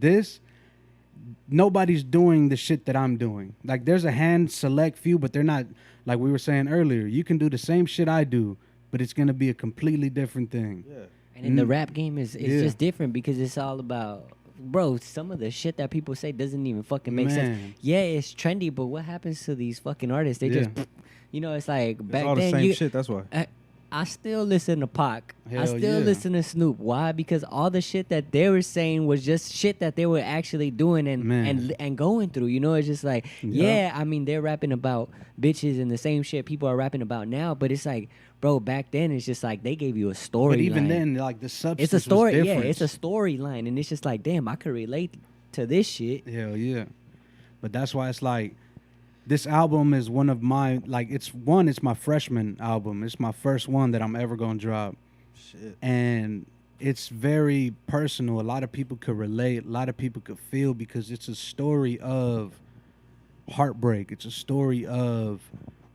nobody's doing the shit that I'm doing. Like, there's a hand select few, but they're not, like we were saying earlier, you can do the same shit I do, but it's going to be a completely different thing. Yeah. And in the rap game, it's just different because it's all about, bro, some of the shit that people say doesn't even fucking make sense. Yeah, it's trendy, but what happens to these fucking artists? They just, you know, it's like back it's all then. The same shit, that's why. I still listen to Pac. I still yeah. listen to Snoop. Why? Because all the shit that they were saying was just shit that they were actually doing and going through. You know, it's just like, I mean, they're rapping about bitches and the same shit people are rapping about now, but it's like, bro, back then it's just like they gave you a story. But even then, like, the substance it's a story. was Yeah, different. it's a storyline, and it's just like, damn, I could relate to this shit. Hell yeah. But that's why it's like, this album is one of my, like, it's my freshman album. It's my first one that I'm ever going to drop. Shit. And it's very personal. A lot of people could relate. A lot of people could feel because it's a story of heartbreak. It's a story of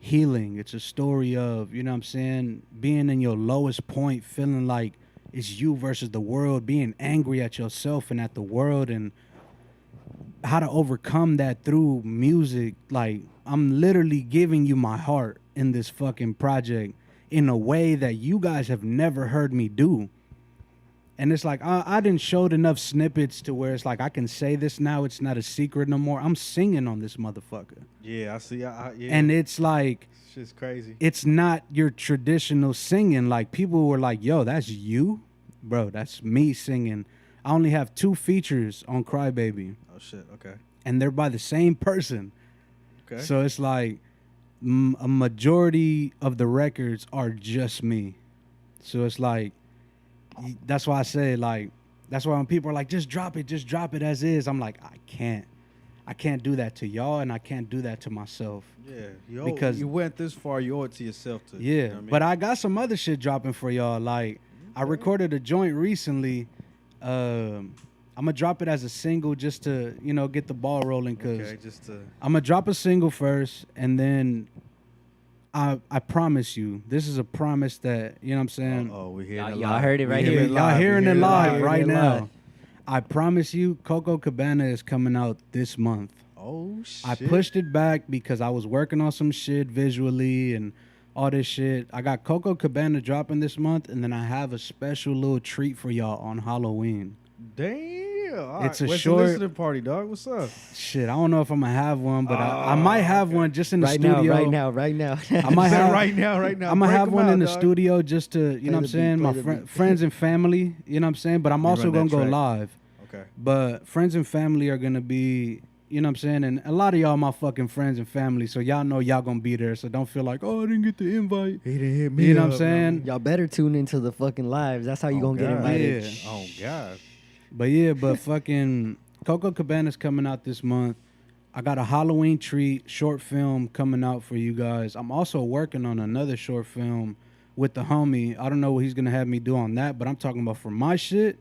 healing. It's a story of, you know what I'm saying, being in your lowest point, feeling like it's you versus the world, being angry at yourself and at the world, and how to overcome that through music. Like, I'm literally giving you my heart in this fucking project in a way that you guys have never heard me do. And it's like, I didn't showed enough snippets to where it's like, I can say this now. It's not a secret no more. I'm singing on this motherfucker. Yeah, I see. Yeah. And it's like, shit's crazy. It's not your traditional singing. Like, people were like, yo, that's you? Bro, that's me singing. I only have 2 features on Crybaby. Oh, shit. Okay. And they're by the same person. Okay. So it's like a majority of the records are just me. So it's like, that's why I say like, that's why when people are like, just drop it as is. I'm like, I can't do that to y'all, and I can't do that to myself. Yeah, Because you went this far, you owe it to yourself to. Yeah, You know what I mean? but I got some other shit dropping for y'all. Like, I recorded a joint recently. I'm gonna drop it as a single just to get the ball rolling. Cause Okay, just to. I'm gonna drop a single first, and then I promise you, this is a promise that what I'm saying. Oh, we hear Y'all- it y'all live. heard it We right hear here. it Y'all live. hearing We it hear live live. right Hearing it now. live. I promise you, Coco Cabana is coming out this month. Oh shit! I pushed it back because I was working on some shit visually and all this shit. I got Coco Cabana dropping this month, and then I have a special little treat for y'all on Halloween. Damn! All It's a where's short- the listening party, dog. What's up? Shit, I don't know if I'm gonna have one, but I might have one just in the Right now, studio. right now. I might Say have right now. I'm gonna Break have 'em one out, in the dog. studio just to, you know what I'm the saying, beat, my play the beat. friends and family, you know what I'm saying? But I'm You also run gonna that go track. live. Okay. But friends and family are gonna be, you know what I'm saying? And a lot of y'all my fucking friends and family, so y'all know y'all gonna be there. So don't feel like, oh, I didn't get the invite. He didn't hit me. You know what I'm up, saying? Y'all better tune into the fucking lives. That's how you Oh, gonna get God. invited. Yeah. Oh God. But fucking Coco Cabana's coming out this month. I got a Halloween treat short film coming out for you guys. I'm also working on another short film with the homie. I don't know what he's gonna have me do on that, but I'm talking about for my shit.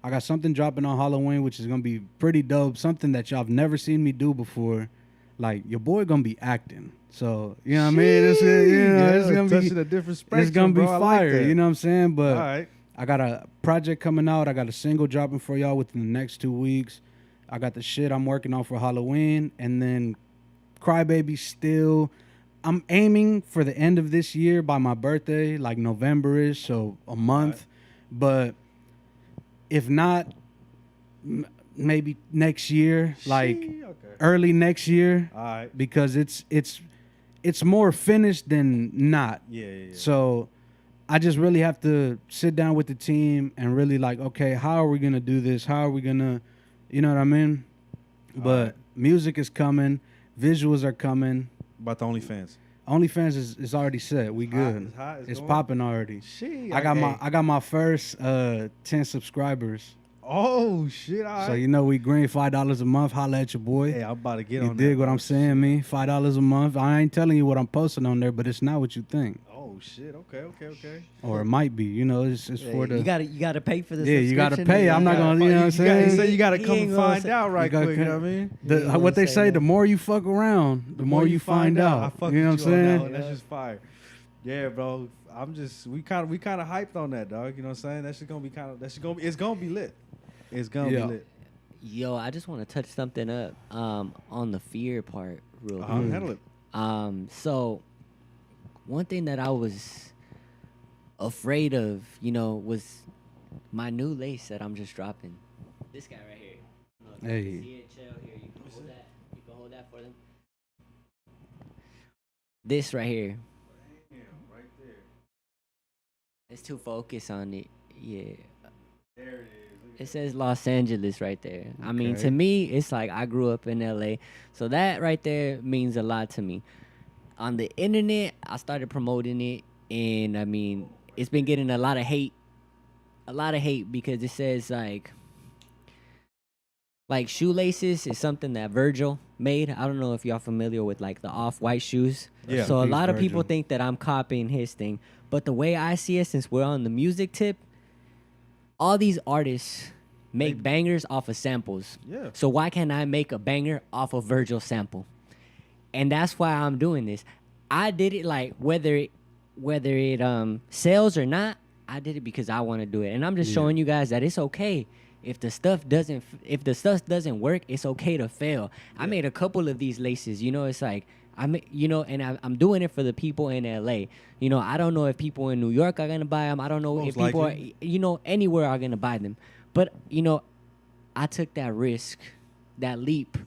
I got something dropping on Halloween, which is gonna be pretty dope. Something that y'all have never seen me do before. Like your boy gonna be acting. So you know what I mean? It's gonna touching be a different spectrum. it's gonna be bro. I like fire. that. You know what I'm saying? But All right. I got a project coming out. I got a single dropping for y'all within the next 2 weeks. I got the shit I'm working on for Halloween, and then Crybaby still. I'm aiming for the end of this year by my birthday, like November-ish, so a month. But if not, maybe next year, like Okay. early next year, All right. because it's more finished than not. Yeah. So I just really have to sit down with the team and really like, okay, how are we gonna do this? How are we gonna, you know what I mean? But right. music is coming, visuals are coming. About the OnlyFans. OnlyFans is already set. We good. It's hot, it's It's going. popping already. Shit. I got my first 10 subscribers. Oh shit! All right. So you know we green $5 a month. Holla at your boy. Hey, I'm about to get You on. dig that, what bro. I'm saying, me? $5 a month. I ain't telling you what I'm posting on there, but it's not what you think, Oh shit! Okay. or it might be. You know, it's for the. You gotta pay for the Yeah, you gotta subscription. pay. I'm not gonna. You know what I'm saying? So you gotta He come ain't and gonna find say- out right You gotta quick. You know come- what I mean? You ain't What gonna they say, say the that. more you fuck around, the more you find out. I fuck You know with what I'm you on that saying? one. That's just fire. Yeah, bro. I'm just we kind of hyped on that, dog. You know what I'm saying? That's just gonna be it's gonna be lit. It's gonna Yeah. be lit. Yo, I just want to touch something up on the fear part real quick. Handle it. So one thing that I was afraid of, was my new lace that I'm just dropping. This guy right here. I don't know if you Hey. can see it, chill. Here, you can hold that. You can hold that for them. This right here. Right there. It's too focused on it. Yeah. There it is. It says Los Angeles right there. I mean, Okay. to me, it's like I grew up in LA. So that right there means a lot to me. On the internet, I started promoting it. And I mean, it's been getting a lot of hate. A lot of hate because it says like shoelaces is something that Virgil made. I don't know if y'all familiar with like the off-white shoes. Yeah. So a Peace, lot of people Virgil. think that I'm copying his thing. But the way I see it, since we're on the music tip, all these artists make bangers off of samples. Yeah. So why can't I make a banger off of Virgil sample? And that's why I'm doing this. I did it like whether it sells or not, I did it because I want to do it. And I'm just showing you guys that it's okay. If the stuff doesn't work, it's okay to fail. I made a couple of these laces. It's like and I'm doing it for the people in LA. I don't know if people in New York are gonna buy them. I don't know Most if people likely. are, anywhere are gonna buy them. But I took that risk, that leap,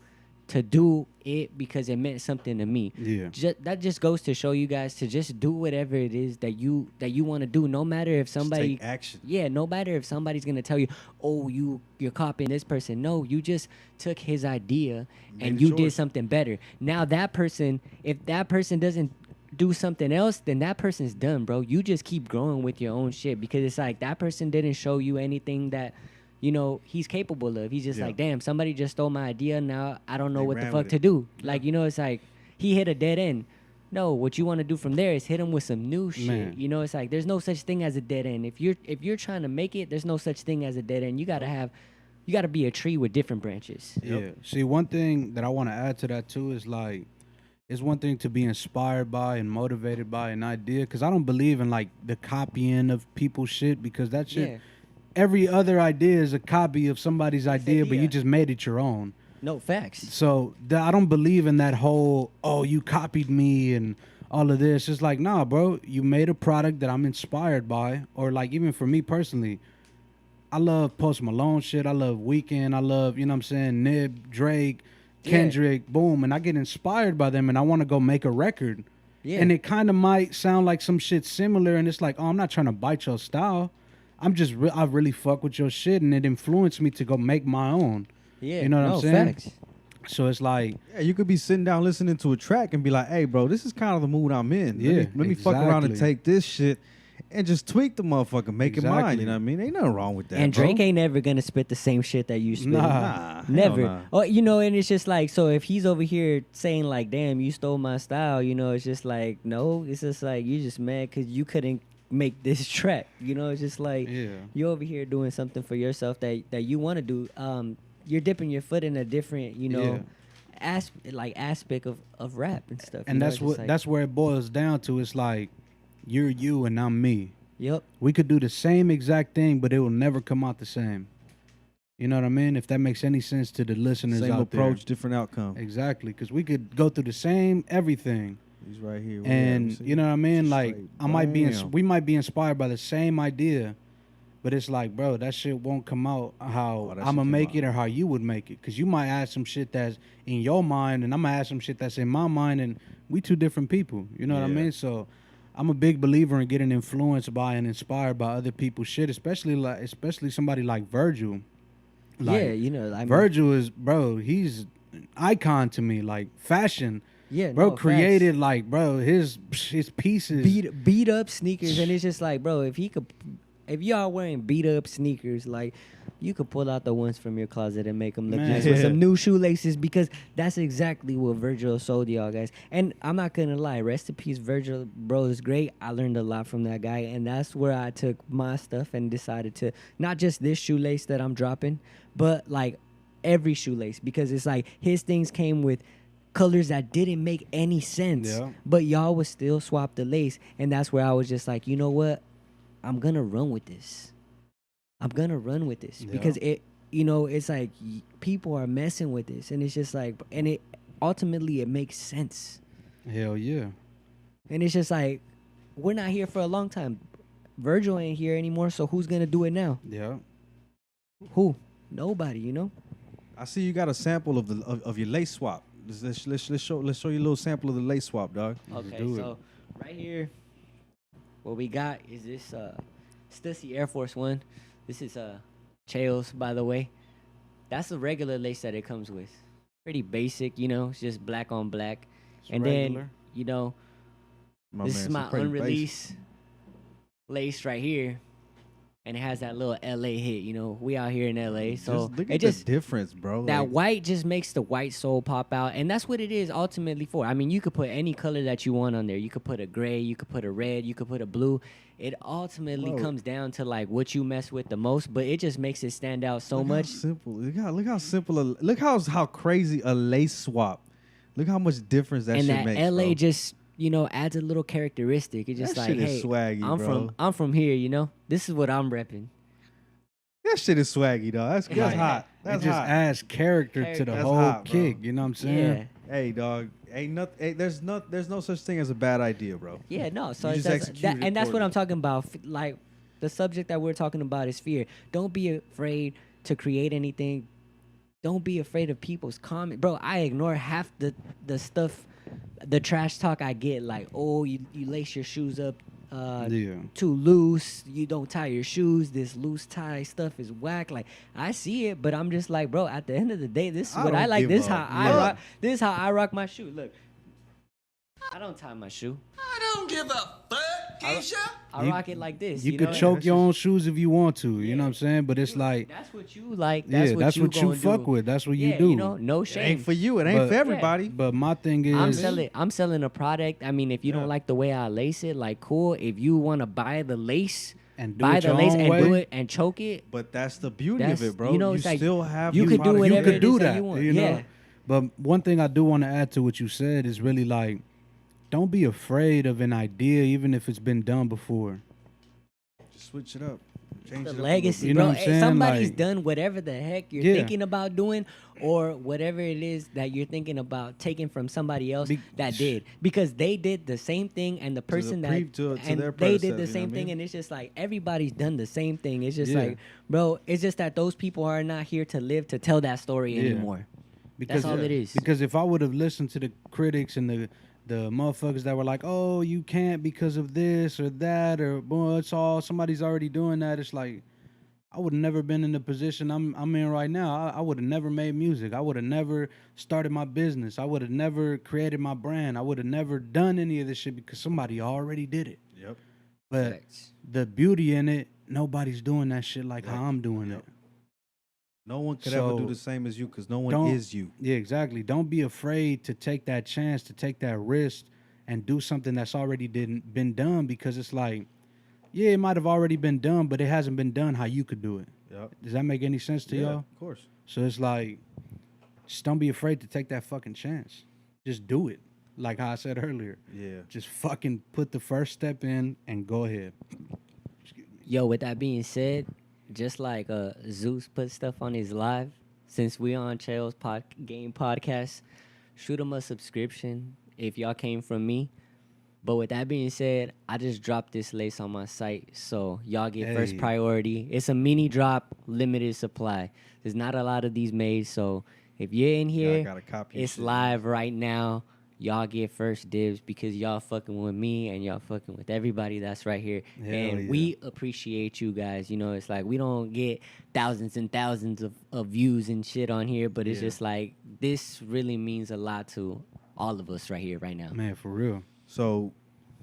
to do it because it meant something to me. Yeah. That just goes to show you guys to just do whatever it is that you want to do, no matter if somebody take action. Yeah, no matter if somebody's gonna tell you, oh, you're copying this person. No, you just took his idea Made and a you did choice. something better. Now that person, if that person doesn't do something else, then that person's done, bro. You just keep growing with your own shit because it's like that person didn't show you anything that, you know, he's capable of. He's just Yeah. like, damn, somebody just stole my idea. Now I don't know They what the ran fuck with to it. do. Like, you know, it's like he hit a dead end. No, what you want to do from there is hit him with some new shit. Man. You know, it's like there's no such thing as a dead end. If you're trying to make it, there's no such thing as a dead end. You gotta be a tree with different branches. Yeah. See, one thing that I want to add to that too is like, it's one thing to be inspired by and motivated by an idea, because I don't believe in like the copying of people's shit, because that shit, Yeah. every other idea is a copy of somebody's idea, but idea. you just made it your own. No facts. So I don't believe in that whole, oh, you copied me and all of this. It's like, nah, bro, you made a product that I'm inspired by. Or like, even for me personally, I love Post Malone shit. I love Weeknd. I love, you know what I'm saying, Nib, Drake, Yeah. Kendrick, boom. And I get inspired by them and I want to go make a record. Yeah. And it kind of might sound like some shit similar. And it's like, oh, I'm not trying to bite your style. I'm just, I really fuck with your shit. And it influenced me to go make my own. Yeah. You know what no, I'm saying? Facts. So it's like, Yeah, you could be sitting down listening to a track and be like, "Hey, bro, this is kind of the mood I'm in. Yeah, let me fuck around and exactly. take this shit and just tweak the motherfucker, make it mine." Exactly. You know what I mean? Ain't nothing wrong with that. And Drake bro. ain't ever gonna spit the same shit that you spit. Nah. Nah, Never. hell nah. Oh, you know, and it's just like, so if he's over here saying like, "Damn, you stole my style," you know, it's just like, no, it's just like you just mad because you couldn't make this track. You know, it's just like yeah. you're over here doing something for yourself that you want to do. You're dipping your foot in a different, you know, aspect of rap and stuff. And you know, that's it's just what like, that's where it boils down to. It's like, you're you and I'm me. Yep. We could do the same exact thing, but it will never come out the same. You know what I mean? If that makes any sense to the listeners Same out approach, different outcome. there. Exactly, because we could go through the same everything, He's right here. and you know what I mean. Like, Straight I might be, bam. we might be inspired by the same idea, but it's like, bro, that shit won't come out how Oh, that I'm shit gonna come make out. it or how you would make it, because you might add some shit that's in your mind, and I'm gonna add some shit that's in my mind, and we two different people. You know what I Yeah. mean? So I'm a big believer in getting influenced by and inspired by other people's shit, especially somebody like Virgil. Like, yeah, you know, I mean, Virgil is, bro, he's an icon to me, like fashion. yeah, Bro no, facts. created like, bro, his pieces. beat up sneakers, and it's just like, bro, if y'all wearing beat up sneakers, like, you could pull out the ones from your closet and make them look Man. nice with Yeah. some new shoelaces, because that's exactly what Virgil sold y'all guys. And I'm not gonna lie, rest in peace, Virgil, bro, is great. I learned a lot from that guy, and that's where I took my stuff and decided to not just this shoelace that I'm dropping, but like every shoelace, because it's like his things came with colors that didn't make any sense, Yeah. but y'all would still swap the lace, and that's where I was just like, you know what, I'm gonna run with this. Yeah. Because it, you know, it's like people are messing with this, and it's just like, and it ultimately it makes sense, Hell yeah. and it's just like we're not here for a long time. Virgil ain't here anymore, so who's gonna do it now? Yeah. Who? Nobody, you know. I see you got a sample of the of your lace swap. Let's show you a little sample of the lace swap, dog. Okay, do it. so right here, what we got is this Stussy Air Force One. This is Chaos, by the way. That's the regular lace that it comes with. Pretty basic, you know. It's just black on black. It's And regular. then, you know, My this man, is so my pretty basic. unreleased lace right here. And it has that little LA hit, you know. We out here in LA. So Just look it at just the difference, bro. that Like, white just makes the white soul pop out, and that's what it is ultimately for. I mean, you could put any color that you want on there. You could put a gray, you could put a red, you could put a blue. It ultimately Bro. comes down to like what you mess with the most, but it just makes it stand out so look how much. simple. Look how simple. Look how crazy a lace swap. Look how much difference that And shit that makes. LA bro. just, you know, adds a little characteristic. It's just That like, shit is hey, swaggy, bro. I'm from here, you know. This is what I'm repping. That shit is swaggy, dog. That's Like, hot. That's it just hot. adds character to the That's whole hot, bro. kick. You know what I'm saying? Yeah. Hey, dog. There's no such thing as a bad idea, bro. Yeah, no. So You it's just that's, executed and that's what accordingly. I'm talking about. Like the subject that we're talking about is fear. Don't be afraid to create anything. Don't be afraid of people's comment, bro. I ignore half the stuff, the trash talk I get. Like, oh, you lace your shoes up Yeah. too loose. You don't tie your shoes. This loose tie stuff is whack. Like, I see it, but I'm just like, bro. At the end of the day, this is I what I don't like. give This a how I fuck. rock. This is how I rock my shoe. Look, I don't tie my shoe. I don't give a fuck, Keisha. I rock it like this. You You could know? choke your own shoes if you want to. You know what I'm saying? But it's like, That's what you like. yeah, that's what you gonna fuck do. with. That's what you Yeah, do. You know, no It shame. ain't for you. It ain't But- for everybody. But my thing is, I'm selling a product. I mean, if you Yeah. don't like the way I lace it, like cool. If you want to buy the lace, And do buy it the your lace own and way. do it and choke it. But that's the beauty That's- of it, bro. you know, You it's like, still have you your could do product. you whatever could it do is that that. you want. You know. Yeah. But one thing I do want to add to what you said is really like, don't be afraid of an idea, even if it's been done before. Just switch it up. Change The it up a little legacy, bit. You know bro. what I'm Hey, saying? somebody's Like- done whatever the heck you're Yeah. thinking about doing, or whatever it is that you're thinking about taking from somebody else Be- that did, because they did the same thing, and the person pre- that to and their they did predecessor, the you know same what I thing, mean? and it's just like everybody's done the same thing. It's just Yeah. like, bro, it's just that those people are not here to live to tell that story Yeah. anymore. Because, all it is. Because if I would have listened to the critics and the motherfuckers that were like, oh, you can't because of this or that, or boy, it's all somebody's already doing that. It's like, I would have never been in the position I'm in right now. I would have never made music. I would have never started my business. I would have never created my brand. I would have never done any of this shit because somebody already did it. Yep. But Facts. the beauty in it, nobody's doing that shit like how I'm doing Yep. it. No one could ever do So, the same as you because no one don't- is you. Yeah, exactly. Don't be afraid to take that chance, to take that risk, and do something that's already been done. Because it's like, yeah, it might have already been done, but it hasn't been done how you could do it. Yep. Does that make any sense to Yeah, y'all? of course. So it's like, just don't be afraid to take that fucking chance. Just do it. Like how I said earlier. Yeah. Just fucking put the first step in and go ahead. Yo, with that being said, just like Zeus put stuff on his live, since we on Chael's game podcast, shoot him a subscription if y'all came from me. But with that being said, I just dropped this lace on my site, so y'all get first Hey. priority. It's a mini drop, limited supply. There's not a lot of these made, so if you're in here, gotta copy your it's shit, live right now. Y'all get first dibs because y'all fucking with me and y'all fucking with everybody that's right here. Hell and yeah. we appreciate you guys. You know, it's like we don't get thousands and thousands of views and shit on here, but it's Yeah. just like this really means a lot to all of us right here, right now. Man, for real. So,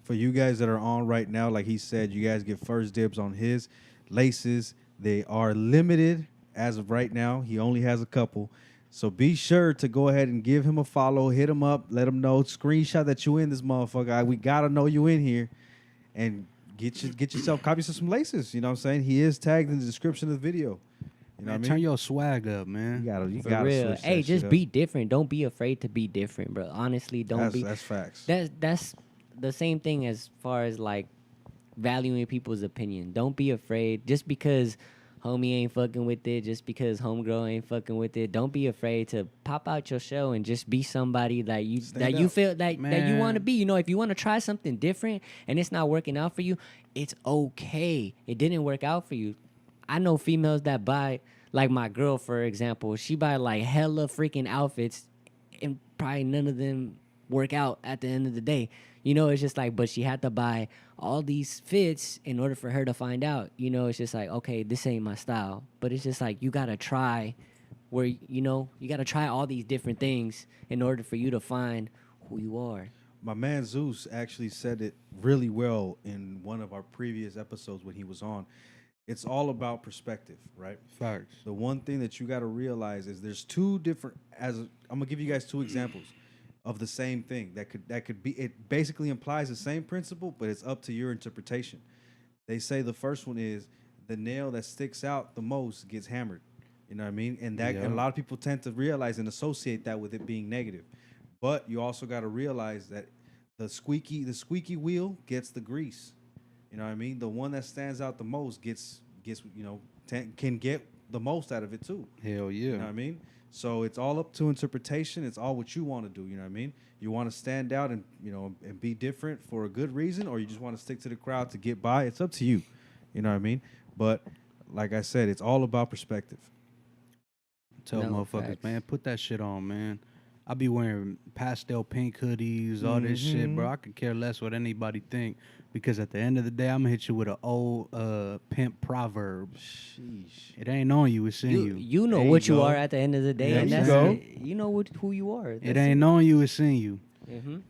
for you guys that are on right now, like he said, you guys get first dibs on his laces. They are limited as of right now. He only has a couple. So be sure to go ahead and give him a follow, hit him up, let him know, screenshot that you in this motherfucker. We gotta know you in here, and get yourself copy some laces. You know what I'm saying? He is tagged in the description of the video. You know Man, what I turn mean? your swag up, man. You For gotta real. switch that Hey, shit just up. be different. Don't be afraid to be different, bro. Honestly, don't be. That's facts. That's the same thing as far as like valuing people's opinion. Don't be afraid just because homie ain't fucking with it, just because homegirl ain't fucking with it. Don't be afraid to pop out your show and just be somebody that you Stand you out. feel that you Man. want to be. You know, if you want to try something different and it's not working out for you, it's okay. It didn't work out for you. I know females that buy, like my girl, for example, she buy like hella freaking outfits and probably none of them work out at the end of the day. You know, it's just like, but she had to buy all these fits in order for her to find out. You know, it's just like, okay, this ain't my style. But it's just like, you got to try where, you know, you got to try all these different things in order for you to find who you are. My man Zeus actually said it really well in one of our previous episodes when he was on. It's all about perspective, right? Facts. The one thing that you got to realize is there's two different. I'm gonna give you guys two examples of the same thing that could be. It basically implies the same principle, but it's up to your interpretation. They say the first one is the nail that sticks out the most gets hammered. You know what I mean? And that Yeah. and a lot of people tend to realize and associate that with it being negative. But you also got to realize that the squeaky wheel gets the grease. You know what I mean? The one that stands out the most gets can get the most out of it too. Hell yeah. You know what I mean? So it's all up to interpretation. It's all what you want to do. You know what I mean? You want to stand out and and be different for a good reason, or you just want to stick to the crowd to get by. It's up to you. You know what I mean? But like I said, it's all about perspective. Tell No, motherfuckers, facts. man, put that shit on, man. I be wearing pastel pink hoodies, all this shit, bro. I could care less what anybody think, because at the end of the day, I'm gonna hit you with an old pimp proverb. Sheesh. It ain't on you, it's in you. You know There what you you go. are at the end of the day, There and you that's go. it. You know who you are. It That's ain't on you, it's in you.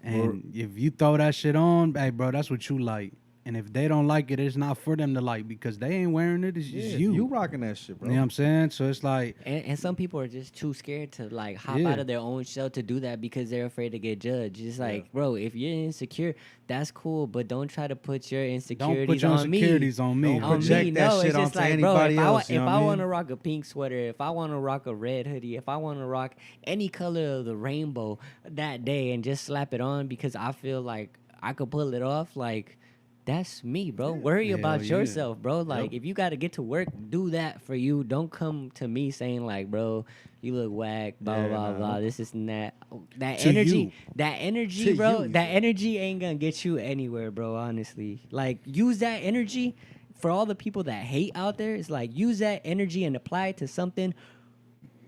And if you throw that shit on, hey, bro, that's what you like. And if they don't like it, it's not for them to like because they ain't wearing it. It's just you. You rocking that shit, bro. You know what I'm saying? So it's like, And some people are just too scared to like hop Yeah. out of their own shell to do that because they're afraid to get judged. It's like, bro, if you're insecure, that's cool, but don't try to put your insecurities don't put your on me. insecurities on me. Don't On project me, that no, shit it's just onto like, bro, anybody if else, you know what I I mean? want to rock a pink sweater, if I want to rock a red hoodie, if I want to rock any color of the rainbow that day and just slap it on because I feel like I could pull it off, like, that's me, bro. Worry Hell about yeah. yourself, bro. Like, if you got to get to work, do that for you. Don't come to me saying, like, bro, you look whack, blah, Yeah, blah, nah. blah. This is that. That To energy, you. that energy, To bro, you, that yeah. energy ain't going to get you anywhere, bro, honestly. Like, use that energy for all the people that hate out there. It's like, use that energy and apply it to something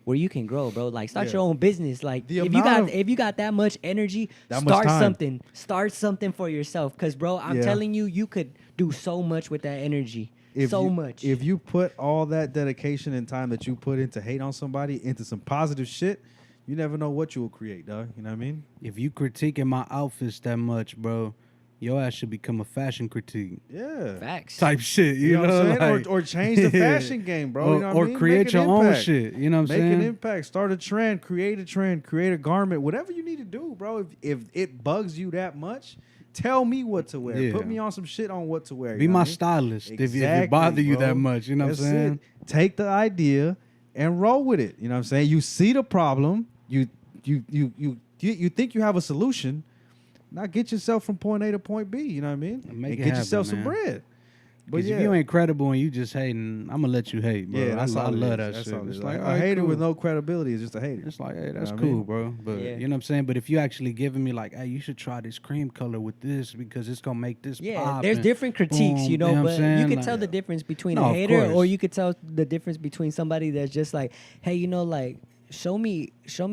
where you can grow, bro. Like, start Yeah. your own business. Like, The if you amount of- if you got that much energy, That much start time. something. Start something for yourself. Cause, bro, I'm Yeah. telling you, you could do so much with that energy. Much. If you put all that dedication and time that you put into hate on somebody into some positive shit, you never know what you will create, dog. You know what I mean? if you critiquing my outfits that much, bro, your ass should become a fashion critique Yeah. Facts. type shit. You, You know what I'm saying? Like, Or change the fashion game, bro. Or, you know what or I mean? create Make your an own impact. shit. You know what I'm Make saying? an impact. Start a trend. Create a garment. Whatever you need to do, bro. If it bugs you that much, tell me what to wear. Yeah. Put me on some shit on what to wear. Be you know my what I mean? stylist if it Exactly, bother you bro. that much. You know That's what I'm saying? it. Take the idea and roll with it. You know what I'm saying? You see the problem. You think you have a solution. Now get yourself from point A to point B. You know what I mean? Make and it get happen, yourself some man. bread. But Because yeah, if you ain't credible and you just hating, I'm gonna let you hate, bro. yeah, that's I all it love is. that That's shit. all it It's is. like a alright, hater cool. with no credibility is just a hater. It's like, hey, that's what I cool, mean? bro. But Yeah. you know what I'm saying? But if you actually giving me like, hey, you should try this cream color with this because it's gonna make this Yeah, pop. there's and different critiques, boom, you know, what I'm but you saying? could Like, tell the difference between No, a of hater, or course. you could tell the difference between somebody that's just like, hey, you know, like, show me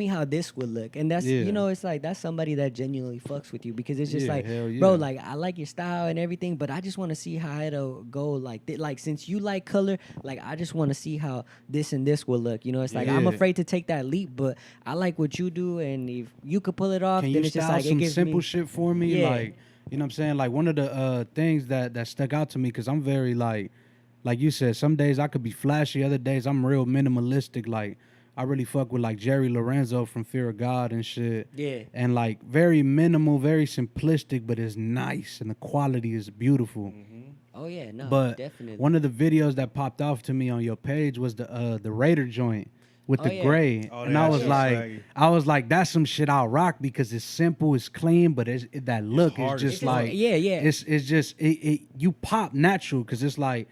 how this would look. And that's, Yeah. you know, it's like, that's somebody that genuinely fucks with you because it's just Yeah, like, hell bro, yeah. like, I like your style and everything, but I just want to see how it'll go. Like, like, since you like color, like, I just want to see how this and this will look. You know, it's like, I'm Yeah. afraid to take that leap, but I like what you do. And if you could pull it off, Can then you it's just style like, it some gives simple me, shit for me? Yeah. Like, you know what I'm saying? Like one of the things that stuck out to me because I'm very like you said, some days I could be flashy, other days I'm real minimalistic. Like I really fuck with like Jerry Lorenzo from Fear of God and shit. Yeah. And like very minimal, very simplistic, but it's nice and the quality is beautiful. oh, yeah, no, But definitely. one of the videos that popped off to me on your page was the Raider joint with Oh, the yeah. gray, Oh, and yeah, I that was shit's like, swaggy. that's some shit I'll rock because it's simple, it's clean, but that look hard is as just fuck. like, Yeah, yeah. it's just you pop natural because it's like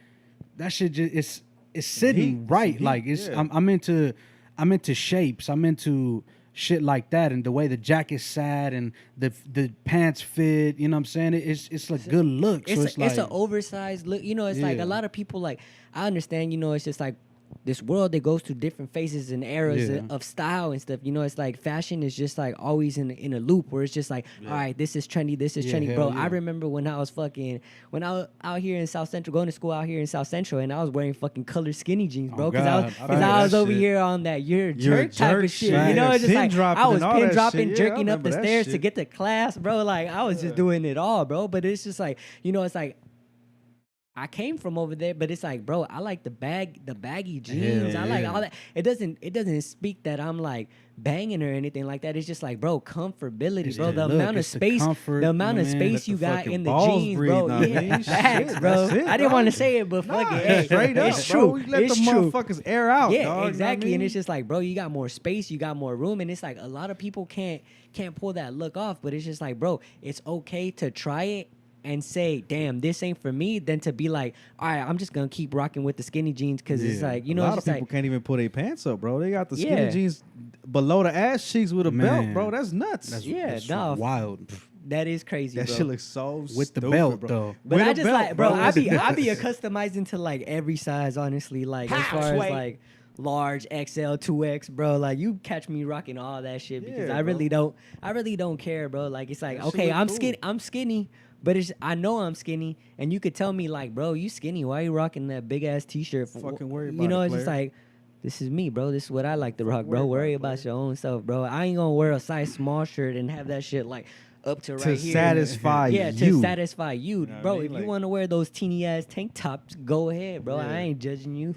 that shit just it's sitting heat, right, some like heat, it's yeah. I'm into shapes, I'm into shit like that, and the way the jacket sat and the pants fit, you know what I'm saying? It's a good look. So it's like it's an oversized look. You know, it's like Yeah. a lot of people like I understand, you know, it's just like this world that goes through different phases and eras Yeah. of style and stuff. You know, it's like fashion is just like always in a loop where it's just like, all right, this is trendy, this is Yeah, trendy. hell Bro, I yeah. remember when I was out here in South Central, going to school out here in South Central, and I was wearing fucking colored skinny jeans, bro. Oh, Because God. I was, I cause feel I was that over shit. here on that you're a You're a jerk type jerk of shit. shit. You know, Yeah, it's just pin like dropping I was and all pin that dropping, shit. Yeah, I jerking up the remember that stairs to shit. get to class, bro. Like I was just doing it all, bro. But it's just like, you know, it's like I came from over there, but it's like, bro, I like the baggy jeans. Hell I like yeah. all that. It doesn't speak that I'm like banging or anything like that. It's just like, bro, comfortability, It's bro. the The look, amount of it's the space, comfort, the amount you of know what I mean? space Let you the got fucking in the balls jeans, breathe, bro. know what I Yeah, mean? facts, Shit, bro. that's it, I didn't bro. want to say it, but fuck Nah, it. Hey, straight up, it's bro. true. You let it's the true. motherfuckers air out, Yeah, dog, you know what I exactly. mean? And it's just like, bro, you got more space, you got more room, and it's like a lot of people can't pull that look off. But it's just like, bro, it's okay to try it and say, damn, this ain't for me, than to be like, all right, I'm just gonna keep rocking with the skinny jeans because it's Yeah. like, you know, a lot it's of just people like, can't even pull their pants up, bro. They got the skinny Yeah. jeans below the ass cheeks with a belt, Man. bro. That's nuts. that's nah, wild that is crazy, that bro. shit looks so with the stupid, belt bro. though. But With I a just belt, like, bro, I That's be nuts. customizing to like every size, honestly. Like as far Sway. as like large, XL, 2X, bro. Like you catch me rocking all that shit because Yeah, I really bro. don't care, bro. Like it's like, That shit okay, look cool. I'm skinny, but I know I'm skinny, and you could tell me like, bro, you skinny. Why you rocking that big ass T-shirt? Fucking worry You about know, it, it's just player. like, This is me, bro. This is what I like to rock, worry bro. about Worry it, about player. your own self, bro. I ain't gonna wear a size small shirt and have that shit like up to right To here. satisfy Yeah, you. to satisfy you, You know what I bro. mean? If you Like- want to wear those teeny ass tank tops, go ahead, bro. I Yeah. ain't judging you.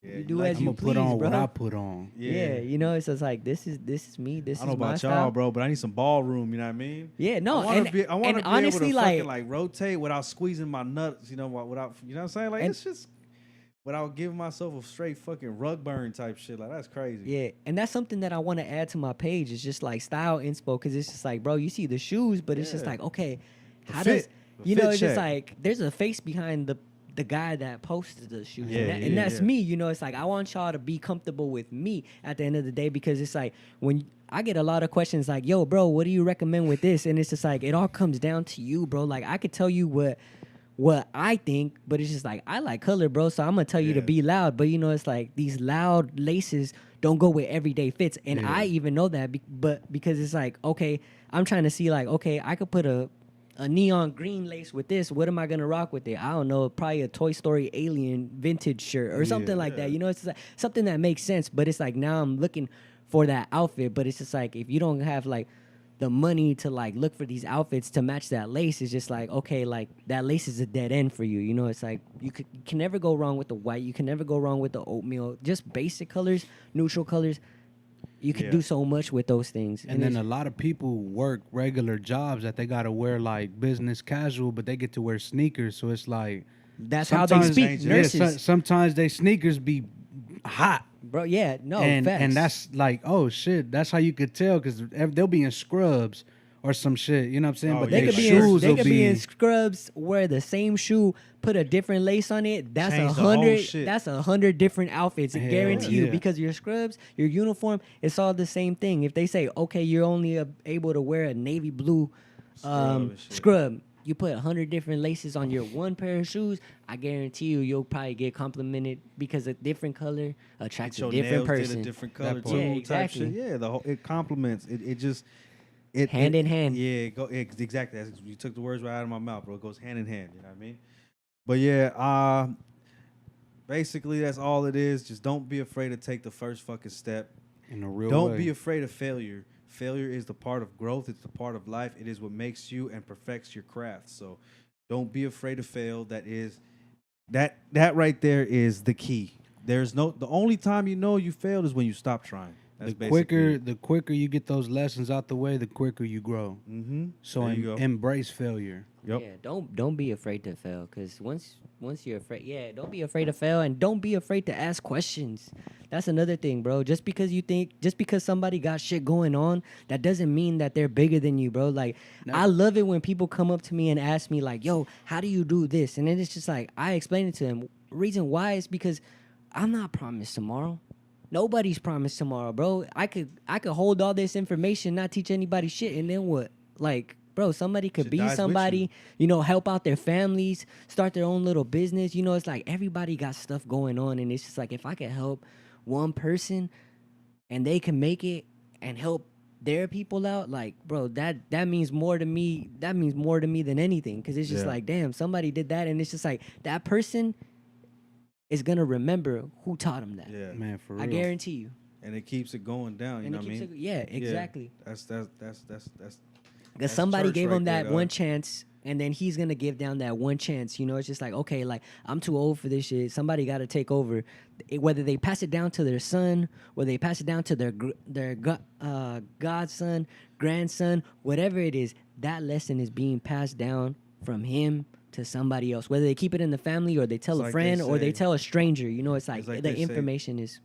Yeah, You do like- as I'm you gonna please, put on bro. what I put on. Yeah, you know, it's just like this is me. This I don't is know my about style, y'all, bro, but I need some ballroom. You know what I mean? Yeah, no, I wanna and be, I wanna and be honestly, able to like, fucking like rotate without squeezing my nuts. You know, without you know what I'm saying? Like And- it's just without giving myself a straight fucking rug burn type shit. Like that's crazy. yeah, and that's something that I want to add to my page. It's just like style inspo, because it's just like, bro, you see the shoes, but it's just Yeah. like, okay, The how fit. does The you know? fit It's just check. like there's a face behind the guy that posted the shoes, Yeah, and that's yeah. me. You know, it's like I want y'all to be comfortable with me at the end of the day, because it's like when I get a lot of questions like, yo, bro, what do you recommend with this? And it's just like it all comes down to you, bro. Like I could tell you what I think, but it's just like I like color, bro. So I'm gonna tell you to Yeah. be loud, but you know it's like these loud laces don't go with everyday fits, and Yeah. I even know that. But because it's like, okay, I'm trying to see like, okay, I could put a neon green lace with this. What am I gonna rock with it? I don't know, probably a Toy Story alien vintage shirt or something like that. You know, it's just like something that makes sense. But it's like now I'm looking for that outfit, but it's just like if you don't have like the money to like look for these outfits to match that lace, is just like, okay, like that lace is a dead end for you. You know, it's like you can never go wrong with the white. You can never go wrong with the oatmeal. Just basic colors, neutral colors. You can Yeah. do so much with those things. And then it's- a lot of people work regular jobs that they gotta wear like business casual, but they get to wear sneakers. So it's like that's how they sometimes- speak. Yeah, Nurses, sometimes they sneakers be hot. bro. Yeah, no, and facts. that's like, oh shit, that's how you could tell, because they'll be in scrubs or some shit, you know what I'm saying? Oh, But They yeah, could their be shoes they will could be in scrubs, wear the same shoe, put a different lace on it. That's Change the whole 100. shit. That's 100 different outfits. I Hell guarantee you, yeah. because your scrubs, your uniform, it's all the same thing. If they say, okay, you're only able to wear a navy blue and shit. scrub, you put 100 different laces on your one pair of shoes. I guarantee you'll probably get complimented because a different color attracts Your a different nails person. did a different color part. too. Yeah, Type exactly. shit. Yeah, the whole it complements. It just it Hand it- in hand. Yeah, exactly. You took the words right out of my mouth, bro. It goes hand in hand. You know what I mean? But yeah, basically that's all it is. Just don't be afraid to take the first fucking step. in a real Don't way. be afraid of failure. Failure is the part of growth. It's the part of life. It is what makes you and perfects your craft. So don't be afraid to fail. That right there is the key. There's no the only time you know you failed is when you stop trying. That's The quicker you get those lessons out the way, the quicker you grow. Mm-hmm. So there you go. embrace failure. Yep. Yeah, don't be afraid to fail, because once you're afraid, don't be afraid to fail, and don't be afraid to ask questions. That's another thing, bro. Just because somebody got shit going on, that doesn't mean that they're bigger than you, bro. Like I love it when people come up to me and ask me like, "Yo, how do you do this?" And then it's just like I explain it to them. Reason why is because I'm not promised tomorrow. Nobody's promised tomorrow, bro. I could hold all this information, not teach anybody shit, and then what? Like, bro, somebody could Shit be dies with somebody, you know, help out their families, start their own little business. You know, it's like everybody got stuff going on, and it's just like if I could help one person and they can make it and help their people out, like, bro, that means more to me. That means more to me than anything, because it's just Yeah. like, damn, somebody did that, and it's just like that person is gonna remember who taught them that. Yeah. Man, for real. I guarantee you. And it keeps it going down. You And know it what I keeps mean? it, yeah, exactly. That's Because that's somebody church gave right him there, that one dog. chance, and then he's gonna give down that one chance. You know, it's just like, okay, like I'm too old for this shit. Somebody got to take over. Whether they pass it down to their son, whether they pass it down to their godson, grandson, whatever it is, that lesson is being passed down from him to somebody else. Whether they keep it in the family, or they tell It's a like they friend, or they say- tell a stranger. You know, it's like like the they say, information is.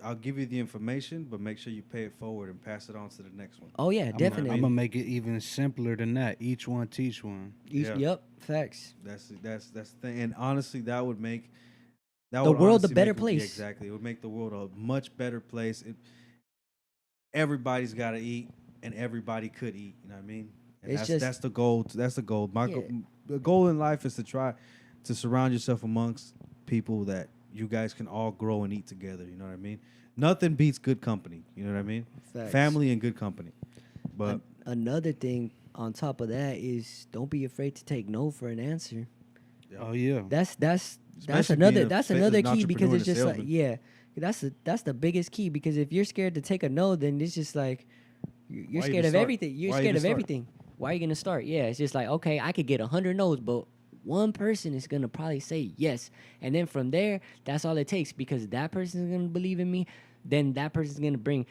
I'll give you the information, but make sure you pay it forward and pass it on to the next one. Oh yeah, I'm definitely. gonna make it even simpler than that. Each one teach one. Yeah. Yep, facts. That's the thing. And honestly, that would make The world a honestly better make it- place. yeah, exactly. It would make the world a much better place. Everybody's got to eat, and everybody could eat. You know what I mean? And It's that's just- that's the goal. That's the goal. Yeah. The goal in life is to try to surround yourself amongst people that you guys can all grow and eat together. You know what I mean? Nothing beats good company. You know what I mean? Facts. Family and good company. But Another thing on top of that is don't be afraid to take no for an answer. Oh yeah. That's Especially being another a that's fit- another an key, because entrepreneur it's and a just like, salesman. yeah, That's the biggest key, because if you're scared to take a no, then it's just like you're Why scared even of start? everything. You're Why scared even of start? everything. Why are you gonna start? Yeah, it's just like, okay, I could get 100 no's, but one person is gonna probably say yes, and then from there, that's all it takes, because that person is gonna believe in me. Then that person's gonna bring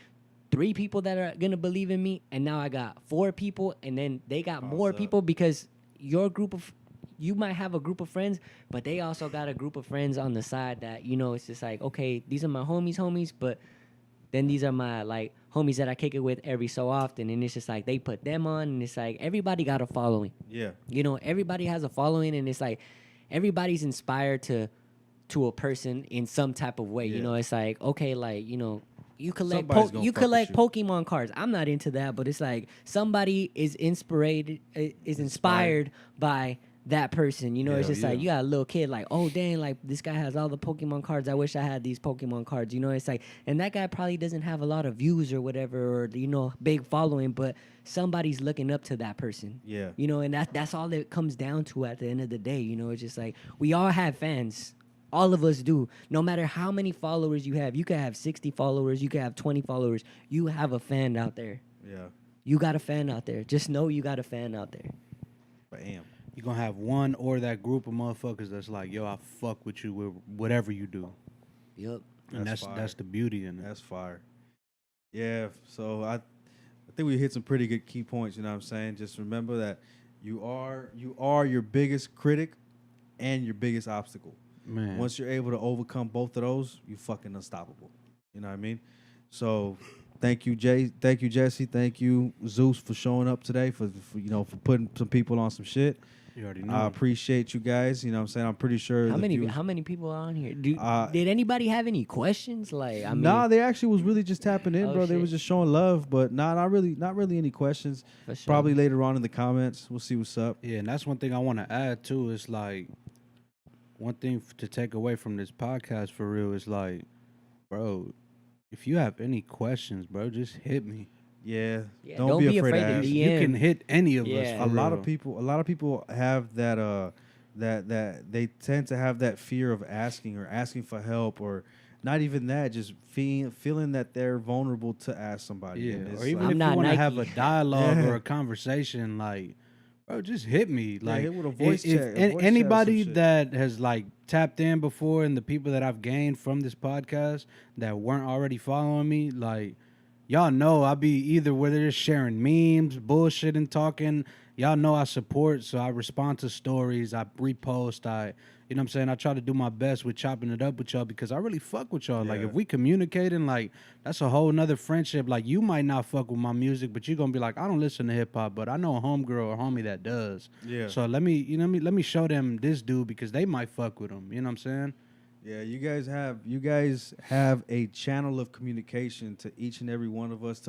3 people that are gonna believe in me, and now I got 4 people, and then they got more up. people, because your group of you might have a group of friends, but they also got a group of friends on the side that, it's just like, okay, these are my homies, but then these are my like homies that I kick it with every so often, and it's just like they put them on, and it's like everybody got a following. Yeah. Everybody has a following, and it's like everybody's inspired to a person in some type of way. Yeah. It's like, okay, like, you collect Somebody's gonna you fuck with collect you. Pokemon cards. I'm not into that, but it's like somebody is inspired by that person. It's Hell just like yeah. you got a little kid like, oh dang, like this guy has all the Pokemon cards. I wish I had these Pokemon cards. It's like, and that guy probably doesn't have a lot of views or whatever, or big following, but somebody's looking up to that person. Yeah. And that's all it comes down to at the end of the day. It's just like we all have fans. All of us do. No matter how many followers you have, you could have 60 followers, you could have 20 followers. You have a fan out there. Yeah. You got a fan out there. Just know you got a fan out there. Bam. You're gonna have one or that group of motherfuckers that's like, yo, I fuck with you with whatever you do. Yup. And That's that's fire. the beauty in it. That's fire. Yeah. So I think we hit some pretty good key points. You know what I'm saying? Just remember that you are your biggest critic and your biggest obstacle. Man. Once you're able to overcome both of those, you fucking unstoppable. You know what I mean? So thank you, Jay. Thank you, Jesse. Thank you, Zeus, for showing up today, for putting some people on some shit. You already know. I appreciate you guys. You know what I'm saying? I'm pretty sure. How the many viewers- how many people are on here? Uh, Did anybody have any questions? Like, I mean, Nah, they actually was really just tapping in, Oh, bro. They shit. was just showing love, but not really any questions. for sure. Probably later on in the comments. We'll see what's up. Yeah, and that's one thing I want to add too. Is like one thing to take away from this podcast for real is like, bro, if you have any questions, bro, just hit me. Yeah. Yeah, don't be afraid to ask. DM. You can hit any of us. Yeah. For A lot real. of people have that that they tend to have that fear of asking for help, or not even that, just feeling that they're vulnerable to ask somebody. Yeah, And it's or even I'm if not you want to have a Nike. dialogue Yeah. or a conversation, like, bro, just hit me. Like, hit with a voice if chat, a voice chat or anybody some shit. that has like tapped in before, and the people that I've gained from this podcast that weren't already following me, like, y'all know I be either whether it's sharing memes, bullshitting, talking. Y'all know I support, so I respond to stories, I repost, you know what I'm saying? I try to do my best with chopping it up with y'all because I really fuck with y'all. Like, Yeah. if we communicating, like, that's a whole nother friendship. Like, you might not fuck with my music, but you're gonna be like, I don't listen to hip hop, but I know a homegirl or homie that does. Yeah. So let me show them this dude because they might fuck with him. You know what I'm saying? Yeah, you guys have a channel of communication to each and every one of us.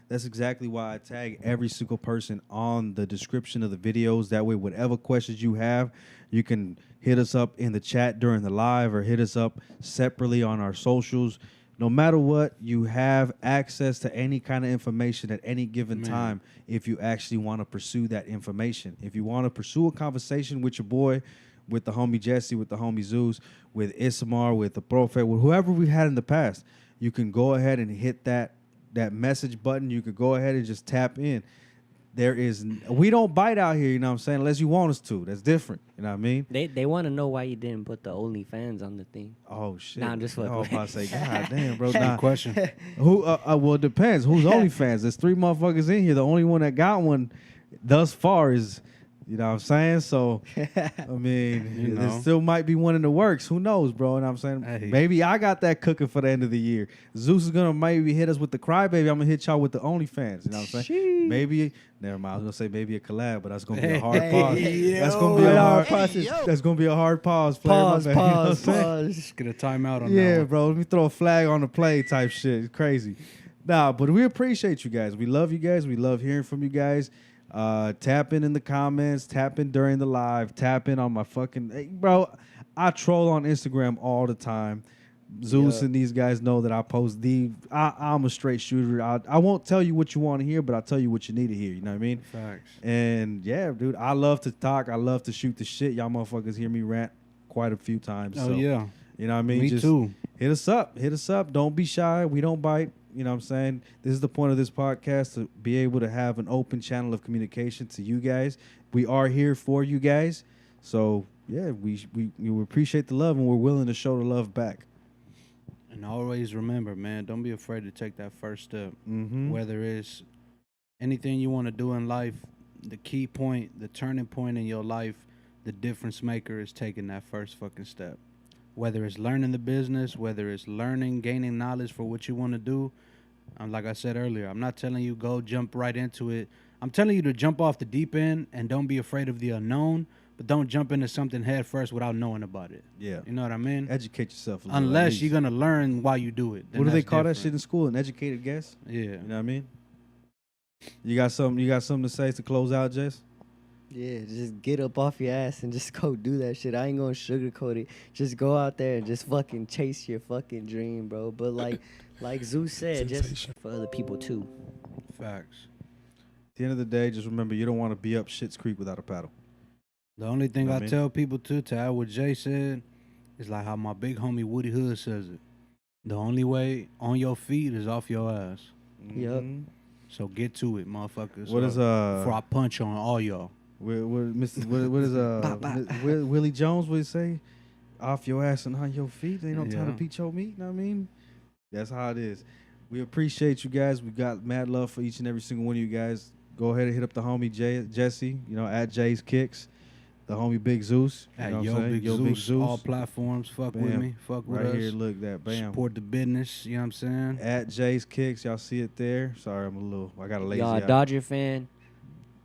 That's exactly why I tag every single person on the description of the videos. That way, whatever questions you have, you can hit us up in the chat during the live, or hit us up separately on our socials. No matter what, you have access to any kind of information at any given Man. time if you actually want to pursue that information. If you want to pursue a conversation with your boy, with the homie Jesse, with the homie Zeus, with Isamar, with the Prophet, with whoever we had in the past, you can go ahead and hit that message button. You could go ahead and just tap in. We don't bite out here, you know what I'm saying, unless you want us to. That's different, you know what I mean? They want to know why you didn't put the OnlyFans on the thing. Oh, shit. Nah, I'm just fucking I was with about to say, God damn, bro. Good Nah. question. Who? Well, it depends. Who's OnlyFans? There's 3 motherfuckers in here. The only one that got one thus far is, you know what I'm saying? So, I mean, You there know. still might be one in the works. Who knows, bro? You know what I'm saying? Hey. Maybe I got that cooking for the end of the year. Zeus is going to maybe hit us with the Crybaby. I'm going to hit y'all with the OnlyFans. You know what I'm saying? Maybe, never mind. I was going to say maybe a collab, but that's going to be a hard pause. That's going to be a hard That's going to be a hard pause. Player. My Pause, bad. You know what I'm pause, saying? pause. Just get a timeout on that Yeah, one. bro. Let me throw a flag on the play type shit. It's crazy. Nah, but we appreciate you guys. We love you guys. We love hearing from you guys. Tap in the comments. Tap in during the live. Tap in on my fucking... Hey, bro, I troll on Instagram all the time. Zeus Yeah. and these guys know that I post I'm a straight shooter. I won't tell you what you want to hear, but I'll tell you what you need to hear. You know what I mean? Facts. And yeah, dude, I love to talk. I love to shoot the shit. Y'all motherfuckers hear me rant quite a few times. Oh, so. yeah. You know what I mean? Me Just too. hit us up. Hit us up. Don't be shy. We don't bite. You know what I'm saying? This is the point of this podcast, to be able to have an open channel of communication to you guys. We are here for you guys. So, yeah, we appreciate the love, and we're willing to show the love back. And always remember, man, don't be afraid to take that first step. Mm-hmm. Whether it's anything you want to do in life, the key point, the turning point in your life, the difference maker is taking that first fucking step. Whether it's learning the business, whether it's learning, gaining knowledge for what you want to do. Like I said earlier, I'm not telling you go jump right into it. I'm telling you to jump off the deep end and don't be afraid of the unknown, but don't jump into something head first without knowing about it. Yeah. You know what I mean? Educate yourself a little. Unless you're going to learn while you do it. What do they call that shit in school? An educated guess? Yeah. You know what I mean? You got something to say to close out, Jess? Yeah, just get up off your ass and just go do that shit. I ain't gonna sugarcoat it. Just go out there and just fucking chase your fucking dream, bro. But like Zeus said, just for other people too. Facts. At the end of the day, just remember, you don't want to be up Shit's Creek without a paddle. The only thing You know what I I mean? tell people too, to add what Jay said, is like how my big homie Woody Hood says it. The only way on your feet is off your ass. Yup. Mhm. So get to it, motherfuckers. What is before I punch on all y'all. what is Willie Jones would say? Off your ass and on your feet. Ain't no time to Yeah. beat your meat. You know what I mean? That's how it is. We appreciate you guys. We got mad love for each and every single one of you guys. Go ahead and hit up the homie Jesse. You know, at Jay's Kicks. The homie Big Zeus. You At know what Yo I'm saying? Big Yo Zeus, Big Zeus. all platforms. Fuck with Bam. me. Fuck with Right us. here, look that. Bam. Support the business. You know what I'm saying? At Jay's Kicks. Y'all see it there. Sorry, I got a lazy Y'all eye. Dodger fan.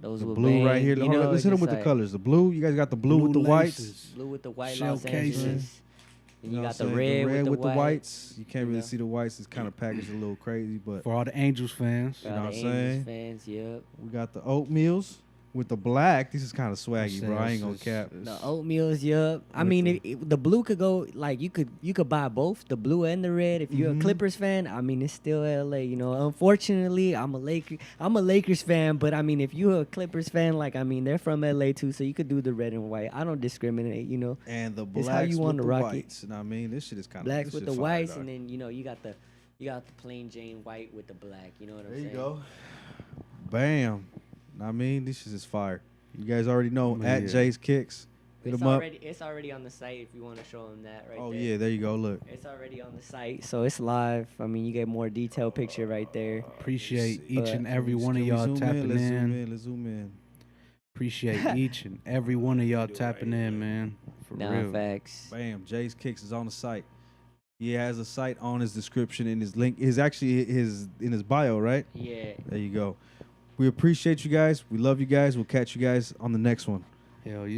Those The will blue bang. right here. You Hold on, know, let's hit them with the just colors. The blue. You guys got the blue with the whites. laces. Blue with the white Shell Los casing. Angeles. And you know got what the I'm saying? red, with the white. whites. You can't you really know. see the whites. It's kind of packaged a little crazy, but For all the Angels fans. You know Got what the I'm saying? Angels fans, yep. we got the oatmeals with the black. This is kind of swaggy, bro. I ain't gonna It's- cap. it's- The oatmeals, yep. I With mean, the- the blue could go like you could buy both the blue and the red. If you're Mhm. a Clippers fan, I mean it's still LA. You know, unfortunately, I'm a Lakers fan, but I mean if you're a Clippers fan, like I mean they're from LA too, so you could do the red and white. I don't discriminate. You know, And the It's blacks how you with wanna the rock it. whites. You know what I mean? This shit is kind of blacks with the whites, and then you know you got the plain Jane white with the black. You know what I'm there saying? you go. Bam. I mean, this shit is fire. You guys already know Yeah. at Jay's Kicks. Hit It's them up. already on the site if you want to show them that right Oh there. yeah, there you go. Look. It's already on the site, so it's live. I mean, you get more detailed picture right there. Appreciate Let's see. each and every Can one we of y'all zoom tapping Let's zoom in. in. Let's zoom in. Appreciate each and every one of y'all tapping in, man. For Nah, real. facts. Bam. Jay's Kicks is on the site. He has a site on his description in his link. Is actually in his bio, right? Yeah. There you go. We appreciate you guys. We love you guys. We'll catch you guys on the next one. Hell yeah.